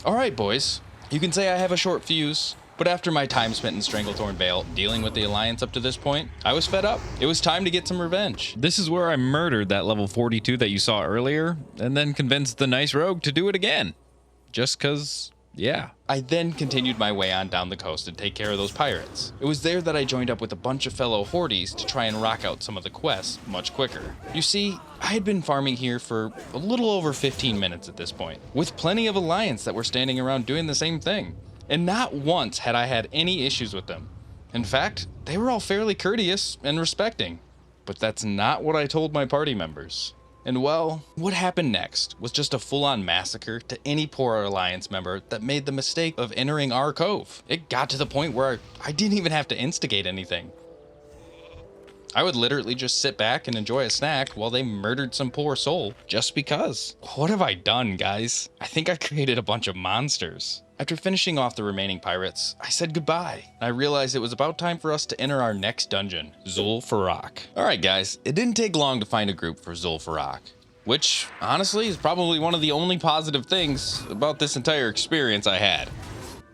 Alright boys, you can say I have a short fuse, but after my time spent in Stranglethorn Vale dealing with the Alliance up to this point, I was fed up. It was time to get some revenge. This is where I murdered that level 42 that you saw earlier, and then convinced the nice rogue to do it again. Just cause, yeah. I then continued my way on down the coast to take care of those pirates. It was there that I joined up with a bunch of fellow hordes to try and rock out some of the quests much quicker. You see, I had been farming here for a little over 15 minutes at this point, with plenty of Alliance that were standing around doing the same thing. And not once had I had any issues with them. In fact, they were all fairly courteous and respecting. But that's not what I told my party members. And well, what happened next was just a full-on massacre to any poor Alliance member that made the mistake of entering our cove. It got to the point where I didn't even have to instigate anything. I would literally just sit back and enjoy a snack while they murdered some poor soul just because. What have I done, guys? I think I created a bunch of monsters. After finishing off the remaining pirates, I said goodbye. I realized it was about time for us to enter our next dungeon, Zul'Farrak. Alright guys, it didn't take long to find a group for Zul'Farrak, which honestly is probably one of the only positive things about this entire experience I had.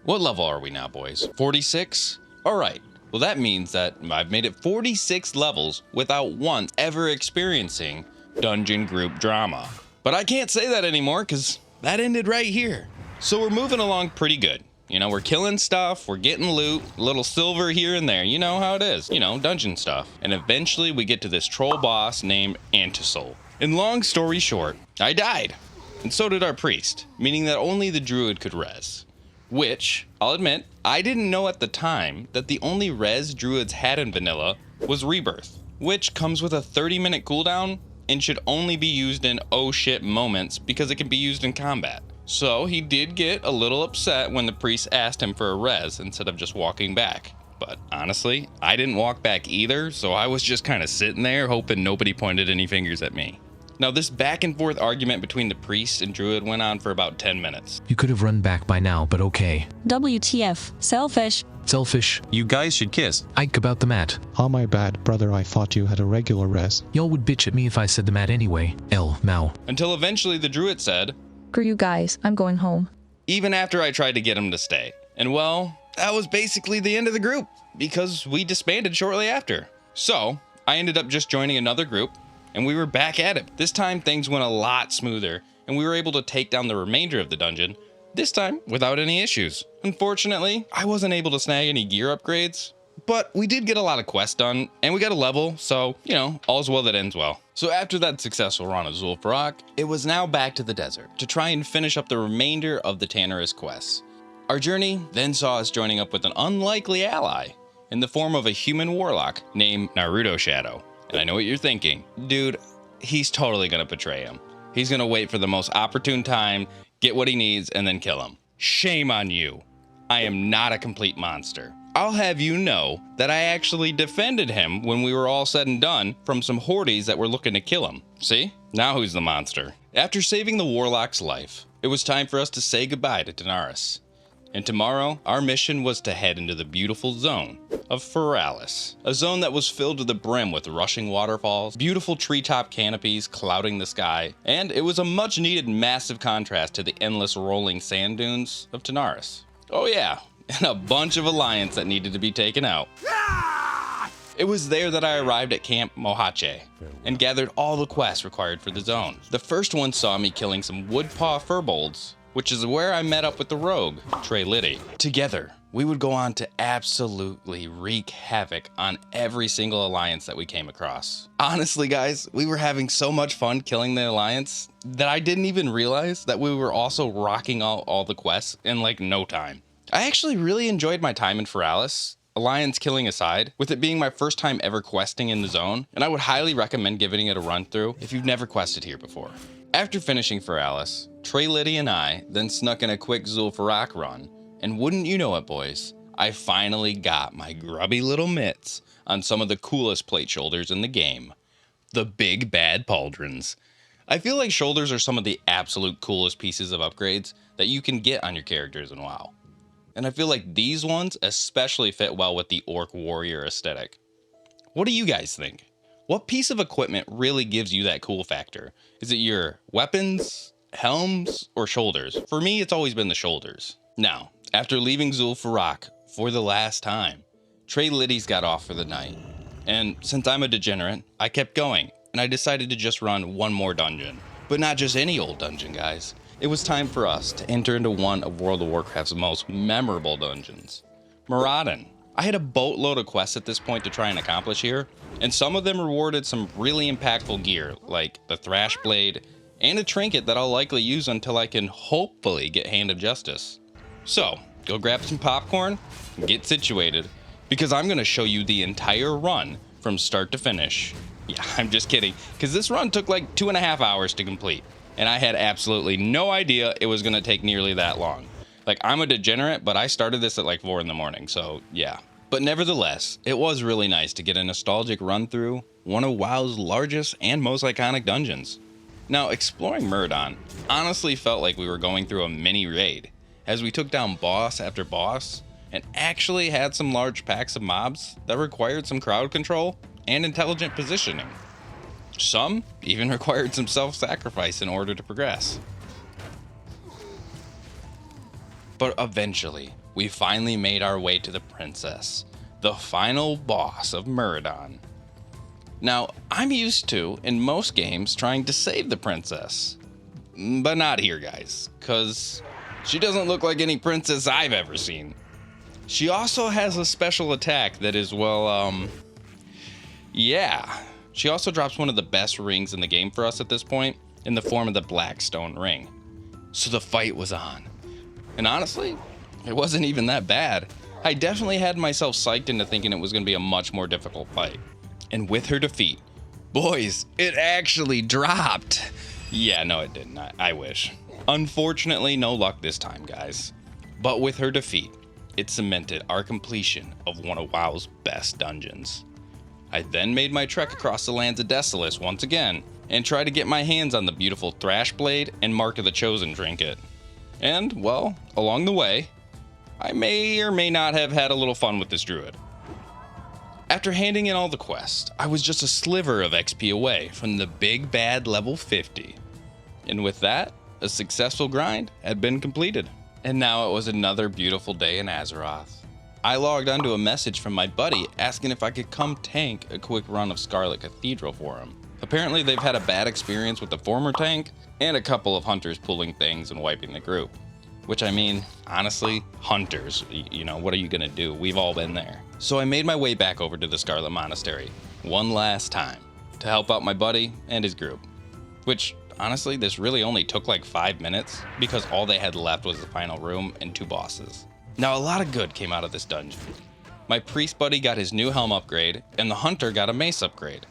What level are we now, boys? 46? Alright, well that means that I've made it 46 levels without once ever experiencing dungeon group drama. But I can't say that anymore because that ended right here. So we're moving along pretty good. You know, we're killing stuff, we're getting loot, a little silver here and there. You know how it is, you know, dungeon stuff. And eventually we get to this troll boss named Antisol. And long story short, I died. And so did our priest, meaning that only the druid could res. Which, I'll admit, I didn't know at the time that the only res druids had in vanilla was Rebirth, which comes with a 30-minute cooldown and should only be used in oh shit moments because it can be used in combat. So he did get a little upset when the priest asked him for a res instead of just walking back. But honestly, I didn't walk back either, so I was just kind of sitting there hoping nobody pointed any fingers at me. Now this back and forth argument between the priest and druid went on for about 10 minutes. You could have run back by now, but okay. WTF, selfish. Selfish. You guys should kiss. Ike about the mat. Oh my bad, brother, I thought you had a regular res. Y'all would bitch at me if I said the mat anyway. Mau. Until eventually the druid said, Screw you guys, I'm going home. even after I tried to get him to stay. And well, that was basically the end of the group because we disbanded shortly after. So I ended up just joining another group and we were back at it. This time things went a lot smoother and we were able to take down the remainder of the dungeon, this time without any issues. Unfortunately, I wasn't able to snag any gear upgrades, but we did get a lot of quests done and we got a level, so, you know, all's well that ends well. So after that successful run of Zul'Farrak, it was now back to the desert to try and finish up the remainder of the Tanarus quests. Our journey then saw us joining up with an unlikely ally in the form of a human warlock named Naruto Shadow. And I know what you're thinking, dude, he's totally gonna betray him. He's gonna wait for the most opportune time, get what he needs, and then kill him. Shame on you. I am not a complete monster. I'll have you know that I actually defended him when we were all said and done from some hordes that were looking to kill him. See? Now who's the monster? After saving the warlock's life, it was time for us to say goodbye to Tanarus. And tomorrow, our mission was to head into the beautiful zone of Feralis, a zone that was filled to the brim with rushing waterfalls, beautiful treetop canopies clouding the sky, and it was a much needed massive contrast to the endless rolling sand dunes of Tanarus. Oh yeah, and a bunch of Alliance that needed to be taken out. It was there that I arrived at Camp Mohache and gathered all the quests required for the zone. The first one saw me killing some woodpaw furbolgs, which is where I met up with the rogue, Trey Liddy. Together, we would go on to absolutely wreak havoc on every single Alliance that we came across. Honestly, guys, we were having so much fun killing the Alliance that I didn't even realize that we were also rocking all the quests in like no time. I actually really enjoyed my time in Feralis, Alliance killing aside, with it being my first time ever questing in the zone, and I would highly recommend giving it a run through if you've never quested here before. After finishing Feralis, Trey Liddy and I then snuck in a quick Zul'Farrak run, and wouldn't you know it, boys, I finally got my grubby little mitts on some of the coolest plate shoulders in the game, the big bad pauldrons. I feel like shoulders are some of the absolute coolest pieces of upgrades that you can get on your characters in WoW. And I feel like these ones especially fit well with the orc warrior aesthetic. What do you guys think? What piece of equipment really gives you that cool factor? Is it your weapons, helms, or shoulders? For me, it's always been the shoulders. Now, after leaving Zul'Farrak for the last time, Trey Liddy's got off for the night. And since I'm a degenerate, I kept going, and I decided to just run one more dungeon. But not just any old dungeon, guys. It was time for us to enter into one of World of Warcraft's most memorable dungeons, Maraudon. I had a boatload of quests at this point to try and accomplish here, and some of them rewarded some really impactful gear, like the Thrash Blade, and a trinket that I'll likely use until I can hopefully get Hand of Justice. So, go grab some popcorn, and get situated, because I'm going to show you the entire run from start to finish. Yeah, I'm just kidding, because this run took like 2.5 hours to complete, and I had absolutely no idea it was going to take nearly that long. Like, I'm a degenerate, but I started this at like 4 in the morning, so yeah. But nevertheless, it was really nice to get a nostalgic run through one of WoW's largest and most iconic dungeons. Now, exploring Maraudon honestly felt like we were going through a mini raid, as we took down boss after boss, and actually had some large packs of mobs that required some crowd control and intelligent positioning. Some even required some self-sacrifice in order to progress. But eventually, we finally made our way to the princess, the final boss of Maraudon. Now, I'm used to, in most games, trying to save the princess. But not here, guys, because she doesn't look like any princess I've ever seen. She also has a special attack that is, well, yeah. She also drops one of the best rings in the game for us at this point, in the form of the Blackstone ring. So the fight was on. And honestly, it wasn't even that bad. I definitely had myself psyched into thinking it was going to be a much more difficult fight. And with her defeat, boys, it actually dropped. Yeah, no, it didn't. I wish. Unfortunately, no luck this time, guys. But with her defeat, it cemented our completion of one of WoW's best dungeons. I then made my trek across the lands of Desolace once again, and tried to get my hands on the beautiful Thrash Blade and Mark of the Chosen trinket. And, well, along the way, I may or may not have had a little fun with this druid. After handing in all the quests, I was just a sliver of XP away from the big bad level 50. And with that, a successful grind had been completed. And now it was another beautiful day in Azeroth. I logged onto a message from my buddy asking if I could come tank a quick run of Scarlet Cathedral for him. Apparently they've had a bad experience with the former tank, and a couple of hunters pulling things and wiping the group. Which, I mean, honestly, hunters, you know, what are you gonna do? We've all been there. So I made my way back over to the Scarlet Monastery one last time to help out my buddy and his group. Which, honestly, this really only took like 5 minutes because all they had left was the final room and 2 bosses. Now, a lot of good came out of this dungeon. My priest buddy got his new helm upgrade, and the hunter got a mace upgrade.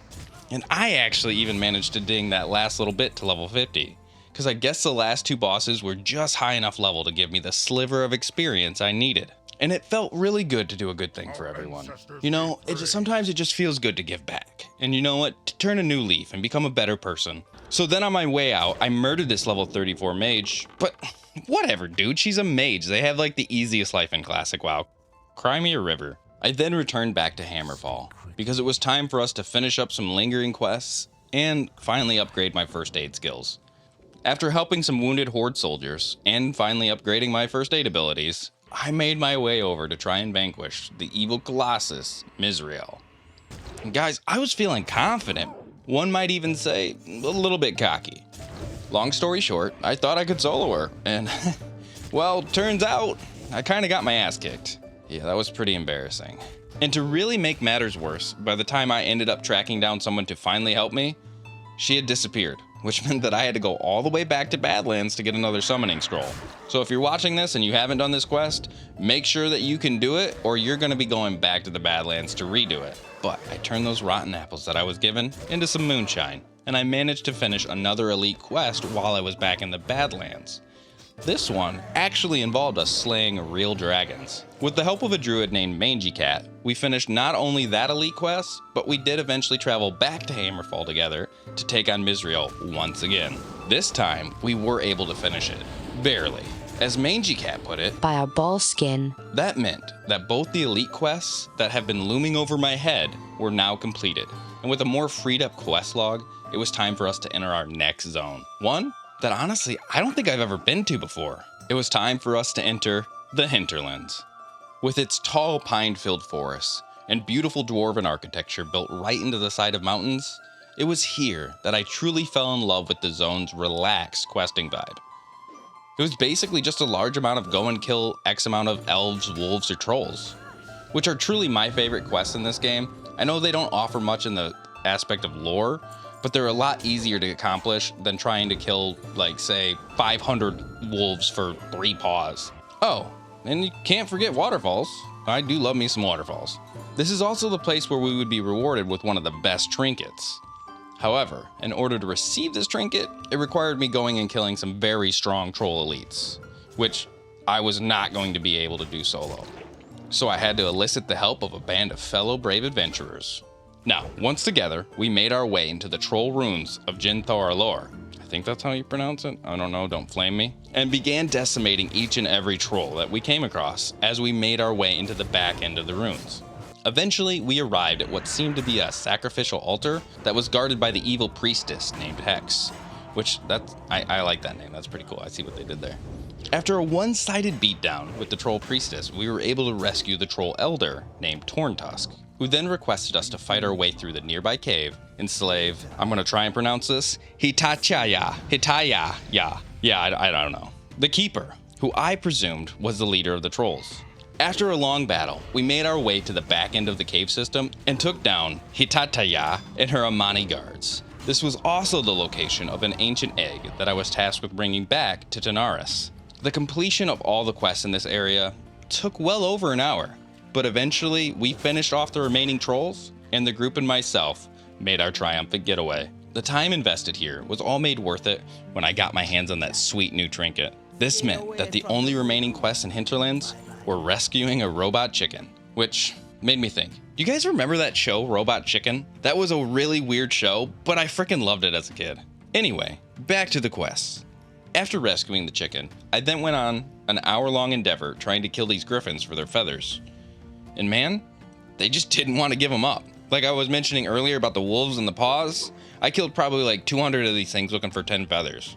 And I actually even managed to ding that last little bit to level 50, because I guess the last 2 bosses were just high enough level to give me the sliver of experience I needed. And it felt really good to do a good thing for everyone. You know, sometimes it just feels good to give back. And you know what? To turn a new leaf and become a better person. So then on my way out, I murdered this level 34 mage, but whatever, dude, she's a mage. They have like the easiest life in Classic WoW. Cry me a river. I then returned back to Hammerfall, because it was time for us to finish up some lingering quests and finally upgrade my first aid skills. After helping some wounded Horde soldiers and finally upgrading my first aid abilities, I made my way over to try and vanquish the evil Colossus, Misriel. And guys, I was feeling confident. One might even say a little bit cocky. Long story short, I thought I could solo her, and well, turns out I kind of got my ass kicked. Yeah, that was pretty embarrassing. And to really make matters worse, by the time I ended up tracking down someone to finally help me, she had disappeared, which meant that I had to go all the way back to Badlands to get another summoning scroll. So if you're watching this and you haven't done this quest, make sure that you can do it, or you're going to be going back to the Badlands to redo it. But I turned those rotten apples that I was given into some moonshine, and I managed to finish another elite quest while I was back in the Badlands. This one actually involved us slaying real dragons. With the help of a druid named Mangy Cat, we finished not only that elite quest, but we did eventually travel back to Hammerfall together to take on Misriel once again. This time, we were able to finish it. Barely. As Mangy Cat put it, by our ball skin. that meant that both the elite quests that have been looming over my head were now completed. And with a more freed up quest log, it was time for us to enter our next zone. One that honestly, I don't think I've ever been to before. It was time for us to enter the Hinterlands. With its tall pine-filled forests and beautiful dwarven architecture built right into the side of mountains, it was here that I truly fell in love with the zone's relaxed questing vibe. It was basically just a large amount of go and kill X amount of elves, wolves, or trolls, which are truly my favorite quests in this game. I know they don't offer much in the aspect of lore, but they're a lot easier to accomplish than trying to kill, like, say, 500 wolves for 3 paws. Oh, and you can't forget waterfalls. I do love me some waterfalls. This is also the place where we would be rewarded with one of the best trinkets. However, in order to receive this trinket, it required me going and killing some very strong troll elites, which I was not going to be able to do solo. So I had to elicit the help of a band of fellow brave adventurers. Now, once together, we made our way into the troll ruins of Jinthor Alor. I think that's how you pronounce it. I don't know, don't flame me. And began decimating each and every troll that we came across as we made our way into the back end of the ruins. Eventually, we arrived at what seemed to be a sacrificial altar that was guarded by the evil priestess named Hex, which I like that name. That's pretty cool. I see what they did there. After a one-sided beatdown with the troll priestess, we were able to rescue the troll elder named Torntusk, who then requested us to fight our way through the nearby cave, enslave, I'm gonna try and pronounce this, Hitaya, yeah, I don't know, the Keeper, who I presumed was the leader of the trolls. After a long battle, we made our way to the back end of the cave system and took down Hitataya and her Amani guards. This was also the location of an ancient egg that I was tasked with bringing back to Tanaris. The completion of all the quests in this area took well over an hour, but eventually we finished off the remaining trolls, and the group and myself made our triumphant getaway. The time invested here was all made worth it when I got my hands on that sweet new trinket. This meant that the only remaining quests in Hinterlands were rescuing a robot chicken, which made me think, do you guys remember that show, Robot Chicken? That was a really weird show, but I freaking loved it as a kid. Anyway, back to the quests. After rescuing the chicken, I then went on an hour-long endeavor trying to kill these griffins for their feathers. And man, they just didn't want to give them up. Like I was mentioning earlier about the wolves and the paws, I killed probably like 200 of these things looking for 10 feathers.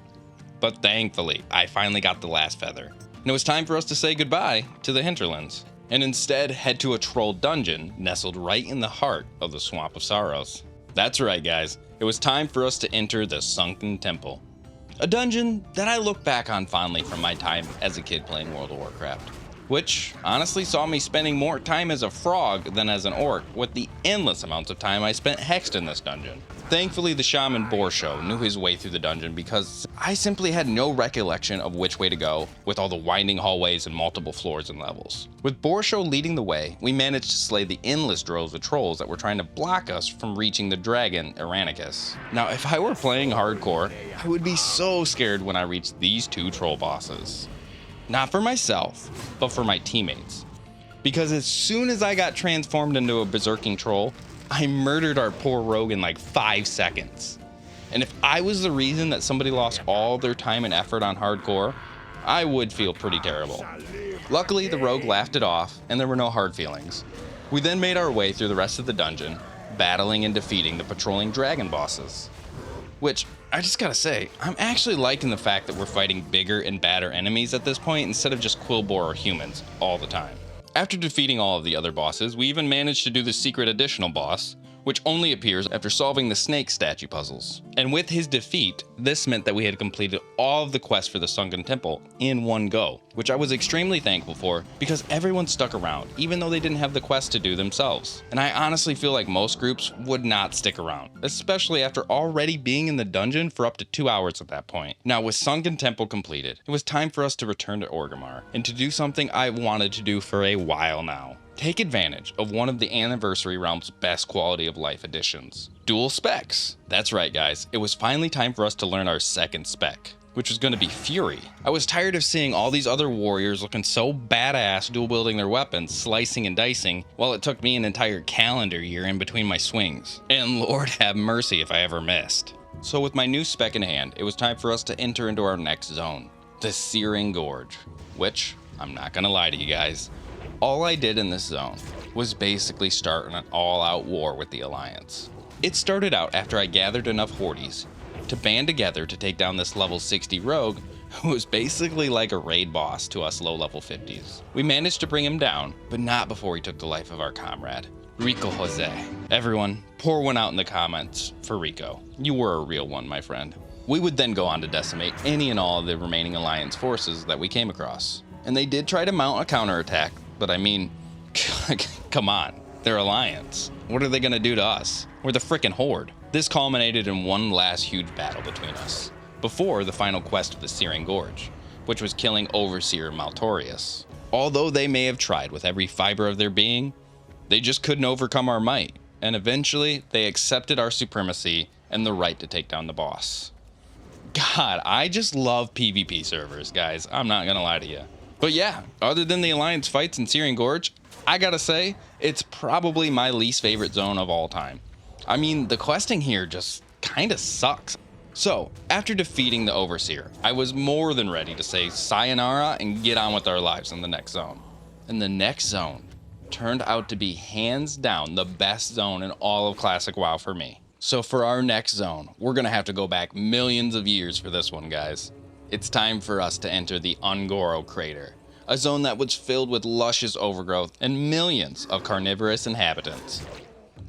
But thankfully, I finally got the last feather. And it was time for us to say goodbye to the Hinterlands, and instead head to a troll dungeon nestled right in the heart of the Swamp of Sorrows. That's right, guys. It was time for us to enter the Sunken Temple. A dungeon that I look back on fondly from my time as a kid playing World of Warcraft, which honestly saw me spending more time as a frog than as an orc with the endless amounts of time I spent hexed in this dungeon. Thankfully, the shaman Borsho knew his way through the dungeon because I simply had no recollection of which way to go with all the winding hallways and multiple floors and levels. With Borsho leading the way, we managed to slay the endless droves of trolls that were trying to block us from reaching the dragon Iranicus. Now, if I were playing hardcore, I would be so scared when I reached these 2 troll bosses. Not for myself, but for my teammates. Because as soon as I got transformed into a berserking troll, I murdered our poor rogue in like 5 seconds. And if I was the reason that somebody lost all their time and effort on hardcore, I would feel pretty terrible. Luckily, the rogue laughed it off, and there were no hard feelings. We then made our way through the rest of the dungeon, battling and defeating the patrolling dragon bosses. Which, I just gotta say, I'm actually liking the fact that we're fighting bigger and badder enemies at this point instead of just Quillbore or humans all the time. After defeating all of the other bosses, we even managed to do the secret additional boss, which only appears after solving the snake statue puzzles. And with his defeat, this meant that we had completed all of the quests for the Sunken Temple in one go, which I was extremely thankful for because everyone stuck around, even though they didn't have the quest to do themselves. And I honestly feel like most groups would not stick around, especially after already being in the dungeon for up to 2 hours at that point. Now, with Sunken Temple completed, it was time for us to return to Orgrimmar and to do something I wanted to do for a while now. Take advantage of one of the Anniversary Realm's best quality of life additions, dual specs. That's right, guys, it was finally time for us to learn our second spec, which was going to be Fury. I was tired of seeing all these other warriors looking so badass dual wielding their weapons, slicing and dicing, while it took me an entire calendar year in between my swings. And Lord have mercy if I ever missed. So with my new spec in hand, it was time for us to enter into our next zone. the Searing Gorge, which, I'm not gonna lie to you guys, all I did in this zone was basically start an all-out war with the Alliance. It started out after I gathered enough hordes to band together to take down this level 60 rogue who was basically like a raid boss to us low level 50s. We managed to bring him down, but not before he took the life of our comrade, Rico Jose. Everyone, pour one out in the comments for Rico. You were a real one, my friend. We would then go on to decimate any and all of the remaining Alliance forces that we came across. And they did try to mount a counterattack, but I mean, come on, they're Alliance. What are they gonna do to us? We're the frickin' Horde. This culminated in one last huge battle between us, before the final quest of the Searing Gorge, which was killing Overseer Maltorius. Although they may have tried with every fiber of their being, they just couldn't overcome our might, and eventually they accepted our supremacy and the right to take down the boss. God, I just love PvP servers, guys. I'm not gonna lie to you. But yeah, other than the Alliance fights in Searing Gorge, I gotta say, it's probably my least favorite zone of all time. I mean, the questing here just kinda sucks. So, after defeating the Overseer, I was more than ready to say sayonara and get on with our lives in the next zone. And the next zone turned out to be hands down the best zone in all of Classic WoW for me. So for our next zone, we're gonna have to go back millions of years for this one, guys. It's time for us to enter the Ungoro Crater, a zone that was filled with luscious overgrowth and millions of carnivorous inhabitants.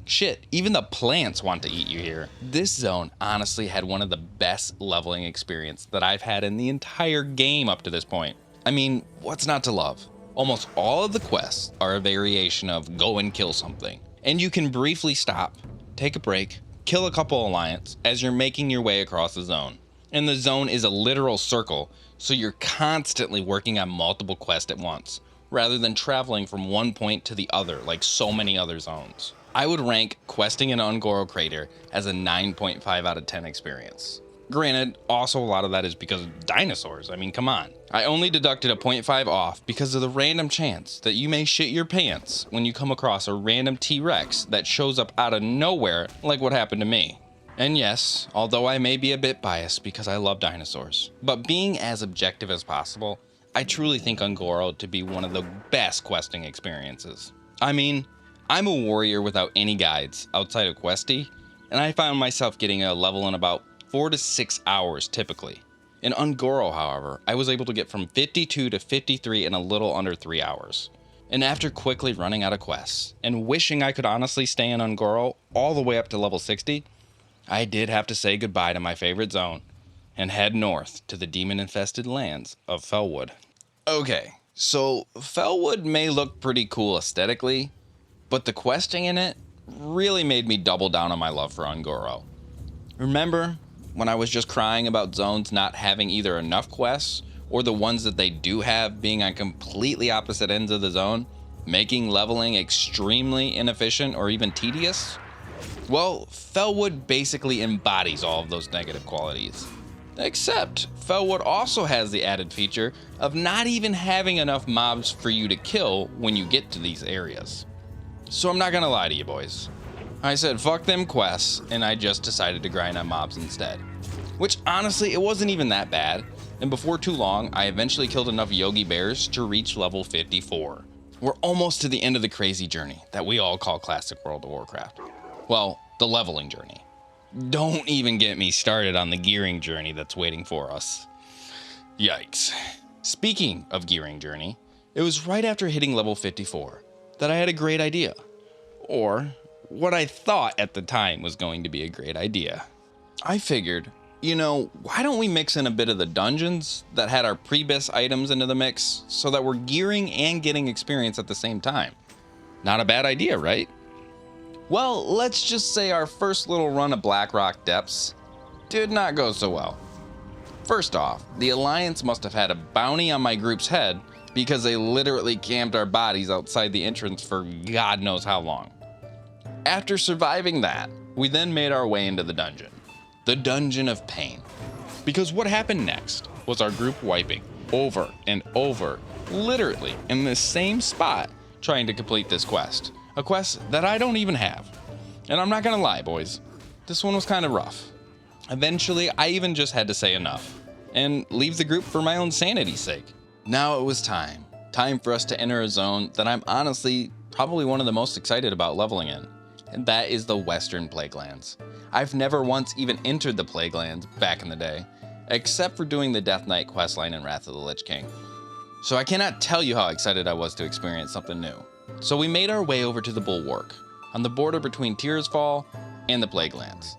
Shit, even the plants want to eat you here. This zone honestly had one of the best leveling experience that I've had in the entire game up to this point. I mean, what's not to love? Almost all of the quests are a variation of go and kill something, and you can briefly stop, take a break, kill a couple Alliance as you're making your way across the zone. And the zone is a literal circle, so you're constantly working on multiple quests at once, rather than traveling from one point to the other like so many other zones. I would rank questing in Ungoro Crater as a 9.5 out of 10 experience. Granted, also a lot of that is because of dinosaurs. I mean, come on. I only deducted a 0.5 off because of the random chance that you may shit your pants when you come across a random T-Rex that shows up out of nowhere like what happened to me. And yes, although I may be a bit biased because I love dinosaurs, but being as objective as possible, I truly think Ungoro to be one of the best questing experiences. I mean, I'm a warrior without any guides outside of Questy, and I found myself getting a level in about 4 to 6 hours typically. In Ungoro, however, I was able to get from 52 to 53 in a little under 3 hours. And after quickly running out of quests, and wishing I could honestly stay in Ungoro all the way up to level 60, I did have to say goodbye to my favorite zone, and head north to the demon-infested lands of Felwood. Okay, so Felwood may look pretty cool aesthetically, but the questing in it really made me double down on my love for Ungoro. Remember when I was just crying about zones not having either enough quests, or the ones that they do have being on completely opposite ends of the zone, making leveling extremely inefficient or even tedious? Well, Felwood basically embodies all of those negative qualities. Except, Felwood also has the added feature of not even having enough mobs for you to kill when you get to these areas. So I'm not gonna lie to you boys. I said fuck them quests, and I just decided to grind on mobs instead. Which honestly, it wasn't even that bad, and before too long, I eventually killed enough Yogi Bears to reach level 54. We're almost to the end of the crazy journey that we all call Classic World of Warcraft. Well, the leveling journey. Don't even get me started on the gearing journey that's waiting for us. Yikes. Speaking of gearing journey, it was right after hitting level 54 that I had a great idea. Or, what I thought at the time was going to be a great idea. I figured, you know, why don't we mix in a bit of the dungeons that had our pre-bis items into the mix so that we're gearing and getting experience at the same time? Not a bad idea, right? Well, let's just say our first little run of Blackrock Depths did not go so well. First off, the Alliance must have had a bounty on my group's head because they literally camped our bodies outside the entrance for God knows how long. After surviving that, we then made our way into the dungeon. The Dungeon of Pain. Because what happened next was our group wiping over and over, literally in the same spot, trying to complete this quest. A quest that I don't even have. And I'm not gonna lie, boys, this one was kind of rough. Eventually, I even just had to say enough and leave the group for my own sanity's sake. Now it was time for us to enter a zone that I'm honestly probably one of the most excited about leveling in, and that is the Western Plaguelands. I've never once even entered the Plaguelands back in the day, except for doing the Death Knight questline in Wrath of the Lich King. So I cannot tell you how excited I was to experience something new. So we made our way over to the Bulwark, on the border between Tirisfal and the Plaguelands.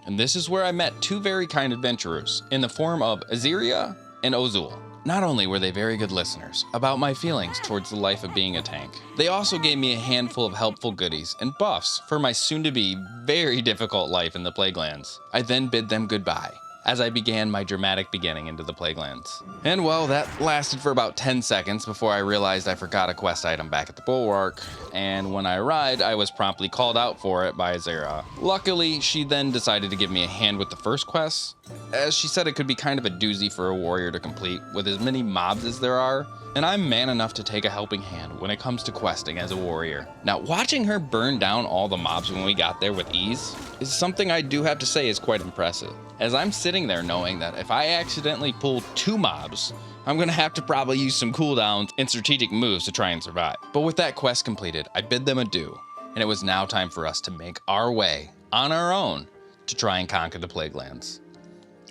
And this is where I met two very kind adventurers in the form of Aziria and Ozul. Not only were they very good listeners about my feelings towards the life of being a tank, they also gave me a handful of helpful goodies and buffs for my soon-to-be very difficult life in the Plaguelands. I then bid them goodbye as I began my dramatic beginning into the Plaguelands. And well, that lasted for about 10 seconds before I realized I forgot a quest item back at the Bulwark, and when I arrived, I was promptly called out for it by Azera. Luckily, she then decided to give me a hand with the first quest, as she said it could be kind of a doozy for a warrior to complete with as many mobs as there are, and I'm man enough to take a helping hand when it comes to questing as a warrior. Now, watching her burn down all the mobs when we got there with ease is something I do have to say is quite impressive, as I'm sitting there knowing that if I accidentally pull 2 mobs, I'm gonna have to probably use some cooldowns and strategic moves to try and survive. But with that quest completed, I bid them adieu, and it was now time for us to make our way on our own to try and conquer the Plaguelands.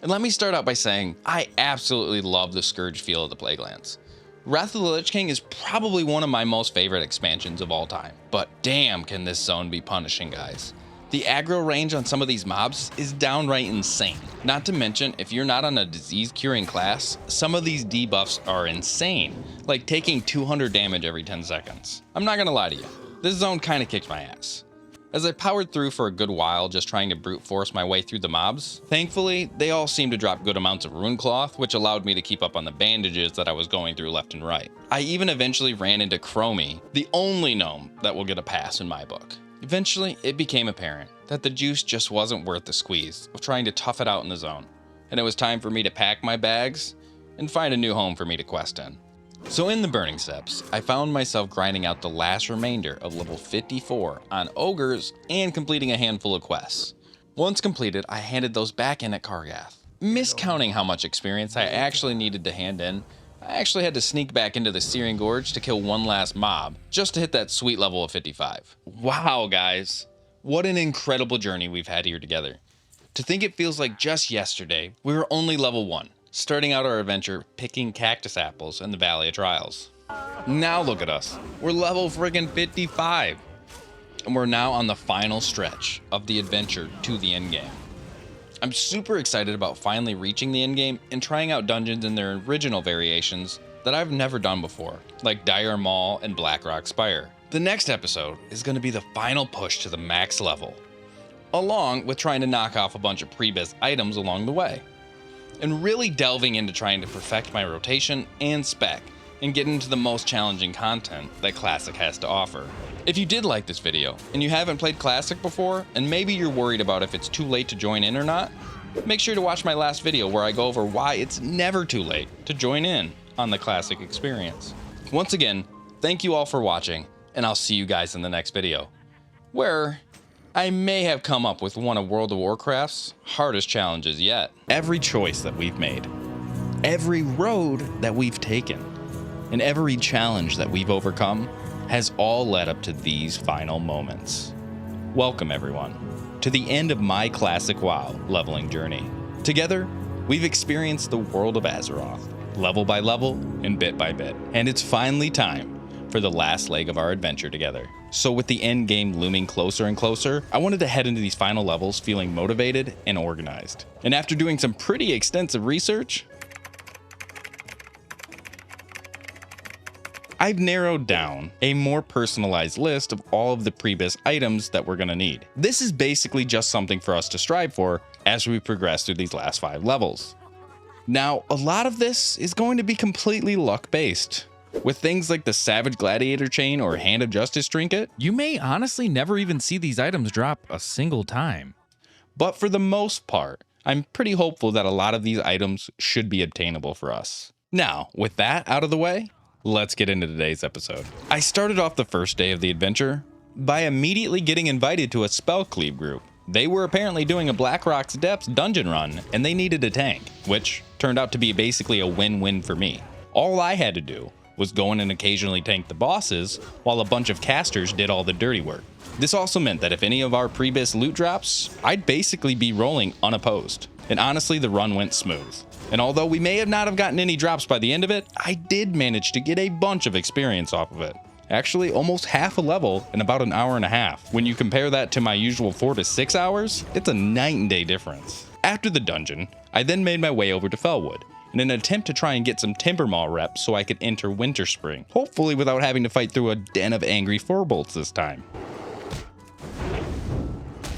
And let me start out by saying, I absolutely love the Scourge feel of the Plaguelands. Wrath of the Lich King is probably one of my most favorite expansions of all time, but damn can this zone be punishing, guys. The aggro range on some of these mobs is downright insane. Not to mention, if you're not on a disease curing class, some of these debuffs are insane, like taking 200 damage every 10 seconds. I'm not gonna lie to you, this zone kinda kicked my ass. As I powered through for a good while just trying to brute force my way through the mobs, thankfully, they all seemed to drop good amounts of rune cloth, which allowed me to keep up on the bandages that I was going through left and right. I even eventually ran into Chromie, the only gnome that will get a pass in my book. Eventually, it became apparent that the juice just wasn't worth the squeeze of trying to tough it out in the zone, and it was time for me to pack my bags and find a new home for me to quest in. So in the Burning Steps, I found myself grinding out the last remainder of level 54 on ogres and completing a handful of quests. Once completed, I handed those back in at Kargath. Miscounting how much experience I actually needed to hand in, I actually had to sneak back into the Searing Gorge to kill one last mob, just to hit that sweet level of 55. Wow, guys. What an incredible journey we've had here together. To think it feels like just yesterday, we were only level 1. Starting out our adventure picking cactus apples in the Valley of Trials. Now look at us, we're level friggin' 55. And we're now on the final stretch of the adventure to the endgame. I'm super excited about finally reaching the endgame and trying out dungeons in their original variations that I've never done before, like Dire Maul and Blackrock Spire. The next episode is going to be the final push to the max level, along with trying to knock off a bunch of pre-biz items along the way, and really delving into trying to perfect my rotation and spec and get into the most challenging content that Classic has to offer. If you did like this video and you haven't played Classic before, and maybe you're worried about if it's too late to join in or not, make sure to watch my last video where I go over why it's never too late to join in on the Classic experience. Once again, thank you all for watching, and I'll see you guys in the next video, where I may have come up with one of World of Warcraft's hardest challenges yet. Every choice that we've made, every road that we've taken, and every challenge that we've overcome has all led up to these final moments. Welcome, everyone, to the end of my Classic WoW leveling journey. Together, we've experienced the world of Azeroth, level by level and bit by bit, and it's finally time for the last leg of our adventure together. So with the end game looming closer and closer, I wanted to head into these final levels feeling motivated and organized. And after doing some pretty extensive research, I've narrowed down a more personalized list of all of the pre-biz items that we're gonna need. This is basically just something for us to strive for as we progress through these last 5 levels. Now, a lot of this is going to be completely luck-based. With things like the Savage Gladiator Chain or Hand of Justice Trinket, you may honestly never even see these items drop a single time. But for the most part, I'm pretty hopeful that a lot of these items should be obtainable for us. Now, with that out of the way, let's get into today's episode. I started off the first day of the adventure by immediately getting invited to a spell cleave group. They were apparently doing a Blackrock's Depths dungeon run, and they needed a tank, which turned out to be basically a win-win for me. All I had to do was go in and occasionally tank the bosses, while a bunch of casters did all the dirty work. This also meant that if any of our pre-bis loot drops, I'd basically be rolling unopposed. And honestly, the run went smooth. And although we may have not have gotten any drops by the end of it, I did manage to get a bunch of experience off of it. Actually, almost half a level in about an hour and a half. When you compare that to my usual 4 to 6 hours, it's a night and day difference. After the dungeon, I then made my way over to Fellwood in an attempt to try and get some Timbermaw reps so I could enter Winterspring, hopefully without having to fight through a den of angry Forbolts this time.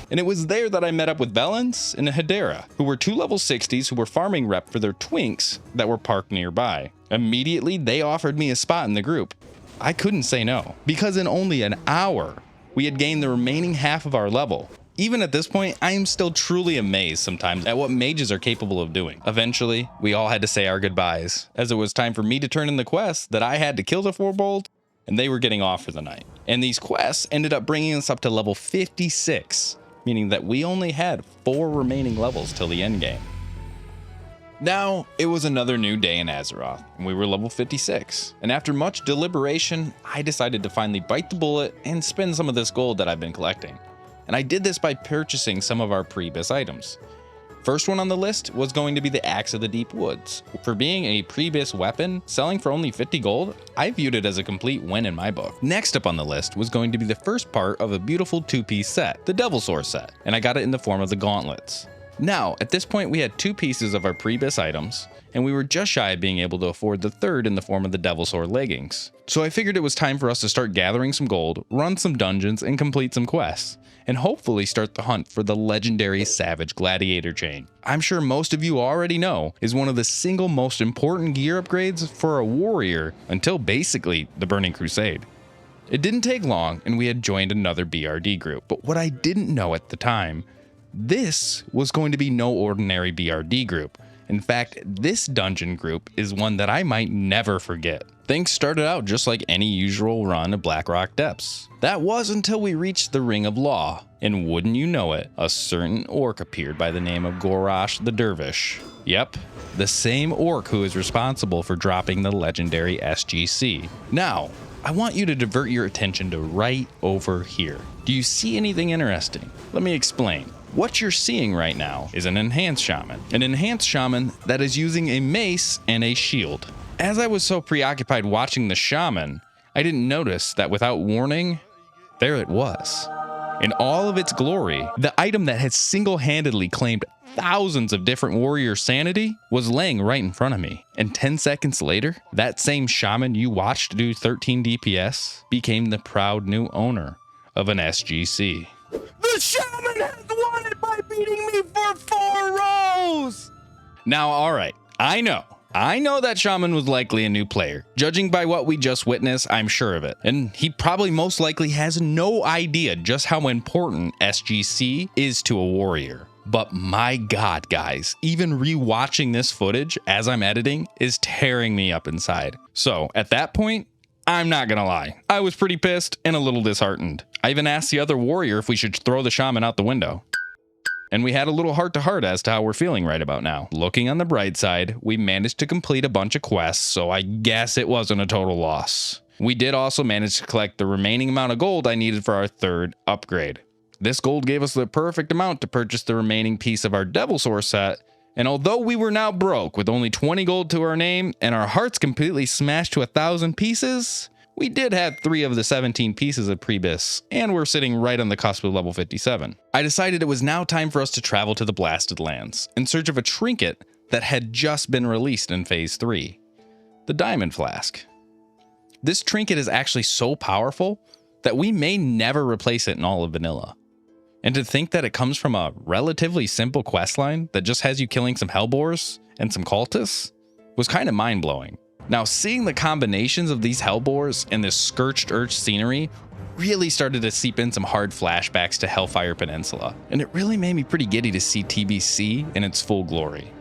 And it was there that I met up with Velens and Hedera, who were 2 level 60s who were farming rep for their twinks that were parked nearby. Immediately, they offered me a spot in the group. I couldn't say no, because in only an hour, we had gained the remaining half of our level. Even at this point, I am still truly amazed sometimes at what mages are capable of doing. Eventually, we all had to say our goodbyes, as it was time for me to turn in the quest that I had to kill the Forbold, and they were getting off for the night. And these quests ended up bringing us up to level 56, meaning that we only had 4 remaining levels till the end game. Now, it was another new day in Azeroth, and we were level 56. And after much deliberation, I decided to finally bite the bullet and spend some of this gold that I've been collecting. And I did this by purchasing some of our pre-bis items. First one on the list was going to be the Axe of the Deep Woods. For being a pre-bis weapon, selling for only 50 gold, I viewed it as a complete win in my book. Next up on the list was going to be the first part of a beautiful 2-piece set, the Devilsaur set, and I got it in the form of the gauntlets. Now, at this point we had 2 pieces of our pre-bis items, and we were just shy of being able to afford the third in the form of the Devilsaur leggings. So I figured it was time for us to start gathering some gold, run some dungeons, and complete some quests, and hopefully start the hunt for the legendary Savage Gladiator chain. I'm sure most of you already know is one of the single most important gear upgrades for a warrior until basically the Burning Crusade. It didn't take long and we had joined another BRD group, but what I didn't know at the time, this was going to be no ordinary BRD group. In fact, this dungeon group is one that I might never forget. Things started out just like any usual run of Blackrock Depths. That was until we reached the Ring of Law, and wouldn't you know it, a certain orc appeared by the name of Gorosh the Dervish. Yep, the same orc who is responsible for dropping the legendary SGC. Now, I want you to divert your attention to right over here. Do you see anything interesting? Let me explain. What you're seeing right now is an enhanced shaman. An enhanced shaman that is using a mace and a shield. As I was so preoccupied watching the shaman, I didn't notice that without warning, there it was. In all of its glory, the item that had single-handedly claimed thousands of different warriors' sanity was laying right in front of me. And 10 seconds later, that same shaman you watched do 13 DPS became the proud new owner of an SGC. The shaman has won it by beating me for 4 rows! Now, alright, I know that shaman was likely a new player. Judging by what we just witnessed, I'm sure of it. And he probably most likely has no idea just how important SGC is to a warrior. But my god, guys, even rewatching this footage as I'm editing is tearing me up inside. So, at that point, I'm not gonna lie, I was pretty pissed and a little disheartened. I even asked the other warrior if we should throw the shaman out the window. And we had a little heart-to-heart as to how we're feeling right about now. Looking on the bright side, we managed to complete a bunch of quests, so I guess it wasn't a total loss. We did also manage to collect the remaining amount of gold I needed for our 3rd upgrade. This gold gave us the perfect amount to purchase the remaining piece of our Devilsaur set, and although we were now broke with only 20 gold to our name and our hearts completely smashed to 1,000 pieces, we did have 3 of the 17 pieces of Prebis, and we're sitting right on the cusp of level 57. I decided it was now time for us to travel to the Blasted Lands in search of a trinket that had just been released in Phase 3, the Diamond Flask. This trinket is actually so powerful that we may never replace it in all of vanilla. And to think that it comes from a relatively simple questline that just has you killing some Hellboars and some cultists was kind of mind-blowing. Now, seeing the combinations of these Hellboars and this scorched earth scenery really started to seep in some hard flashbacks to Hellfire Peninsula, and it really made me pretty giddy to see TBC in its full glory.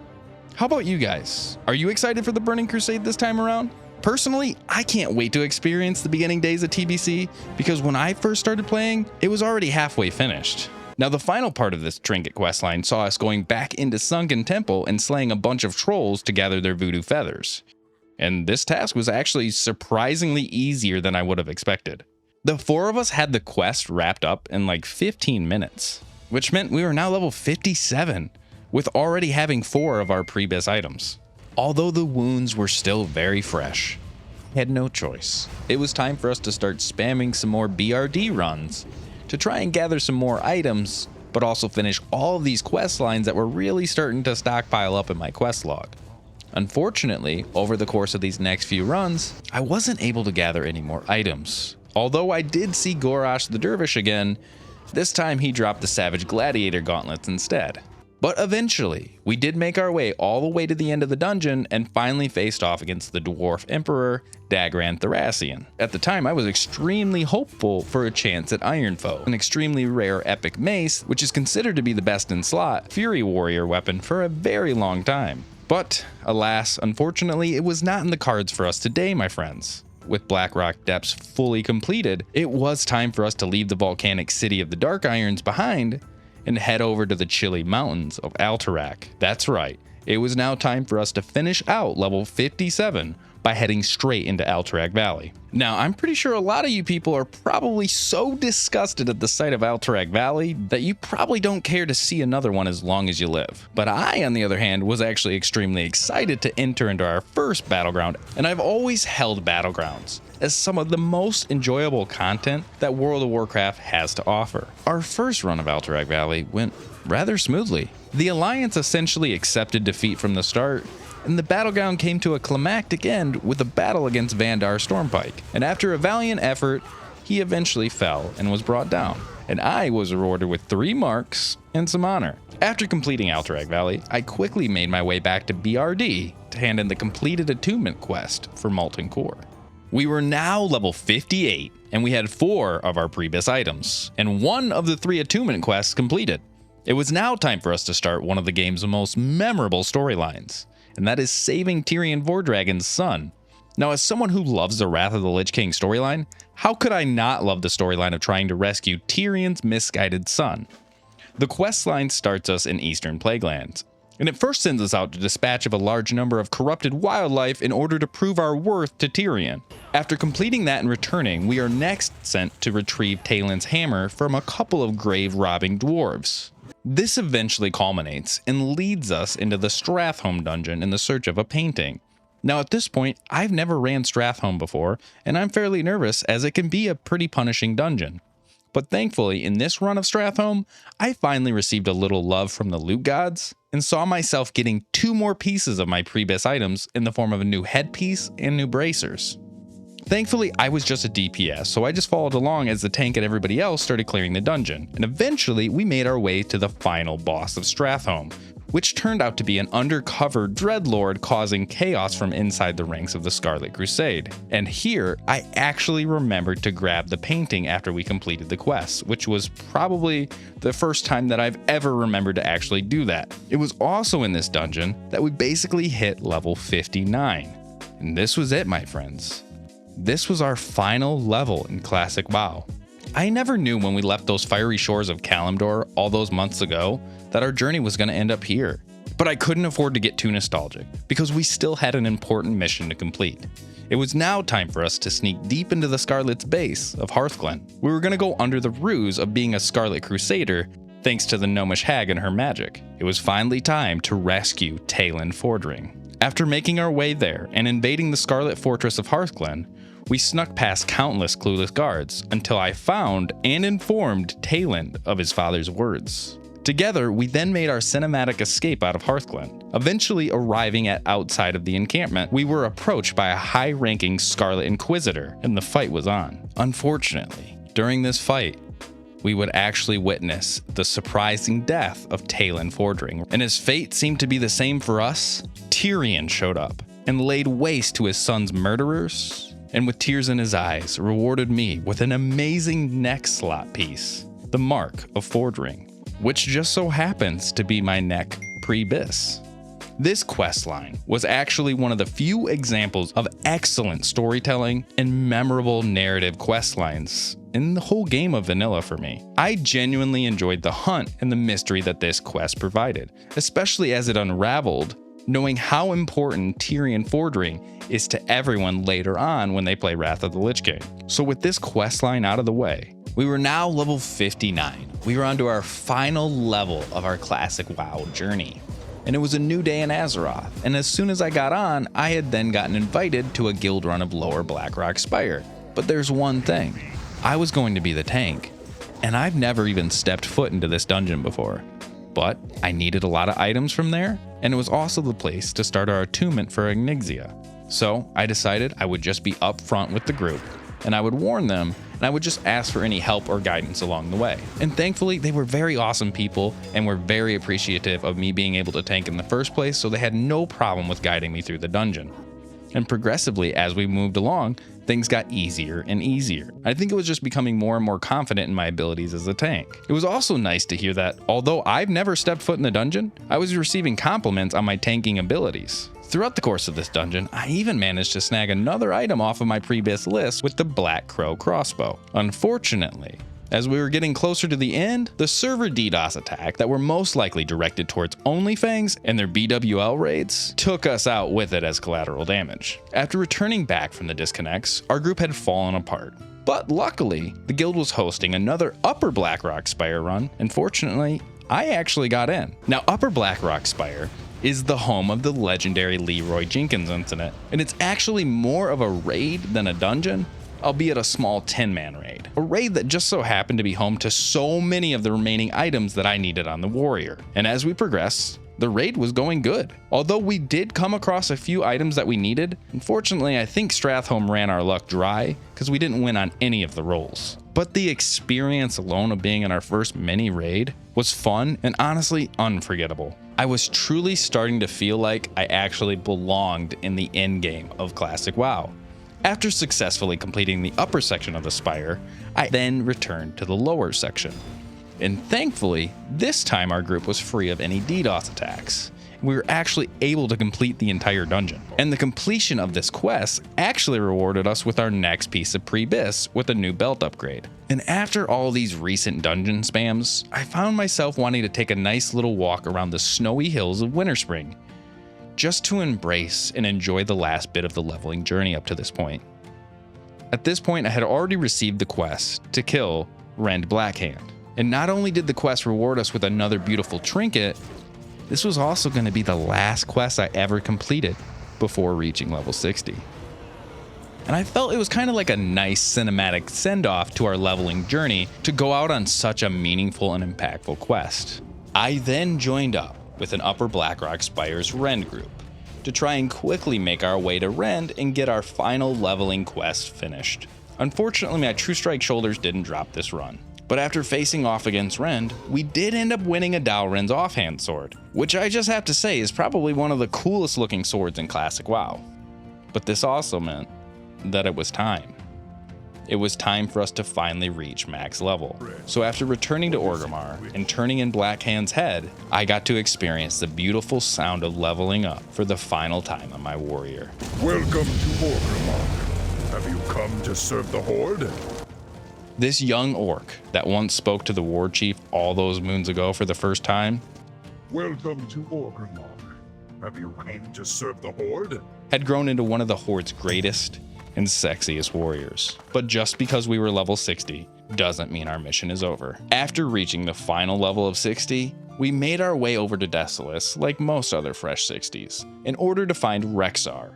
How about you guys? Are you excited for the Burning Crusade this time around? Personally, I can't wait to experience the beginning days of TBC because when I first started playing, it was already halfway finished. Now, the final part of this trinket questline saw us going back into Sunken Temple and slaying a bunch of trolls to gather their voodoo feathers. And this task was actually surprisingly easier than I would have expected. The 4 of us had the quest wrapped up in like 15 minutes, which meant we were now level 57, with already having 4 of our pre-bis items. Although the wounds were still very fresh, I had no choice. It was time for us to start spamming some more BRD runs to try and gather some more items, but also finish all of these quest lines that were really starting to stockpile up in my quest log. Unfortunately, over the course of these next few runs, I wasn't able to gather any more items. Although I did see Gorosh the Dervish again, this time he dropped the Savage Gladiator gauntlets instead. But eventually, we did make our way all the way to the end of the dungeon and finally faced off against the Dwarf Emperor, Dagran Thracian. At the time, I was extremely hopeful for a chance at Iron Foe, an extremely rare epic mace, which is considered to be the best in slot Fury Warrior weapon for a very long time. But, alas, unfortunately, it was not in the cards for us today, my friends. With Blackrock Depths fully completed, it was time for us to leave the volcanic city of the Dark Irons behind and head over to the chilly mountains of Alterac. That's right, it was now time for us to finish out level 57 by heading straight into Alterac Valley. Now, I'm pretty sure a lot of you people are probably so disgusted at the sight of Alterac Valley that you probably don't care to see another one as long as you live. But I, on the other hand, was actually extremely excited to enter into our first battleground, and I've always held battlegrounds as some of the most enjoyable content that World of Warcraft has to offer. Our first run of Alterac Valley went rather smoothly. The Alliance essentially accepted defeat from the start, and the battleground came to a climactic end with a battle against Vandar Stormpike. And after a valiant effort, he eventually fell and was brought down, and I was rewarded with 3 marks and some honor. After completing Alterac Valley, I quickly made my way back to BRD to hand in the completed attunement quest for Molten Core. We were now level 58, and we had 4 of our pre-bis items, and 1 of the 3 attunement quests completed. It was now time for us to start one of the game's most memorable storylines, and that is saving Tyrion Vordragon's son. Now, as someone who loves the Wrath of the Lich King storyline, how could I not love the storyline of trying to rescue Tyrion's misguided son? The questline starts us in Eastern Plaguelands, and it first sends us out to dispatch of a large number of corrupted wildlife in order to prove our worth to Tyrion. After completing that and returning, we are next sent to retrieve Talin's hammer from a couple of grave-robbing dwarves. This eventually culminates and leads us into the Strathhome dungeon in the search of a painting. Now at this point, I've never ran Strathhome before, and I'm fairly nervous as it can be a pretty punishing dungeon. But thankfully, in this run of Strathhome, I finally received a little love from the loot gods, and saw myself getting 2 more pieces of my pre-bis items in the form of a new headpiece and new bracers. Thankfully, I was just a DPS, so I just followed along as the tank and everybody else started clearing the dungeon, and eventually we made our way to the final boss of Strathhome, which turned out to be an undercover dreadlord causing chaos from inside the ranks of the Scarlet Crusade. And here, I actually remembered to grab the painting after we completed the quest, which was probably the first time that I've ever remembered to actually do that. It was also in this dungeon that we basically hit level 59. And this was it, my friends. This was our final level in Classic WoW. I never knew when we left those fiery shores of Kalimdor all those months ago that our journey was going to end up here. But I couldn't afford to get too nostalgic, because we still had an important mission to complete. It was now time for us to sneak deep into the Scarlet's base of Hearthglen. We were going to go under the ruse of being a Scarlet Crusader, thanks to the Gnomish Hag and her magic. It was finally time to rescue Talon Fordring. After making our way there and invading the Scarlet Fortress of Hearthglen, we snuck past countless clueless guards until I found and informed Talon of his father's words. Together, we then made our cinematic escape out of Hearthglen. Eventually arriving at outside of the encampment, we were approached by a high-ranking Scarlet Inquisitor, and the fight was on. Unfortunately, during this fight, we would actually witness the surprising death of Talon Fordring, and his fate seemed to be the same for us. Tyrion showed up and laid waste to his son's murderers, and with tears in his eyes, rewarded me with an amazing neck slot piece, the Mark of Fordring, which just so happens to be my neck pre-bis. This questline was actually one of the few examples of excellent storytelling and memorable narrative questlines in the whole game of vanilla for me. I genuinely enjoyed the hunt and the mystery that this quest provided, especially as it unraveled, knowing how important Tyrion Fordring is to everyone later on when they play Wrath of the Lich King. So with this quest line out of the way, we were now level 59. We were onto our final level of our classic WoW journey. And it was a new day in Azeroth, and as soon as I got on, I had then gotten invited to a guild run of Lower Blackrock Spire. But there's one thing, I was going to be the tank, and I've never even stepped foot into this dungeon before. But I needed a lot of items from there, and it was also the place to start our attunement for Ignixia. So I decided I would just be upfront with the group, and I would warn them, and I would just ask for any help or guidance along the way. And thankfully, they were very awesome people and were very appreciative of me being able to tank in the first place, so they had no problem with guiding me through the dungeon. And progressively, as we moved along, things got easier and easier. I think it was just becoming more and more confident in my abilities as a tank. It was also nice to hear that, although I've never stepped foot in the dungeon, I was receiving compliments on my tanking abilities. Throughout the course of this dungeon, I even managed to snag another item off of my previous list with the Black Crow crossbow. Unfortunately, as we were getting closer to the end, the server DDoS attack that were most likely directed towards OnlyFangs and their BWL raids took us out with it as collateral damage. After returning back from the disconnects, our group had fallen apart. But luckily, the guild was hosting another Upper Blackrock Spire run, and fortunately, I actually got in. Now, Upper Blackrock Spire is the home of the legendary Leroy Jenkins incident, and it's actually more of a raid than a dungeon, albeit a small 10-man raid. A raid that just so happened to be home to so many of the remaining items that I needed on the warrior. And as we progressed, the raid was going good. Although we did come across a few items that we needed, unfortunately I think Strathholm ran our luck dry because we didn't win on any of the rolls. But the experience alone of being in our first mini raid was fun and honestly unforgettable. I was truly starting to feel like I actually belonged in the end game of Classic WoW. After successfully completing the upper section of the spire, I then returned to the lower section. And thankfully, this time our group was free of any DDoS attacks. We were actually able to complete the entire dungeon. And the completion of this quest actually rewarded us with our next piece of pre-bis with a new belt upgrade. And after all these recent dungeon spams, I found myself wanting to take a nice little walk around the snowy hills of Winterspring, just to embrace and enjoy the last bit of the leveling journey up to this point. At this point, I had already received the quest to kill Rend Blackhand. And not only did the quest reward us with another beautiful trinket, this was also going to be the last quest I ever completed before reaching level 60. And I felt it was kind of like a nice cinematic send-off to our leveling journey to go out on such a meaningful and impactful quest. I then joined up with an Upper Blackrock Spire's Rend group to try and quickly make our way to Rend and get our final leveling quest finished. Unfortunately, my True Strike shoulders didn't drop this run. But after facing off against Rend, we did end up winning a Dalren's offhand sword, which I just have to say is probably one of the coolest looking swords in Classic WoW. But this also meant that it was time. It was time for us to finally reach max level. So after returning to Orgrimmar and turning in Blackhand's head, I got to experience the beautiful sound of leveling up for the final time on my warrior. Welcome to Orgrimmar. Have you come to serve the Horde? This young orc that once spoke to the war chief all those moons ago for the first time Welcome to Orgrimmar. Have you come to serve the Horde? had grown into one of the Horde's greatest and sexiest warriors. But just because we were level 60 doesn't mean our mission is over. After reaching the final level of 60, we made our way over to Desolace like most other fresh 60s in order to find Rexar,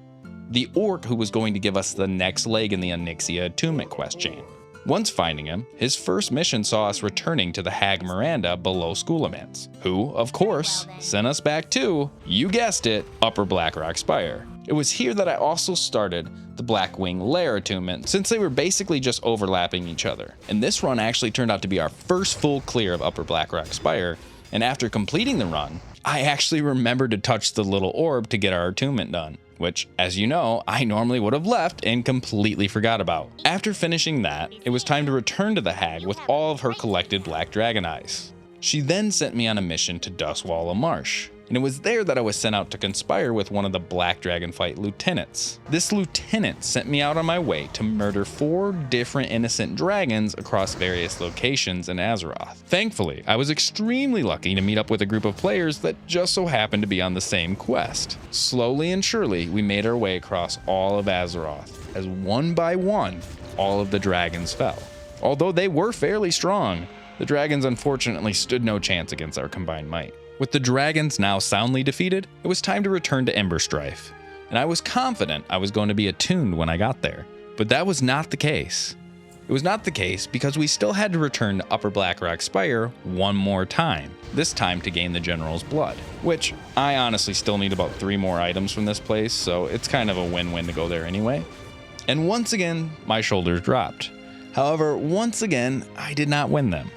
the orc who was going to give us the next leg in the Onyxia attunement quest chain. Once finding him, his first mission saw us returning to the Hag Miranda below Skullomance, who, of course, sent us back to, you guessed it, Upper Blackrock Spire. It was here that I also started the Blackwing Lair attunement, since they were basically just overlapping each other. And this run actually turned out to be our first full clear of Upper Blackrock Spire, and after completing the run, I actually remembered to touch the little orb to get our attunement done, which, as you know, I normally would have left and completely forgot about. After finishing that, it was time to return to the Hag with all of her collected Black Dragon Eyes. She then sent me on a mission to Dustwalla Marsh, and it was there that I was sent out to conspire with one of the Black Dragonfight lieutenants. This lieutenant sent me out on my way to murder 4 different innocent dragons across various locations in Azeroth. Thankfully, I was extremely lucky to meet up with a group of players that just so happened to be on the same quest. Slowly and surely, we made our way across all of Azeroth, as one by one, all of the dragons fell. Although they were fairly strong, the dragons unfortunately stood no chance against our combined might. With the dragons now soundly defeated, it was time to return to Emberstrife, and I was confident I was going to be attuned when I got there. But that was not the case. It was not the case because we still had to return to Upper Blackrock Spire one more time, this time to gain the General's blood, which I honestly still need about 3 more items from this place, so it's kind of a win-win to go there anyway. And once again, my shoulders dropped. However, once again, I did not win them.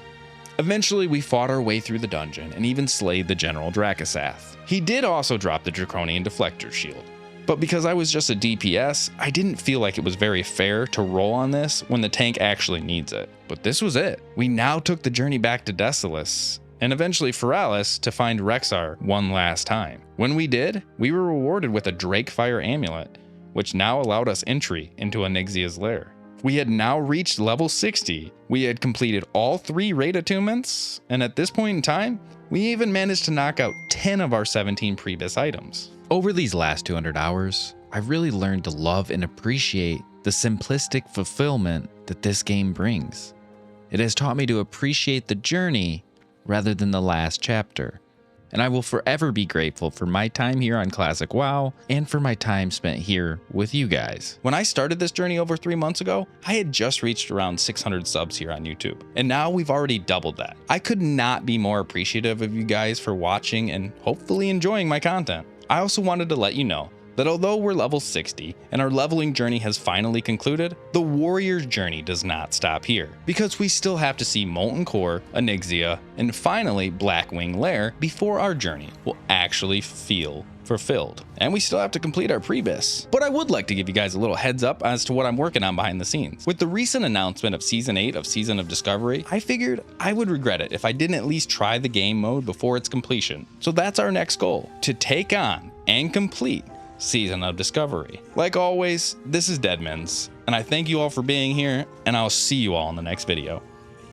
Eventually, we fought our way through the dungeon and even slayed the General Dracasath. He did also drop the Draconian Deflector Shield, but because I was just a DPS, I didn't feel like it was very fair to roll on this when the tank actually needs it. But this was it. We now took the journey back to Desolace, and eventually Feralis to find Rexar one last time. When we did, we were rewarded with a Drakefire Amulet, which now allowed us entry into Onyxia's lair. We had now reached level 60, we had completed all 3 raid attunements, and at this point in time, we even managed to knock out 10 of our 17 Prebis items. Over these last 200 hours, I've really learned to love and appreciate the simplistic fulfillment that this game brings. It has taught me to appreciate the journey rather than the last chapter. And I will forever be grateful for my time here on Classic WoW and for my time spent here with you guys. When I started this journey over 3 months ago, I had just reached around 600 subs here on YouTube, and now we've already doubled that. I could not be more appreciative of you guys for watching and hopefully enjoying my content. I also wanted to let you know that although we're level 60 and our leveling journey has finally concluded, the warrior's journey does not stop here, because we still have to see Molten Core, Onyxia, and finally Blackwing Lair before our journey will actually feel fulfilled. And we still have to complete our Prebis. But I would like to give you guys a little heads up as to what I'm working on behind the scenes. With the recent announcement of Season 8 of Season of Discovery, I figured I would regret it if I didn't at least try the game mode before its completion. So that's our next goal, to take on and complete Season of Discovery. Like always, this is Deadmans, and I thank you all for being here, and I'll see you all in the next video.